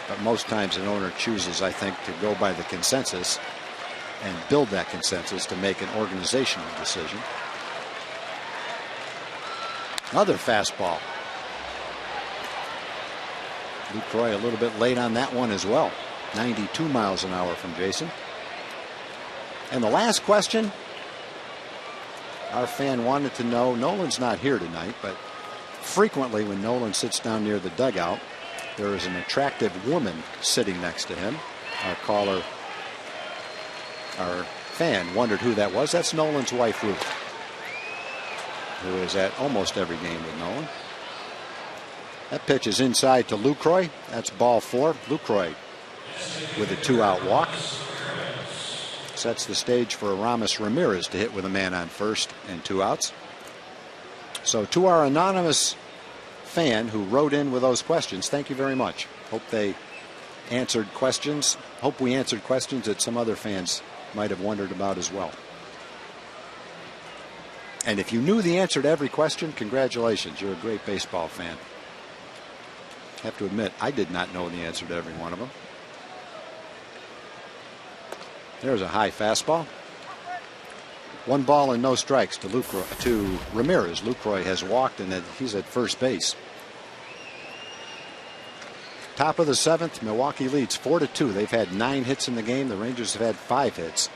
But most times an owner chooses, I think, to go by the consensus and build that consensus to make an organizational decision. Another fastball. Lucroy a little bit late on that one as well. 92 miles an hour from Jason. And the last question, our fan wanted to know, Nolan's not here tonight, but frequently when Nolan sits down near the dugout, there is an attractive woman sitting next to him. Our caller, our fan wondered who that was. That's Nolan's wife, Ruth, who is at almost every game with Nolan. That pitch is inside to Lucroy. That's ball 4. Lucroy with a 2-out walk. Sets the stage for Aramis Ramirez to hit with a man on first and 2 outs. So to our anonymous fan who wrote in with those questions, thank you very much. Hope they answered questions. Hope we answered questions that some other fans might have wondered about as well. And if you knew the answer to every question, congratulations. You're a great baseball fan. I have to admit, I did not know the answer to every one of them. There's a high fastball. 1 ball and no strikes to Ramirez. Lucroy has walked and he's at first base. Top of the 7th, Milwaukee leads 4-2. They've had 9 hits in the game. The Rangers have had 5 hits.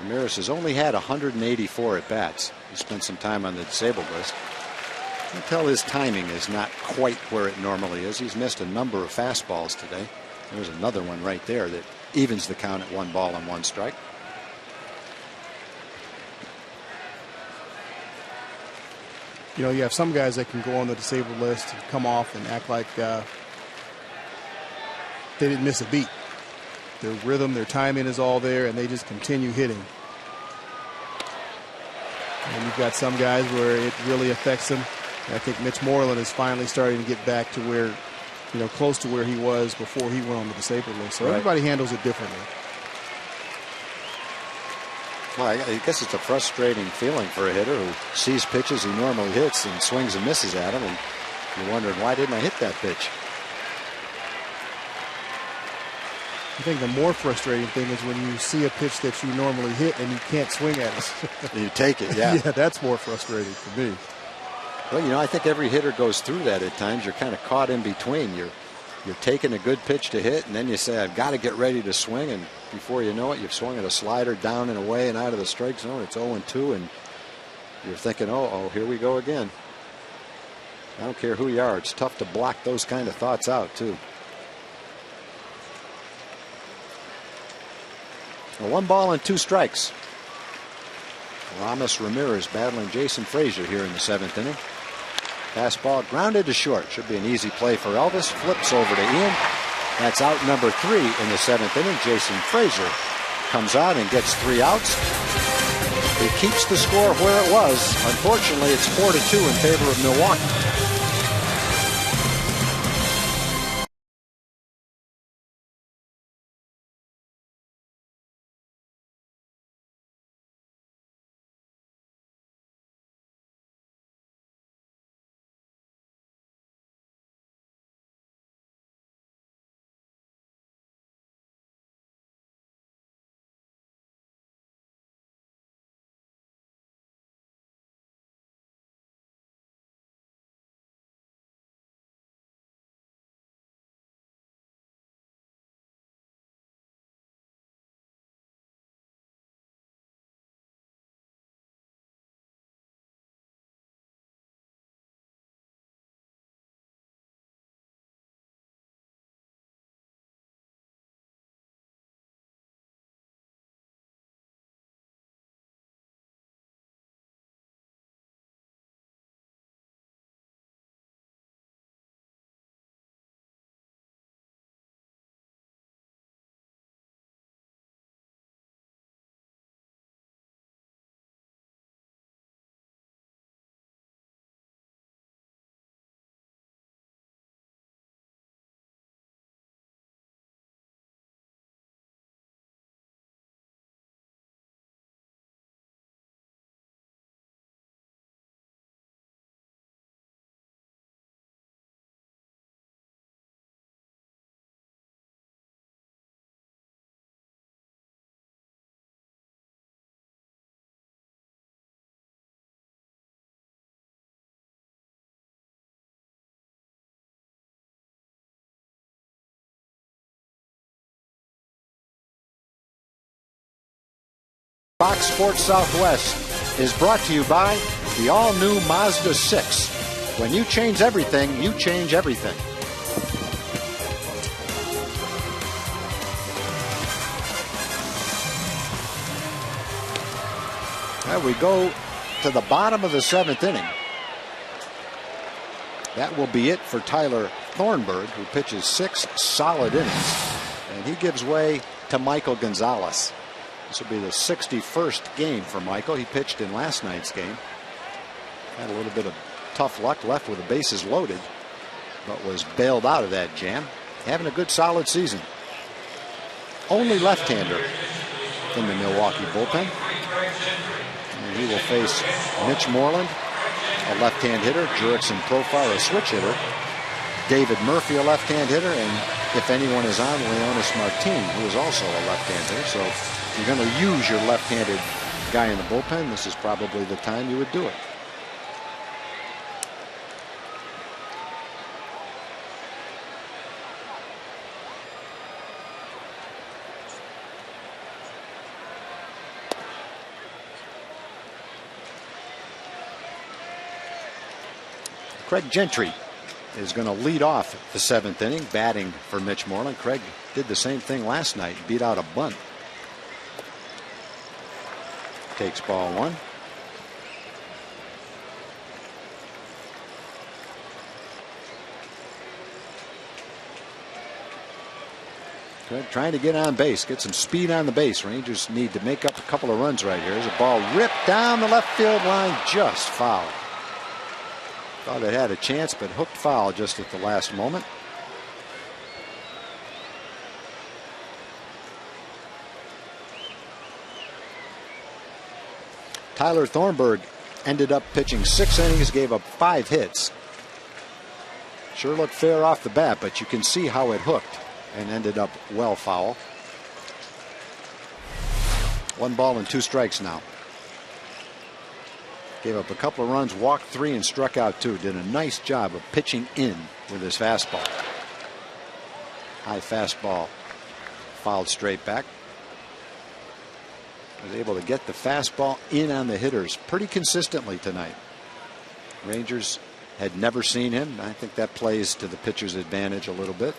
Ramirez has only had 184 at bats. He spent some time on the disabled list. You can tell his timing is not quite where it normally is. He's missed a number of fastballs today. There's another one right there that evens the count at 1 ball and 1 strike. You know, you have some guys that can go on the disabled list and come off and act like they didn't miss a beat. Their rhythm, their timing is all there, and they just continue hitting. And you've got some guys where it really affects them. And I think Mitch Moreland is finally starting to get back to where, you know, close to where he was before he went on the disabled list. So everybody handles it differently. Well, I guess it's a frustrating feeling for a hitter who sees pitches he normally hits and swings and misses at them, and you're wondering, why didn't I hit that pitch? I think the more frustrating thing is when you see a pitch that you normally hit and you can't swing at it. You take it, yeah. Yeah, that's more frustrating for me. Well, you know, I think every hitter goes through that at times. You're kind of caught in between. You're taking a good pitch to hit, and then you say, I've got to get ready to swing, and before you know it, you've swung at a slider down and away and out of the strike zone. It's 0-2, and you're thinking, oh, here we go again. I don't care who you are. It's tough to block those kind of thoughts out, too. Well, 1 ball and 2 strikes. Ramos Ramirez battling Jason Frazier here in the 7th inning. Fastball grounded to short. Should be an easy play for Elvis. Flips over to Ian. That's out number 3 in the 7th inning. Jason Frazier comes out and gets 3 outs. He keeps the score where it was. Unfortunately, it's 4-2 in favor of Milwaukee. Fox Sports Southwest is brought to you by the all-new Mazda 6. When you change everything, you change everything. Well, we go to the bottom of the 7th inning. That will be it for Tyler Thornburg, who pitches 6 solid innings. And he gives way to Michael Gonzalez. This will be the 61st game for Michael. He pitched in last night's game. Had a little bit of tough luck, left with the bases loaded, but was bailed out of that jam. Having a good solid season. Only left-hander in the Milwaukee bullpen. And he will face Mitch Moreland, a left-hand hitter, Jurickson Profar, a switch hitter, David Murphy, a left-hand hitter, and if anyone is on, Leonis Martin, who is also a left-hand hitter. So if you're going to use your left-handed guy in the bullpen, this is probably the time you would do it. Craig Gentry is going to lead off the 7th inning, batting for Mitch Moreland. Craig did the same thing last night, beat out a bunt. Takes ball 1. Craig trying to get on base, get some speed on the base. Rangers need to make up a couple of runs right here. There's a ball ripped down the left field line, just foul. Thought it had a chance, but hooked foul just at the last moment. Tyler Thornburg ended up pitching 6 innings, gave up 5 hits. Sure looked fair off the bat, but you can see how it hooked and ended up well foul. 1 ball and 2 strikes now. Gave up a couple of runs, walked 3 and struck out 2. Did a nice job of pitching in with his fastball. High fastball fouled straight back. Was able to get the fastball in on the hitters pretty consistently tonight. Rangers had never seen him. I think that plays to the pitcher's advantage a little bit.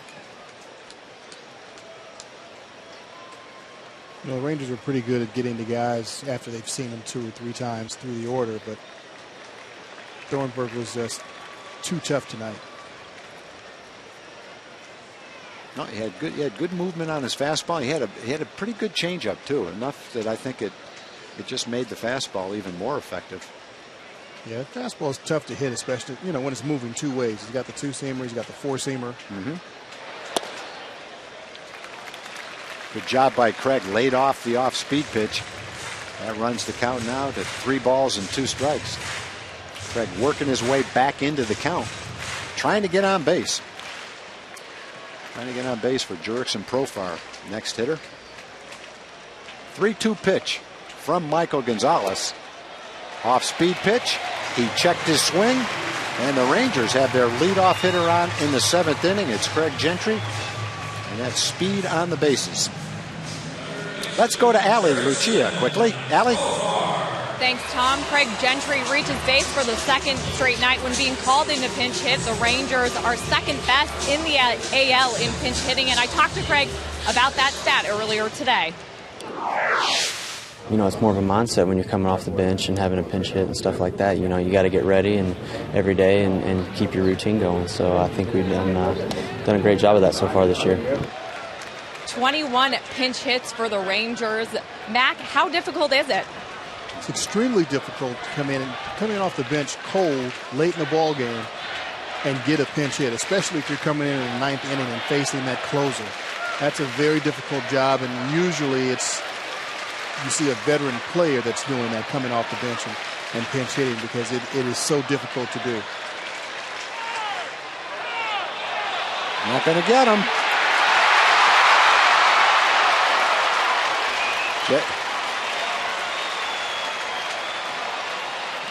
You know, the Rangers are pretty good at getting to guys after they've seen them 2 or 3 times through the order, but Thornburg was just too tough tonight. No, he had good movement on his fastball. He had a pretty good changeup too, enough that I think it just made the fastball even more effective. Yeah, fastball is tough to hit, especially when it's moving 2 ways. He's got the 2-seamer, he's got the 4-seamer. Good job by Craig. Laid off the off-speed pitch. That runs the count now to 3 balls and 2 strikes. Craig working his way back into the count, trying to get on base. Trying to get on base for Jurickson Profar. Next hitter. 3-2 pitch from Michael Gonzalez. Off-speed pitch. He checked his swing, and the Rangers have their leadoff hitter on in the 7th inning. It's Craig Gentry, and that's speed on the bases. Let's go to Allie Lucia quickly. Allie? Thanks, Tom. Craig Gentry reaches base for the 2nd straight night when being called into pinch hit. The Rangers are 2nd best in the AL in pinch hitting, and I talked to Craig about that stat earlier today. It's more of a mindset when you're coming off the bench and having a pinch hit and stuff like that. You got to get ready and every day and keep your routine going. So I think we've done a great job of that so far this year. 21 pinch hits for the Rangers. Mac, how difficult is it? It's extremely difficult to come in off the bench cold late in the ball game and get a pinch hit, especially if you're coming in the 9th inning and facing that closer. That's a very difficult job, and usually you see a veteran player that's doing that, coming off the bench and pinch hitting, because it is so difficult to do. Not going to get him.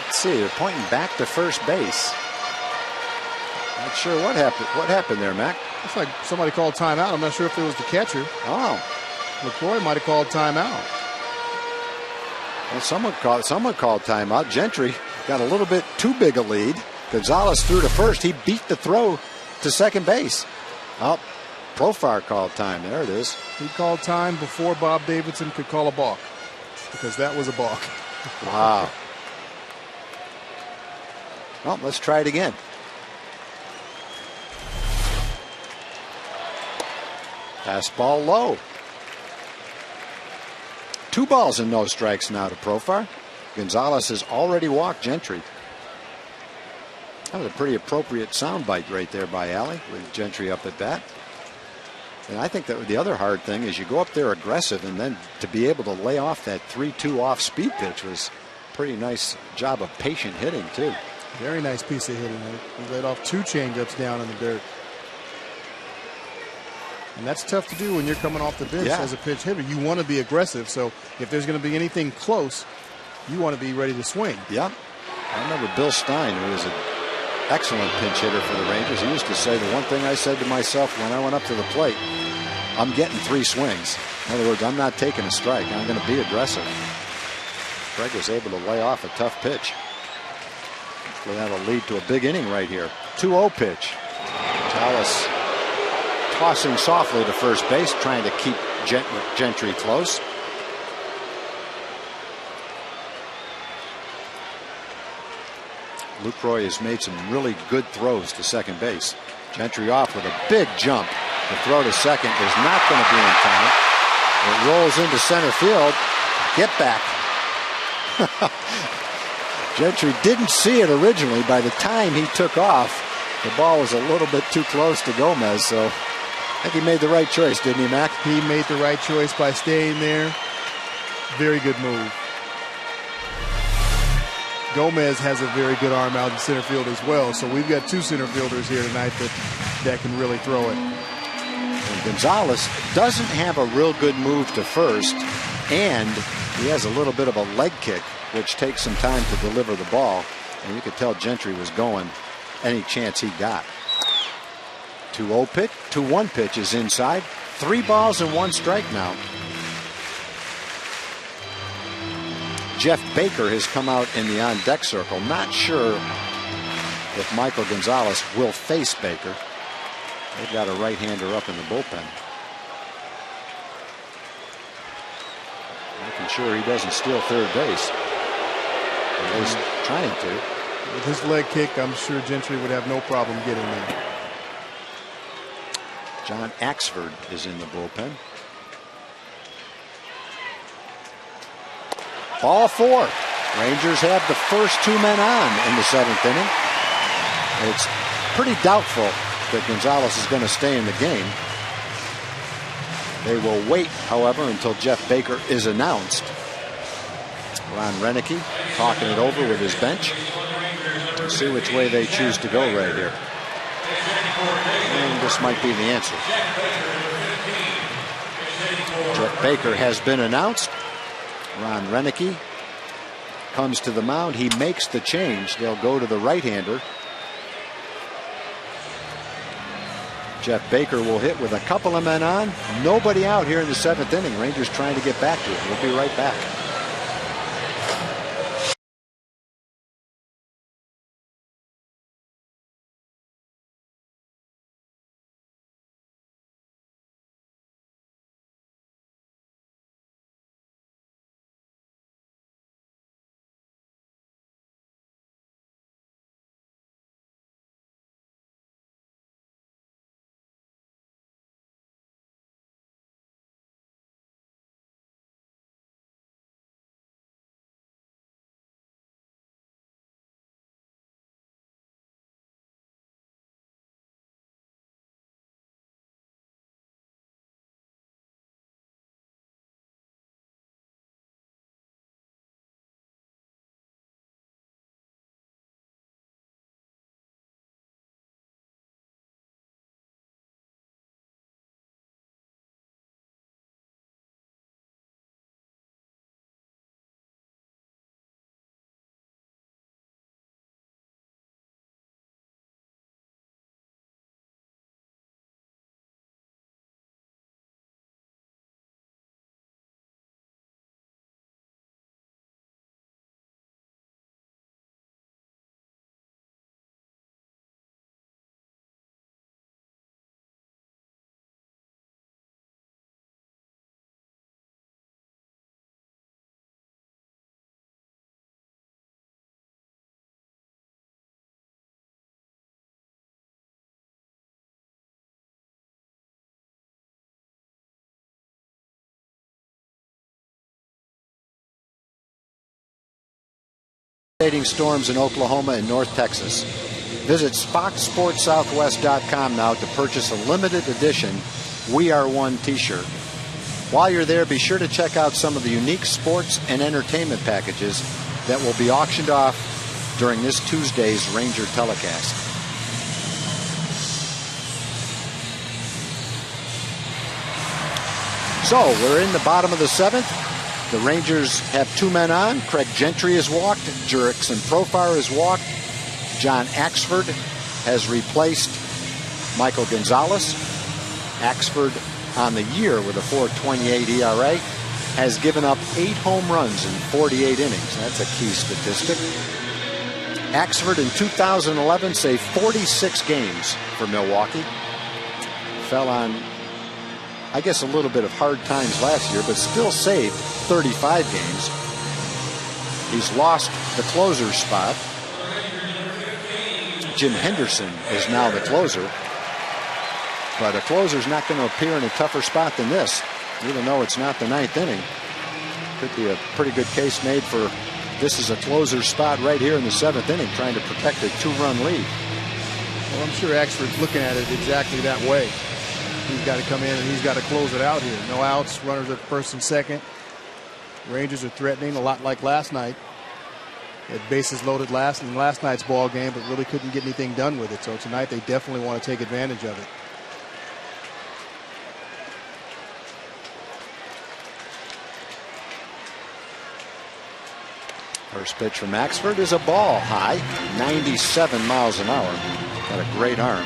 Let's see, they're pointing back to first base. Not sure what happened. What happened there, Mac? It's like somebody called timeout. I'm not sure if it was the catcher. Oh, LaCroix might have called timeout. Well, someone called timeout. Gentry got a little bit too big a lead. Gonzalez threw to first. He beat the throw to second base. Oh, Profar called time. There it is. He called time before Bob Davidson could call a balk, because that was a balk. Wow. Well, let's try it again. Fastball low. 2 balls and no strikes now to Profar. Gonzalez has already walked Gentry. That was a pretty appropriate soundbite right there by Allie, with Gentry up at bat. And I think that the other hard thing is you go up there aggressive, and then to be able to lay off that 3-2 off-speed pitch was a pretty nice job of patient hitting, too. Very nice piece of hitting. He laid off 2 changeups down in the dirt. And that's tough to do when you're coming off the bench as a pitch hitter. You want to be aggressive, so if there's going to be anything close, you want to be ready to swing. Yeah. I remember Bill Stein, who was an excellent pinch hitter for the Rangers. He used to say, the one thing I said to myself when I went up to the plate, I'm getting 3 swings. In other words, I'm not taking a strike. I'm going to be aggressive. Craig was able to lay off a tough pitch. Hopefully that'll lead to a big inning right here. 2-0 pitch. Gonzalez tossing softly to first base, trying to keep Gentry close. Lucroy has made some really good throws to second base. Gentry off with a big jump. The throw to second is not going to be in time. It rolls into center field. Get back. Gentry didn't see it originally. By the time he took off, the ball was a little bit too close to Gomez, so I think he made the right choice, didn't he, Mac? He made the right choice by staying there. Very good move. Gomez has a very good arm out in center field as well, so we've got two center fielders here tonight that can really throw it. And Gonzalez doesn't have a real good move to first, and he has a little bit of a leg kick, which takes some time to deliver the ball, and you could tell Gentry was going any chance he got. 2-0 pitch, 2-1 pitch is inside. 3 balls and 1 strike now. Jeff Baker has come out in the on-deck circle. Not sure if Michael Gonzalez will face Baker. They've got a right-hander up in the bullpen. Making sure he doesn't steal third base. At least trying to. With his leg kick, I'm sure Gentry would have no problem getting there. John Axford is in the bullpen. Ball 4. Rangers have the first 2 men on in the 7th inning. It's pretty doubtful that Gonzalez is going to stay in the game. They will wait, however, until Jeff Baker is announced. Ron Renicky talking it over with his bench. Let's see which way they choose to go right here. And this might be the answer. Jeff Baker has been announced. Ron Renicky comes to the mound. He makes the change. They'll go to the right-hander. Jeff Baker will hit with a couple of men on. Nobody out here in the 7th inning. Rangers trying to get back to it. We'll be right back. Storms in Oklahoma and North Texas. Visit SpockSportsSouthwest.com now to purchase a limited edition We Are One t-shirt. While you're there, be sure to check out some of the unique sports and entertainment packages that will be auctioned off during this Tuesday's Ranger telecast. So we're in the bottom of the 7th. The Rangers have 2 men on. Craig Gentry has walked. Jurickson Profar has walked. John Axford has replaced Michael Gonzalez. Axford on the year with a .428 ERA has given up 8 home runs in 48 innings. That's a key statistic. Axford in 2011 saved 46 games for Milwaukee. Fell on, I guess, a little bit of hard times last year, but still saved 35 games. He's lost the closer spot. Jim Henderson is now the closer. But a closer's not going to appear in a tougher spot than this, even though it's not the 9th inning. Could be a pretty good case made for this is a closer spot right here in the 7th inning, trying to protect a 2-run lead. Well, I'm sure Axford's looking at it exactly that way. He's got to come in and he's got to close it out here. No outs, runners at first and second. Rangers are threatening a lot like last night. Had bases loaded in last night's ball game, but really couldn't get anything done with it. So tonight they definitely want to take advantage of it. First pitch from Axford is a ball high, 97 miles an hour. Got a great arm.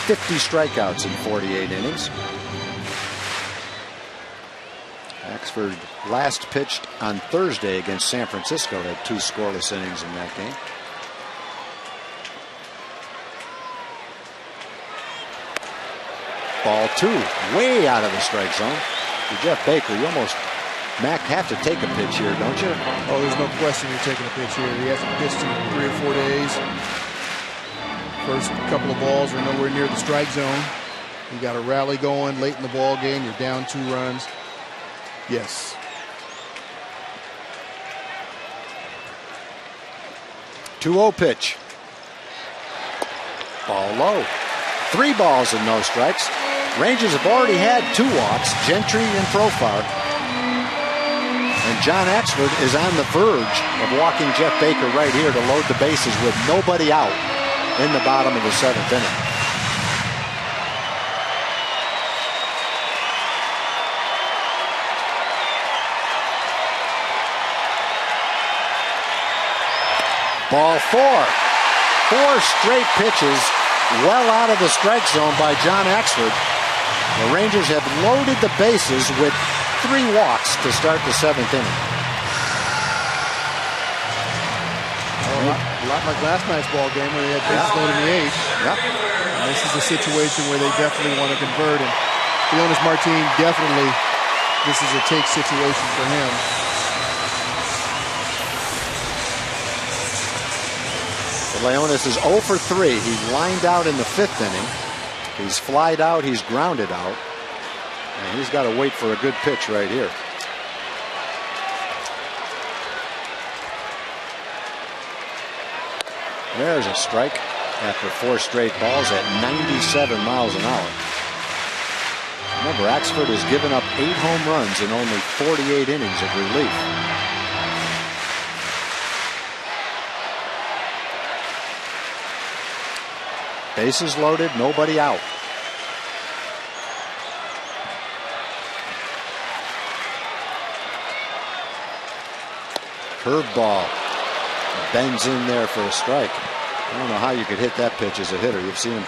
50 strikeouts in 48 innings. Axford last pitched on Thursday against San Francisco, had 2 scoreless innings in that game. Ball 2, way out of the strike zone. For Jeff Baker, you almost, Mac, have to take a pitch here, don't you? Oh, there's no question you're taking a pitch here. He hasn't pitched in 3 or 4 days. First couple of balls are nowhere near the strike zone. You got a rally going late in the ball game. You're down 2 runs. Yes. 2-0 pitch. Ball low. 3 balls and no strikes. Rangers have already had 2 walks, Gentry and Profar. And John Axford is on the verge of walking Jeff Baker right here to load the bases with nobody out in the bottom of the 7th inning. Ball 4. 4 straight pitches well out of the strike zone by John Axford. The Rangers have loaded the bases with 3 walks to start the 7th inning. A lot like last night's ball game where they had bases loaded in the 8th. Yep. And this is a situation where they definitely want to convert. And Leonis Martin, definitely, this is a take situation for him. Leonis is 0 for 3. He lined out in the 5th inning. He's flied out, he's grounded out. And he's got to wait for a good pitch right here. There's a strike after 4 straight balls at 97 miles an hour. Remember, Axford has given up 8 home runs in only 48 innings of relief. Bases loaded, nobody out. Curveball. Bends in there for a strike. I don't know how you could hit that pitch as a hitter. You've seen him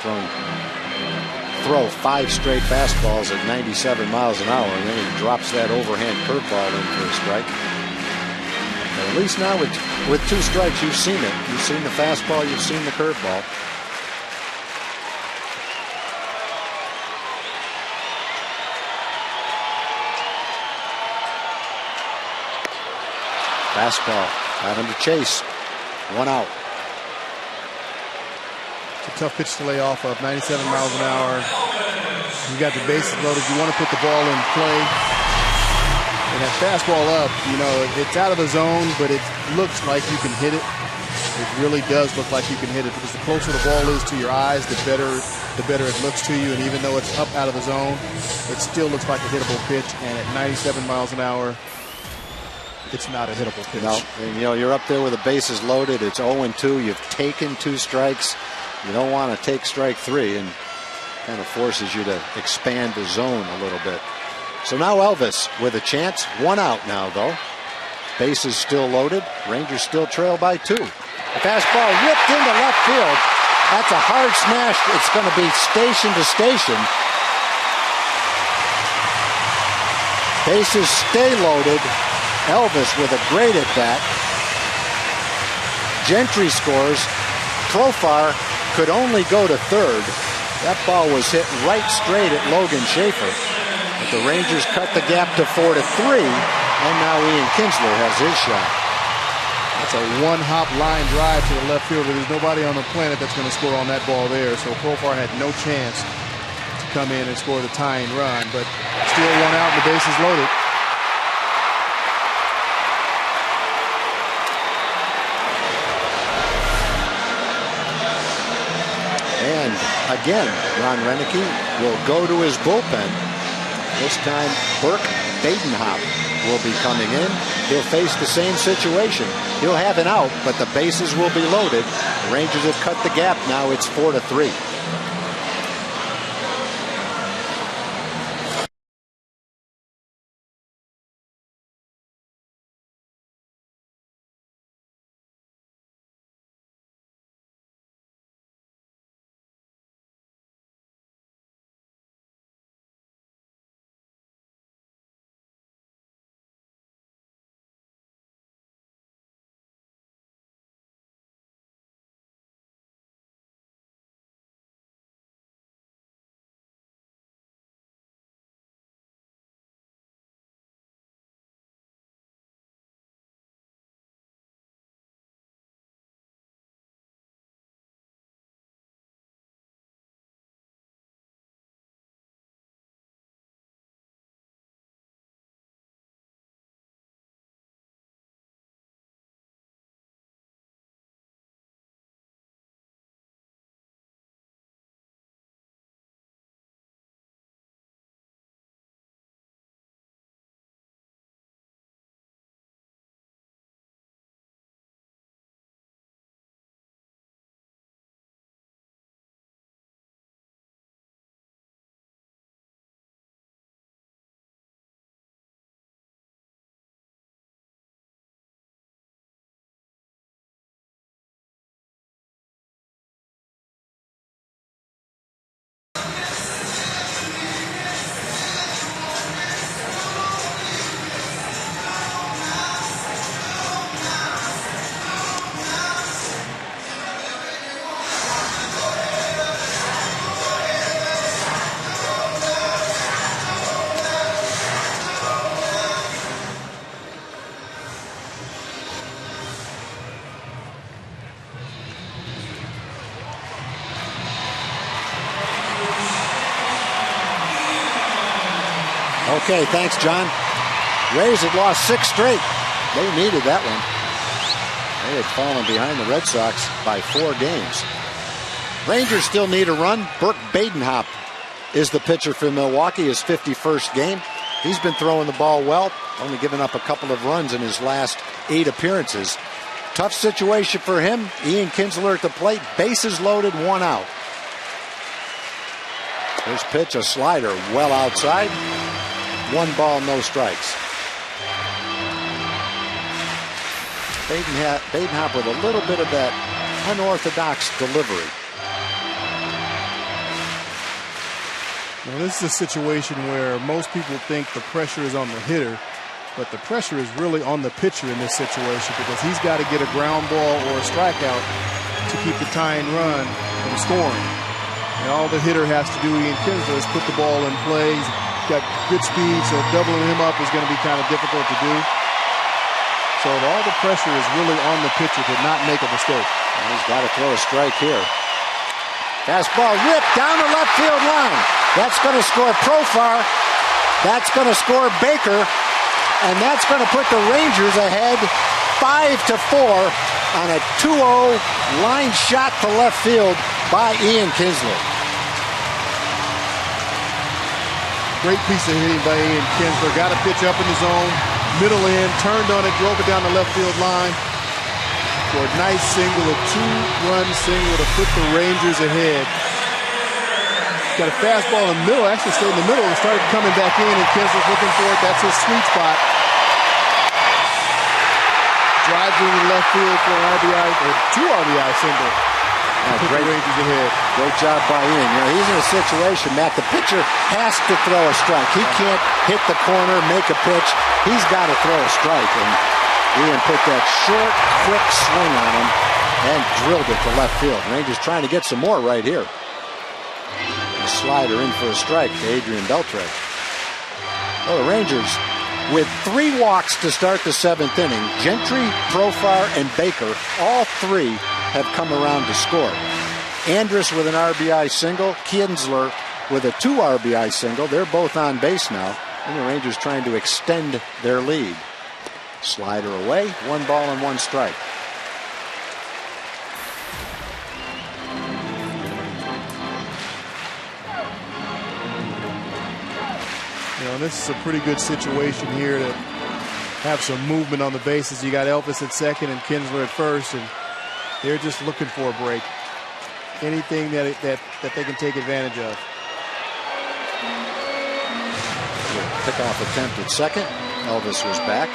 throw 5 straight fastballs at 97 miles an hour, and then he drops that overhand curveball in for a strike. But at least now with 2 strikes, you've seen it. You've seen the fastball, you've seen the curveball. Fastball, got him to chase. 1 out. It's a tough pitch to lay off of, 97 miles an hour. You got the bases loaded. You want to put the ball in play. And that fastball up, you know, it's out of the zone, but it looks like you can hit it. It really does look like you can hit it, because the closer the ball is to your eyes, the better it looks to you. And even though it's up out of the zone, it still looks like a hittable pitch. And at 97 miles an hour, it's not a hittable pitch. No, and you know, you're up there with the bases loaded. It's 0-2. You've taken 2 strikes. You don't want to take strike 3, and kind of forces you to expand the zone a little bit. So now Elvis with a chance. 1 out now, though. Bases still loaded. Rangers still trail by 2. The fastball ripped into left field. That's a hard smash. It's going to be station to station. Bases stay loaded. Elvis with a great at-bat. Gentry scores. Profar could only go to third. That ball was hit right straight at Logan Schaefer. But the Rangers cut the gap to 4-3, and now Ian Kinsler has his shot. That's a one-hop line drive to the left field. There's nobody on the planet that's going to score on that ball there. So Profar had no chance to come in and score the tying run, but still one out and the bases loaded. And again, Ron Renneke will go to his bullpen. This time, Burke Badenhop will be coming in. He'll face the same situation. He'll have an out, but the bases will be loaded. The Rangers have cut the gap. Now it's 4-3. Okay, thanks, John. Rays had lost 6 straight. They needed that one. They had fallen behind the Red Sox by 4 games. Rangers still need a run. Burke Badenhop is the pitcher for Milwaukee, his 51st game. He's been throwing the ball well, only giving up a couple of runs in his last 8 appearances. Tough situation for him. Ian Kinsler at the plate, bases loaded, 1 out. First pitch, a slider well outside. 1 ball, no strikes. Badenhop with a little bit of that unorthodox delivery. Well, this is a situation where most people think the pressure is on the hitter, but the pressure is really on the pitcher in this situation because he's got to get a ground ball or a strikeout to keep the tying run from scoring. And all the hitter has to do, Ian Kinsler, is put the ball in play. He's got good speed, so doubling him up is going to be kind of difficult to do. So all the pressure is really on the pitcher to not make a mistake. And he's got to throw a strike here. Fastball ripped down the left field line. That's going to score Profar. That's going to score Baker. And that's going to put the Rangers ahead 5-4 on a 2-0 line shot to left field by Ian Kinsler. Great piece of hitting by Ian Kinsler. Got a pitch up in the zone, middle in, turned on it, drove it down the left field line. For a nice single, a 2-run single to put the Rangers ahead. Got a fastball in the middle, actually stayed in the middle and started coming back in, and Kinsler's looking for it. That's his sweet spot. Drives in the left field for an RBI, or 2 RBI single. Put the Rangers ahead. Great job by Ian. You know, he's in a situation, Matt, the pitcher has to throw a strike. He can't hit the corner, make a pitch. He's got to throw a strike. And Ian put that short, quick swing on him and drilled it to left field. Rangers trying to get some more right here. A slider in for a strike to Adrian Beltre. Well, the Rangers with 3 walks to start the 7th inning. Gentry, Profar, and Baker, all 3 have come around to score. Andrus with an RBI single, Kinsler with a 2 RBI single. They're both on base now, and the Rangers trying to extend their lead. Slider away, 1 ball and 1 strike. You know, this is a pretty good situation here to have some movement on the bases. You got Elvis at second and Kinsler at first, and they're just looking for a break. Anything that they can take advantage of. Pickoff attempt at second. Elvis was back.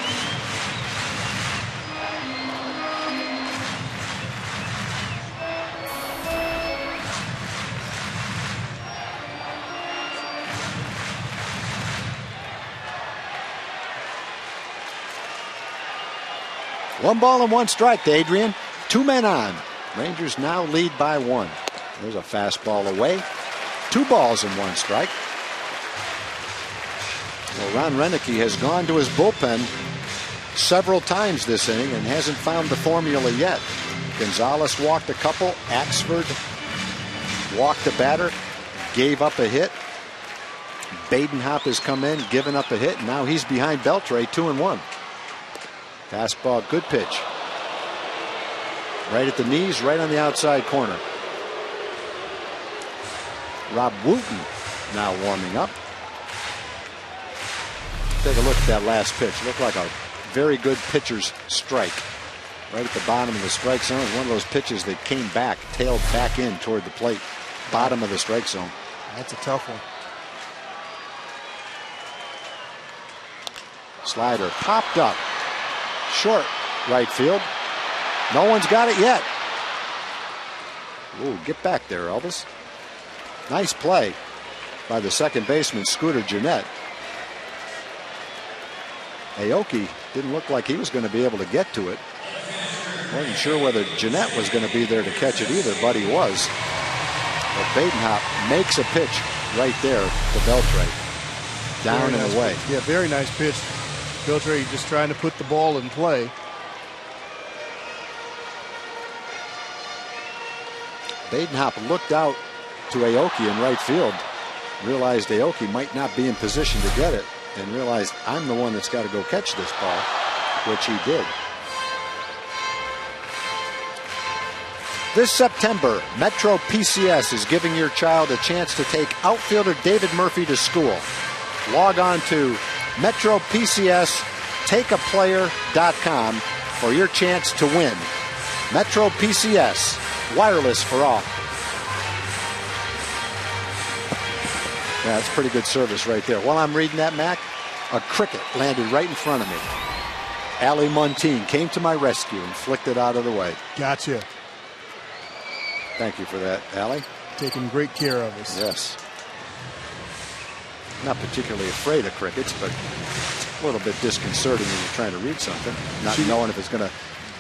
One ball and 1 strike to Adrian. 2 men on. Rangers now lead by 1. There's a fastball away. 2 balls and 1 strike. Well, Ron Renneke has gone to his bullpen several times this inning and hasn't found the formula yet. Gonzalez walked a couple. Axford walked a batter. Gave up a hit. Badenhop has come in, given up a hit. And now he's behind Beltre, 2-1. Fastball, good pitch. Right at the knees, right on the outside corner. Rob Wooten now warming up. Take a look at that last pitch. Looked like a very good pitcher's strike. Right at the bottom of the strike zone. It was one of those pitches that came back, tailed back in toward the plate. Bottom of the strike zone. That's a tough one. Slider popped up. Short right field. No one's got it yet. Ooh, get back there, Elvis. Nice play by the second baseman, Scooter Gennett. Aoki didn't look like he was going to be able to get to it. Wasn't sure whether Gennett was going to be there to catch it either, but he was. But Badenhop makes a pitch right there to Beltre. Down and away. Yeah, very nice pitch. Beltre just trying to put the ball in play. Badenhop looked out to Aoki in right field, realized Aoki might not be in position to get it, and realized I'm the one that's got to go catch this ball, which he did. This September, Metro PCS is giving your child a chance to take outfielder David Murphy to school. Log on to MetroPCSTakeAPlayer.com for your chance to win. Metro PCS, wireless for all. Yeah, that's pretty good service right there. While I'm reading that, Mac, a cricket landed right in front of me. Allie Montine came to my rescue and flicked it out of the way. Gotcha. Thank you for that, Allie. Taking great care of us. Yes. Not particularly afraid of crickets, but it's a little bit disconcerting when you're trying to read something, not knowing if it's going to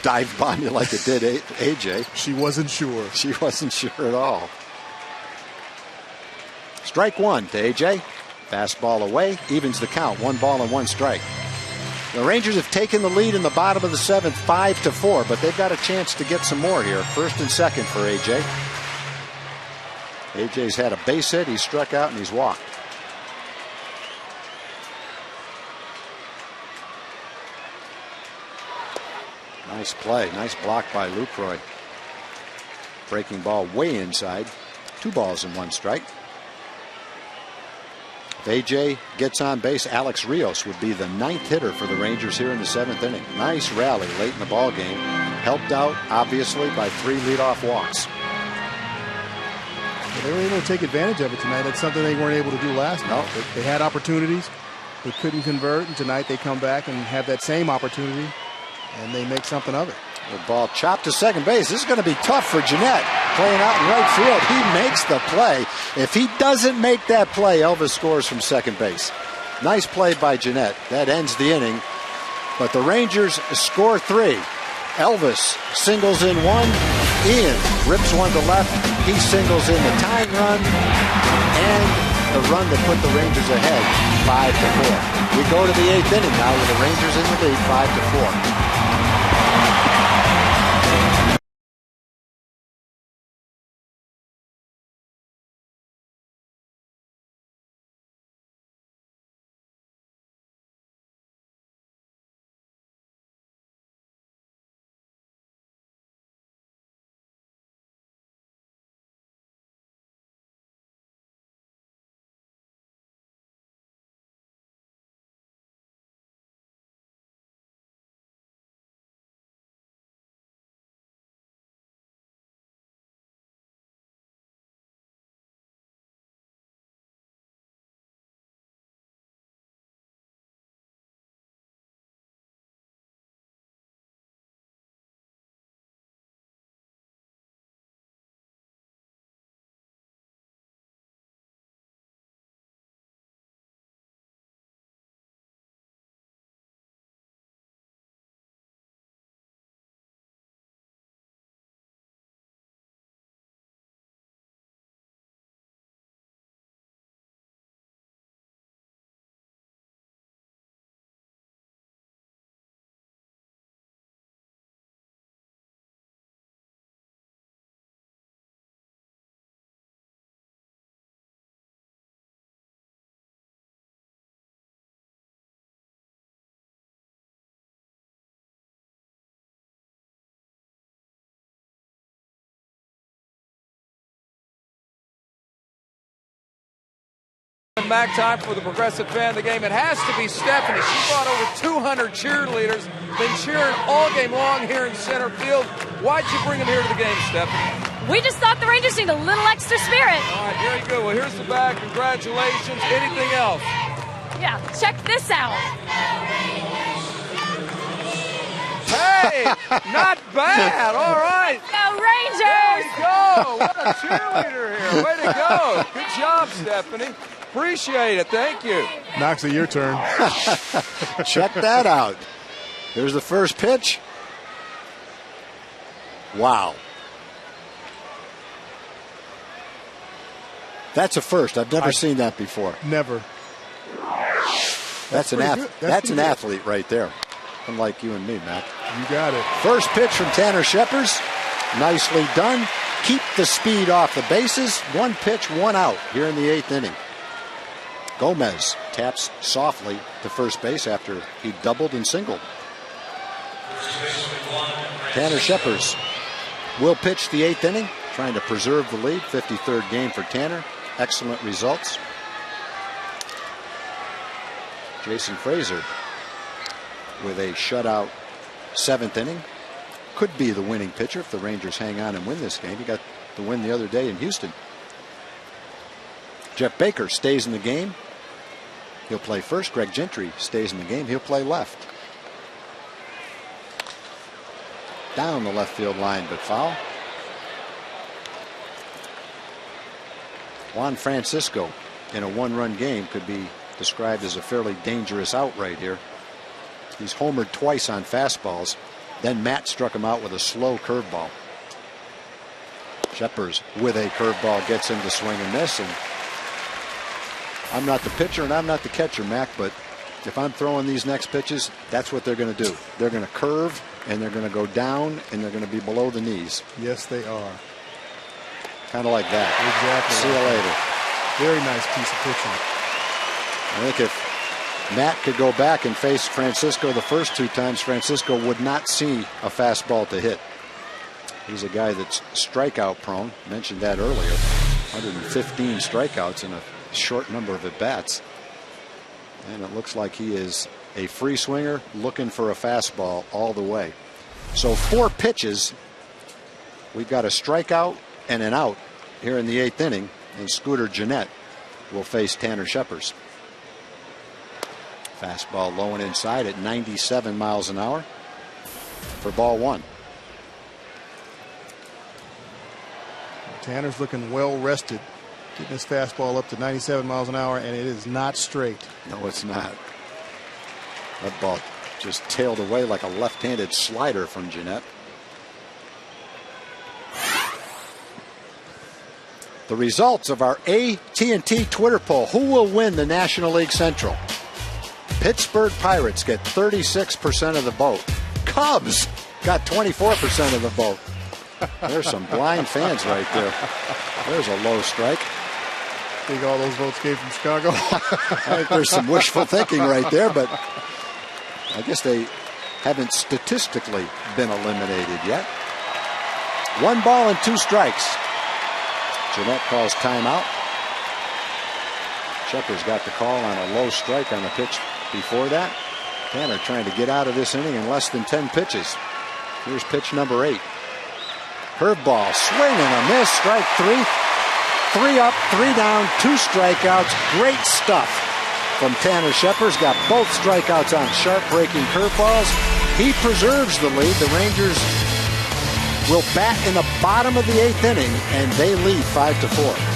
dive bomb you like it did AJ. She wasn't sure. She wasn't sure at all. Strike 1 to AJ. Fastball away, evens the count. 1 ball and 1 strike. The Rangers have taken the lead in the bottom of the 7th, 5-4, but they've got a chance to get some more here. First and second for AJ. AJ's had a base hit, he's struck out, and he's walked. Nice play, nice block by Lucroy. Breaking ball way inside. 2 balls and 1 strike. If AJ gets on base, Alex Rios would be the 9th hitter for the Rangers here in the 7th inning. Nice rally late in the ball game. Helped out, obviously, by 3 leadoff walks. Well, they were able to take advantage of it tonight. That's something they weren't able to do last night. They had opportunities. They couldn't convert, and tonight they come back and have that same opportunity, and they make something of it. The ball chopped to second base. This is going to be tough for Jeanette. Playing out in right field. He makes the play. If he doesn't make that play, Elvis scores from second base. Nice play by Jeanette. That ends the inning. But the Rangers score 3. Elvis singles in 1. Ian rips one to left. He singles in the tying run. And the run that put the Rangers ahead 5-4. We go to the 8th inning now with the Rangers in the lead 5-4. Back time for the Progressive fan of the game. It has to be Stephanie. She brought over 200 cheerleaders, been cheering all game long here in center field. Why'd you bring them here to the game, Stephanie? We just thought the Rangers need a little extra spirit. All right, here you go. Well, here's the bag. Congratulations. Anything else? Yeah, check this out. Hey, not bad. All right. Go Rangers! There you go. What a cheerleader here. Way to go. Good job, Stephanie. Appreciate it. Thank you. Knoxley, your turn. Check that out. Here's the first pitch. Wow. That's a first. I've never seen that before. Never. That's an athlete right there. Unlike you and me, Matt. You got it. First pitch from Tanner Scheppers. Nicely done. Keep the speed off the bases. 1 pitch, 1 out here in the 8th inning. Gomez taps softly to first base after he doubled and singled. Tanner Scheppers will pitch the 8th inning, trying to preserve the lead. 53rd game for Tanner. Excellent results. Jason Fraser with a shutout 7th inning. Could be the winning pitcher if the Rangers hang on and win this game. He got the win the other day in Houston. Jeff Baker stays in the game. He'll play first. Greg Gentry stays in the game. He'll play left. Down the left field line, but foul. Juan Francisco in a 1-run game could be described as a fairly dangerous out right here. He's homered twice on fastballs. Then Matt struck him out with a slow curveball. Scheppers with a curveball gets him to swing and miss. And I'm not the pitcher and I'm not the catcher, Mac, but if I'm throwing these next pitches, that's what they're going to do. They're going to curve and they're going to go down and they're going to be below the knees. Yes, they are. Kind of like that. Exactly. See you later. Very nice piece of pitching. I think if Matt could go back and face Francisco the first 2 times, Francisco would not see a fastball to hit. He's a guy that's strikeout prone. Mentioned that earlier. 115 strikeouts in a short number of at-bats. And it looks like he is a free swinger looking for a fastball all the way. So 4 pitches. We've got a strikeout and an out here in the 8th inning. And Scooter Jeanette will face Tanner Scheppers. Fastball low and inside at 97 miles an hour for ball 1. Tanner's looking well rested, getting his fastball up to 97 miles an hour, and it is not straight. No, it's not. That ball just tailed away like a left-handed slider from Jeanette. The results of our AT&T Twitter poll. Who will win the National League Central? Pittsburgh Pirates get 36% of the vote. Cubs got 24% of the vote. There's some blind fans right there. There's a low strike. I think all those votes came from Chicago. I think there's some wishful thinking right there, but I guess they haven't statistically been eliminated yet. 1 ball and 2 strikes. Jeanette calls timeout. Shepard's got the call on a low strike on the pitch before that. Tanner trying to get out of this inning in less than 10 pitches. Here's pitch number 8. Curveball, swing and a miss, strike 3. 3 up, 3 down, 2 strikeouts. Great stuff from Tanner Shepard's got both strikeouts on sharp breaking curveballs. He preserves the lead. The Rangers will bat in the bottom of the 8th inning, and they lead 5-4.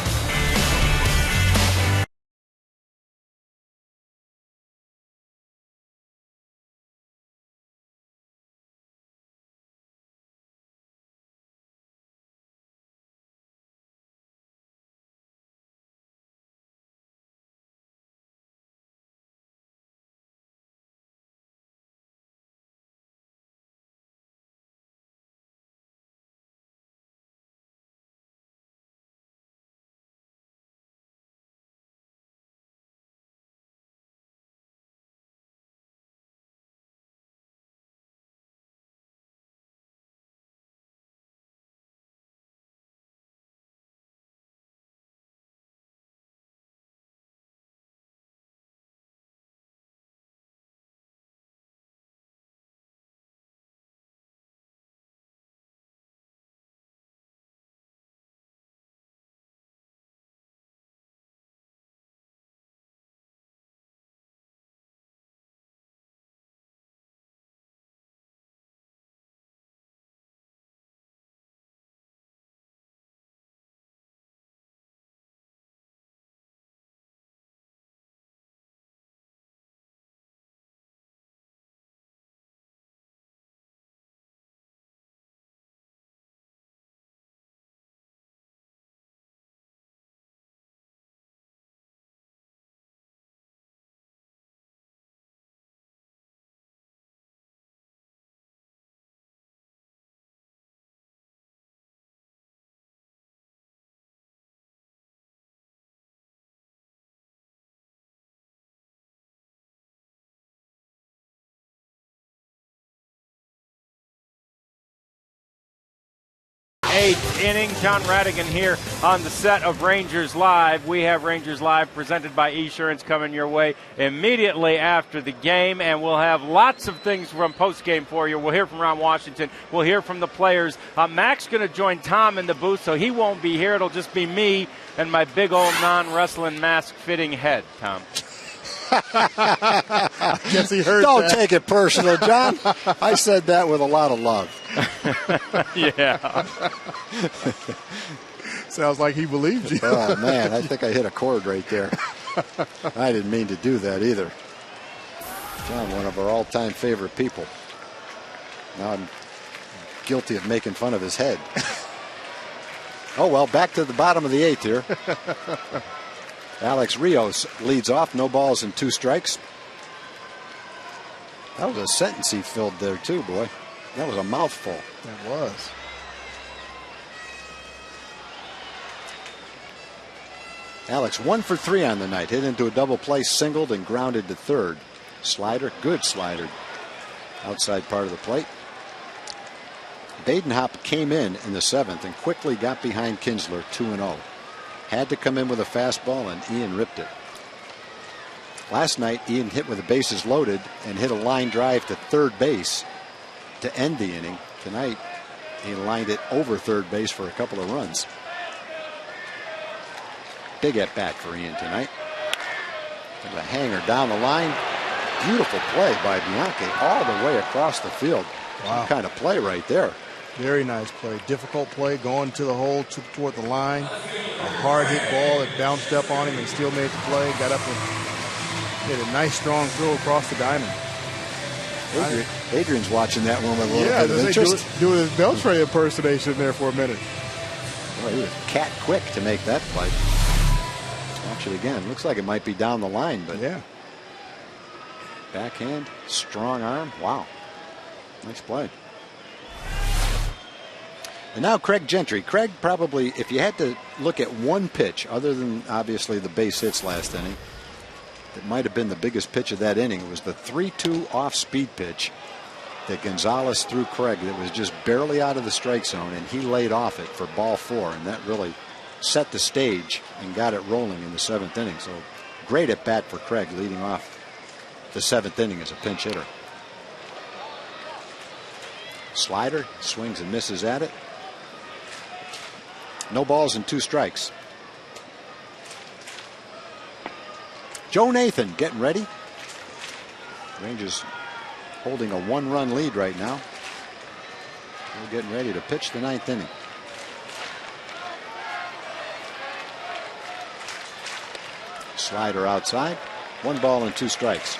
Eighth inning. John Radigan here on the set of Rangers Live. We have Rangers Live presented by Esurance coming your way immediately after the game, and we'll have lots of things from postgame for you. We'll hear from Ron Washington. We'll hear from the players. Mac's going to join Tom in the booth, so he won't be here. It'll just be me and my big old non-wrestling mask-fitting head, Tom. I guess he heard Don't that. take it personal, John. I said that with a lot of love. Yeah. Sounds like he believed you. Oh, man, I think I hit a chord right there. I didn't mean to do that either. John, one of our all-time favorite people. Now I'm guilty of making fun of his head. Oh, well, back to the bottom of the 8th here. Alex Rios leads off, no balls and 2 strikes. That was a sentence he filled there too, boy. That was a mouthful. That was. Alex 1 for 3 on the night. Hit into a double play, singled and grounded to third. Slider, good slider. Outside part of the plate. Badenhop came in the 7th and quickly got behind Kinsler 2-0. Had to come in with a fastball, and Ian ripped it. Last night, Ian hit with the bases loaded and hit a line drive to third base to end the inning. Tonight, he lined it over third base for a couple of runs. Big at bat for Ian tonight. A hanger down the line. Beautiful play by Bianchi all the way across the field. Wow. Some kind of play right there. Very nice play. Difficult play, going to the hole toward the line. A hard hit ball that bounced up on him and still made the play. Got up and hit a nice strong throw across the diamond. Adrian's watching that one with a little bit of interest. Doing his Beltray impersonation there for a minute. Well, he was cat quick to make that play. Watch it again. Looks like it might be down the line, but yeah. Backhand, strong arm. Wow. Nice play. And now Craig Gentry. Craig probably, if you had to look at one pitch, other than obviously the base hits last inning, that might have been the biggest pitch of that inning. It was the 3-2 off-speed pitch that Gonzalez threw Craig that was just barely out of the strike zone, and he laid off it for ball 4, and that really set the stage and got it rolling in the 7th inning. So great at bat for Craig leading off the 7th inning as a pinch hitter. Slider, swings and misses at it. No balls and 2 strikes. Joe Nathan getting ready. Rangers holding a 1-run lead right now. We're getting ready to pitch the 9th inning. Slider outside. 1 ball and 2 strikes.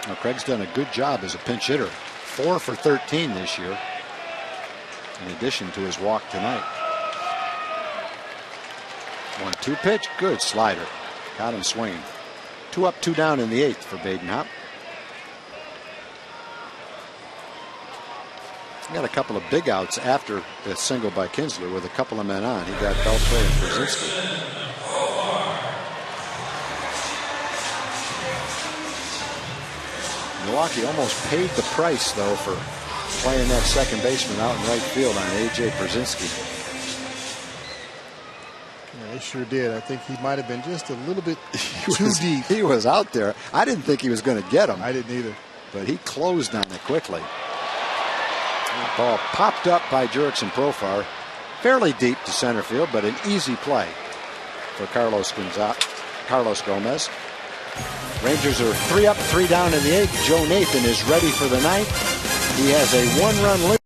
Now Craig's done a good job as a pinch hitter. 4 for 13 this year, in addition to his walk tonight. 1-2 pitch, good slider. Got him swinging. 2 up, 2 down in the 8th for Badenhop. He got a couple of big outs after the single by Kinsler with a couple of men on. He got Beltray and Brzezinski. Milwaukee almost paid the price, though, for playing that second baseman out in right field on A.J. Brzezinski. Yeah, he sure did. I think he might have been just a little bit too deep. He was out there. I didn't think he was going to get him. I didn't either. But he closed on it quickly. That ball popped up by Jurickson Profar. Fairly deep to center field, but an easy play for Carlos Gomez. Rangers are 3 up, 3 down in the 8th. Joe Nathan is ready for the 9th. He has a 1-run lead.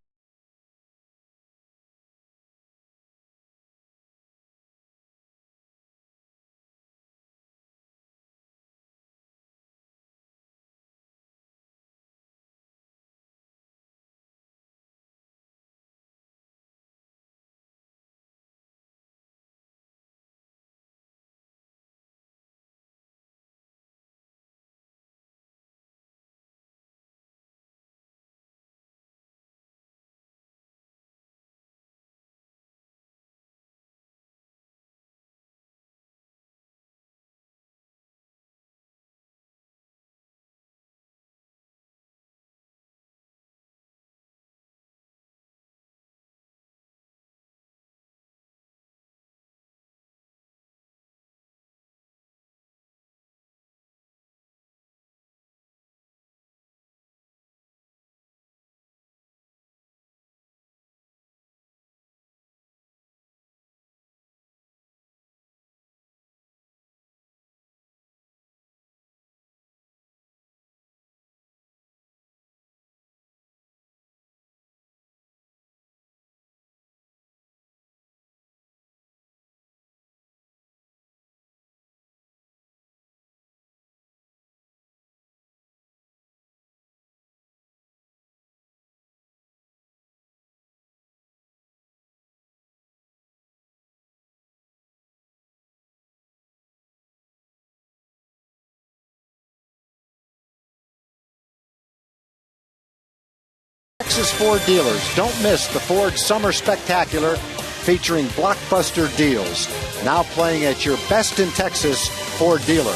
Texas Ford dealers, don't miss the Ford Summer Spectacular featuring blockbuster deals. Now playing at your best in Texas Ford dealer.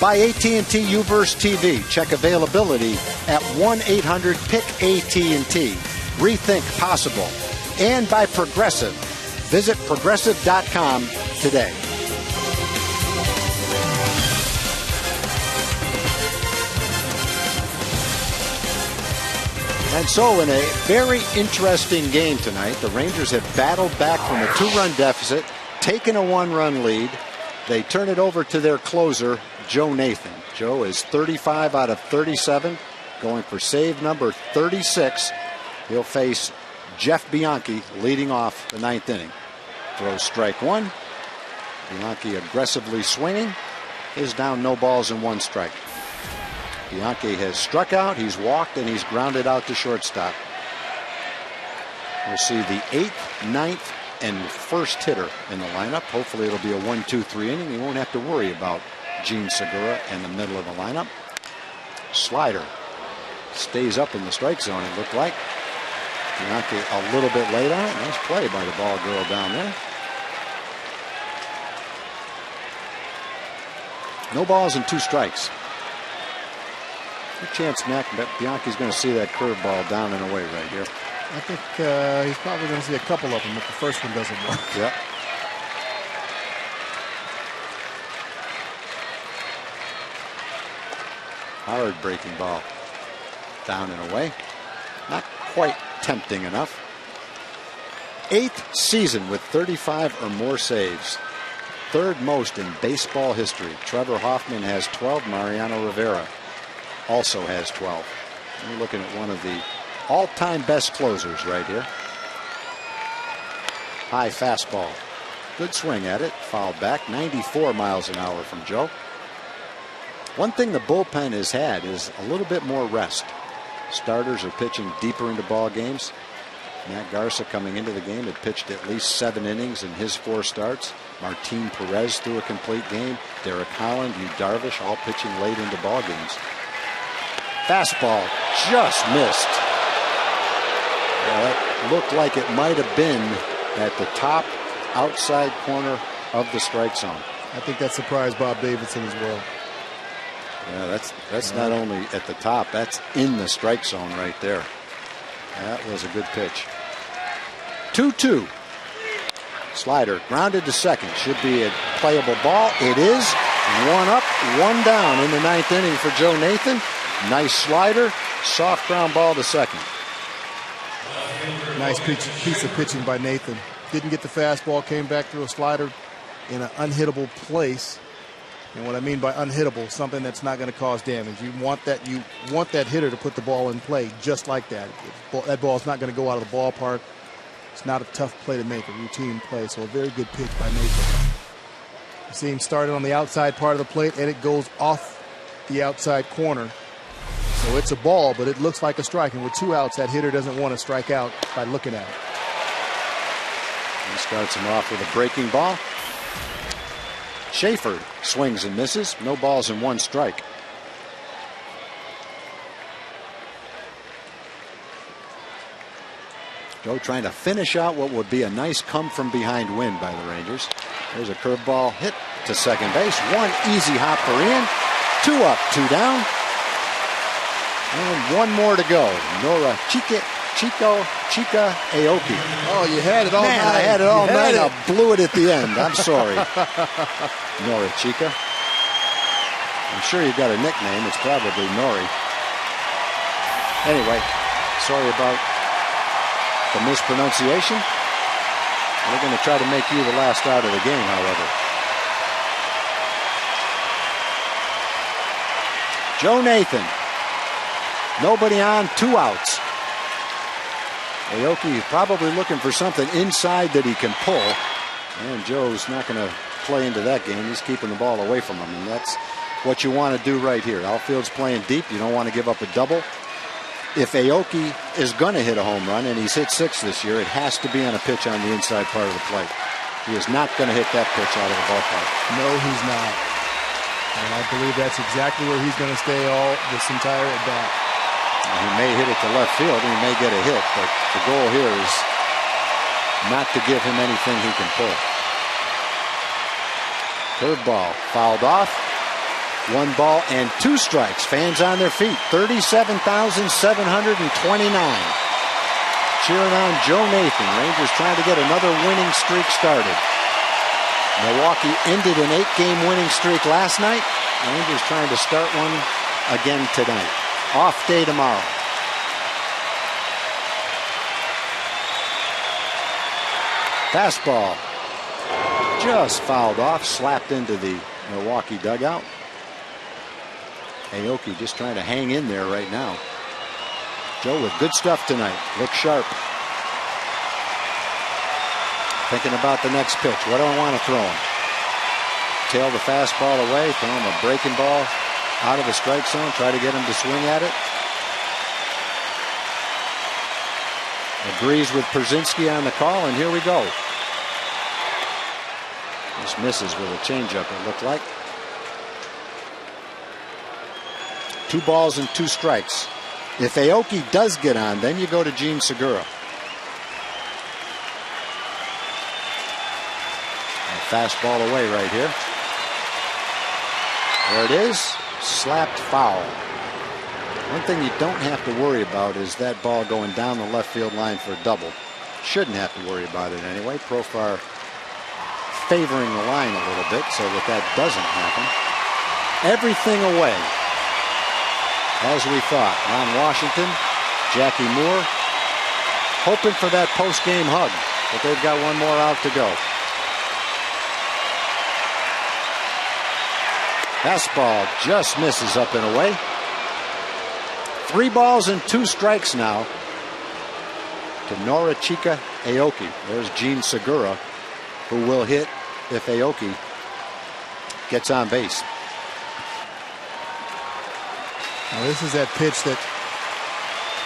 By AT&T Uverse TV. Check availability at 1-800-PIC-AT&T. Rethink possible. And by Progressive. Visit progressive.com today. And so in a very interesting game tonight, the Rangers have battled back from a 2-run deficit, taken a 1-run lead. They turn it over to their closer, Joe Nathan. Joe is 35 out of 37, going for save number 36. He'll face Jeff Bianchi leading off the 9th inning. Throws strike one. Bianchi aggressively swinging. Is down, no balls and 1 strike. Bianchi has struck out, he's walked, and he's grounded out to shortstop. We'll see the 8th, 9th, and 1st hitter in the lineup. Hopefully it'll be a 1-2-3 inning. You won't have to worry about Gene Segura in the middle of the lineup. Slider stays up in the strike zone, it looked like. Bianchi a little bit late on it. Nice play by the ball girl down there. No balls and 2 strikes. Good chance Bianchi's going to see that curveball down and away right here. I think he's probably going to see a couple of them if the first one doesn't work. Yep. Hard breaking ball. Down and away. Not quite tempting enough. 8th season with 35 or more saves. 3rd most in baseball history. Trevor Hoffman has 12. Mariano Rivera also has 12. We're looking at one of the all-time best closers right here. High fastball. Good swing at it. Fouled back. 94 miles an hour from Joe. One thing the bullpen has had is a little bit more rest. Starters are pitching deeper into ball games. Matt Garza coming into the game had pitched at least 7 innings in his 4 starts. Martin Perez threw a complete game. Derek Holland, Yu Darvish all pitching late into ball games. Fastball just missed. That looked like it might have been at the top outside corner of the strike zone. I think that surprised Bob Davidson as well. Yeah, that's not only at the top, that's in the strike zone right there. That was a good pitch. 2-2. Slider grounded to second. Should be a playable ball. It is. 1 up, 1 down in the 9th inning for Joe Nathan. Nice slider. Soft ground ball to second. Nice piece of pitching by Nathan. Didn't get the fastball, came back through a slider in an unhittable place. And what I mean by unhittable, something that's not going to cause damage. You want that hitter to put the ball in play just like that. That ball's not going to go out of the ballpark. It's not a tough play to make, a routine play. So a very good pitch by Nathan. You see him started on the outside part of the plate, and it goes off the outside corner. So it's a ball, but it looks like a strike. And with 2 outs, that hitter doesn't want to strike out by looking at it. He starts him off with a breaking ball. Schaefer swings and misses. No balls and 1 strike. Joe trying to finish out what would be a nice come from behind win by the Rangers. There's a curveball hit to second base. 1 easy hop for Ian. 2 up, 2 down. And 1 more to go. Nora Chica Aoki. Oh, you had it all night. I had it all night. I blew it at the end. I'm sorry. Nora Chica. I'm sure you've got a nickname. It's probably Nori. Anyway, sorry about the mispronunciation. We're going to try to make you the last out of the game, however. Joe Nathan. Nobody on, 2 outs. Aoki probably looking for something inside that he can pull. And Joe's not going to play into that game. He's keeping the ball away from him. And that's what you want to do right here. Outfield's playing deep. You don't want to give up a double. If Aoki is going to hit a home run, and he's hit 6 this year, it has to be on a pitch on the inside part of the plate. He is not going to hit that pitch out of the ballpark. No, he's not. And I believe that's exactly where he's going to stay all this entire at bat. He may hit it to left field, and he may get a hit, but the goal here is not to give him anything he can pull. Curveball fouled off. 1 ball and 2 strikes. Fans on their feet. 37,729. Cheering on Joe Nathan. Rangers trying to get another winning streak started. Milwaukee ended an 8-game winning streak last night. Rangers trying to start one again tonight. Off day tomorrow. Fastball just fouled off, slapped into the Milwaukee dugout. Aoki just trying to hang in there right now. Joe with good stuff tonight. Look sharp. Thinking about the next pitch. What do I want to throw him? Tail the fastball away. Throw him a breaking ball out of the strike zone. Try to get him to swing at it. Agrees with Przynski on the call, and here we go. This misses with a changeup, it looked like. 2 balls and 2 strikes. If Aoki does get on, then you go to Gene Segura. Fastball away right here. There it is. Slapped foul. One thing you don't have to worry about is that ball going down the left field line for a double. Shouldn't have to worry about it anyway. Profar favoring the line a little bit so that doesn't happen. Everything away. As we thought. Ron Washington, Jackie Moore, hoping for that post-game hug, but they've got one more out to go. Fastball just misses up and away. 3 balls and 2 strikes now to Norichika Aoki. There's Gene Segura, who will hit if Aoki gets on base. Now this is that pitch that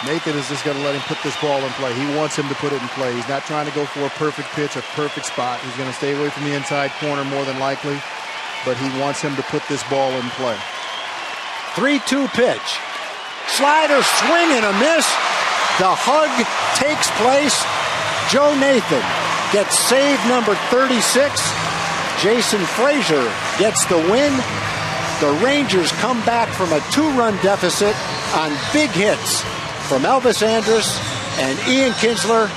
Nathan is just going to let him put this ball in play. He wants him to put it in play. He's not trying to go for a perfect pitch, a perfect spot. He's going to stay away from the inside corner more than likely, but he wants him to put this ball in play. 3-2 pitch. Slider, swing and a miss. The hug takes place. Joe Nathan gets save number 36. Jason Frazier gets the win. The Rangers come back from a 2-run deficit on big hits from Elvis Andrus and Ian Kinsler,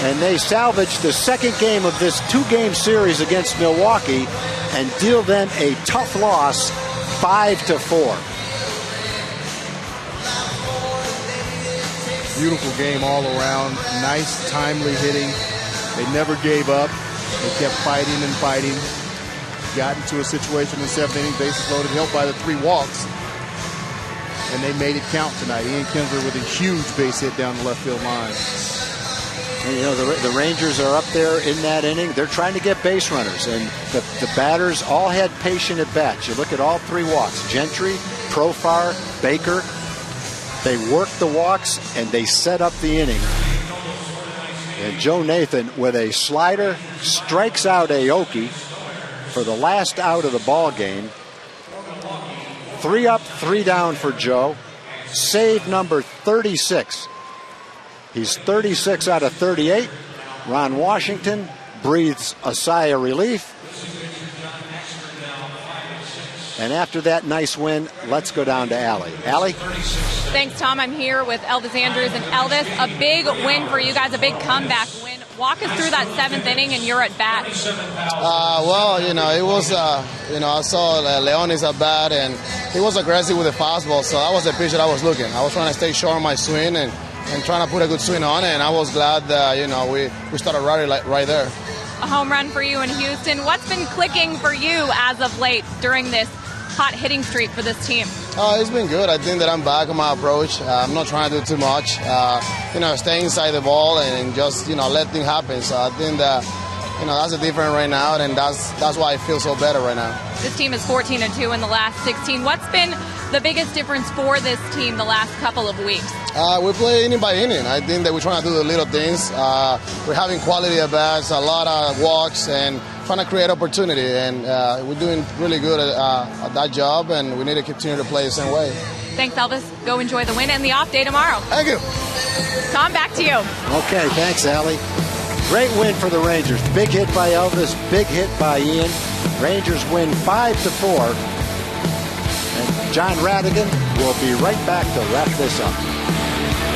and they salvage the second game of this 2-game series against Milwaukee and deal them a tough loss, 5-4. Beautiful game all around. Nice, timely hitting. They never gave up. They kept fighting and fighting. Got into a situation in the 7th inning, bases loaded, helped by the 3 walks. And they made it count tonight. Ian Kinsler with a huge base hit down the left field line. And, you know, the Rangers are up there in that inning. They're trying to get base runners, and the batters all had patient at bats. You look at all 3 walks: Gentry, Profar, Baker. They worked the walks and they set up the inning. And Joe Nathan, with a slider, strikes out Aoki for the last out of the ball game. 3 up, 3 down for Joe. Save number 36. He's 36 out of 38. Ron Washington breathes a sigh of relief. And after that nice win, let's go down to Allie. Allie? Thanks, Tom. I'm here with Elvis Andrus. And Elvis, a big win for you guys, a big comeback win. Walk us through that 7th inning and you're at bat. Well, you know, it was, you know, I saw Leonis at bat and he was aggressive with the fastball, so that was the pitch that I was looking. I was trying to stay short on my swing and trying to put a good swing on it, and I was glad that, you know, we started right there. A home run for you in Houston. What's been clicking for you as of late during this hot hitting streak for this team? It's been good. I think that I'm back on my approach. I'm not trying to do too much. You know, stay inside the ball and just, you know, let things happen. So I think that, you know, that's the difference right now, and that's why I feel so better right now. This team is 14-2 in the last 16. What's been the biggest difference for this team the last couple of weeks? We play inning by inning. I think that we're trying to do the little things. We're having quality at bats, a lot of walks, and trying to create opportunity. And we're doing really good at that job, and we need to continue to play the same way. Thanks, Elvis. Go enjoy the win and the off day tomorrow. Thank you. Tom, back to you. Okay, thanks, Allie. Great win for the Rangers. Big hit by Elvis, big hit by Ian. Rangers win 5-4. And John Radigan will be right back to wrap this up.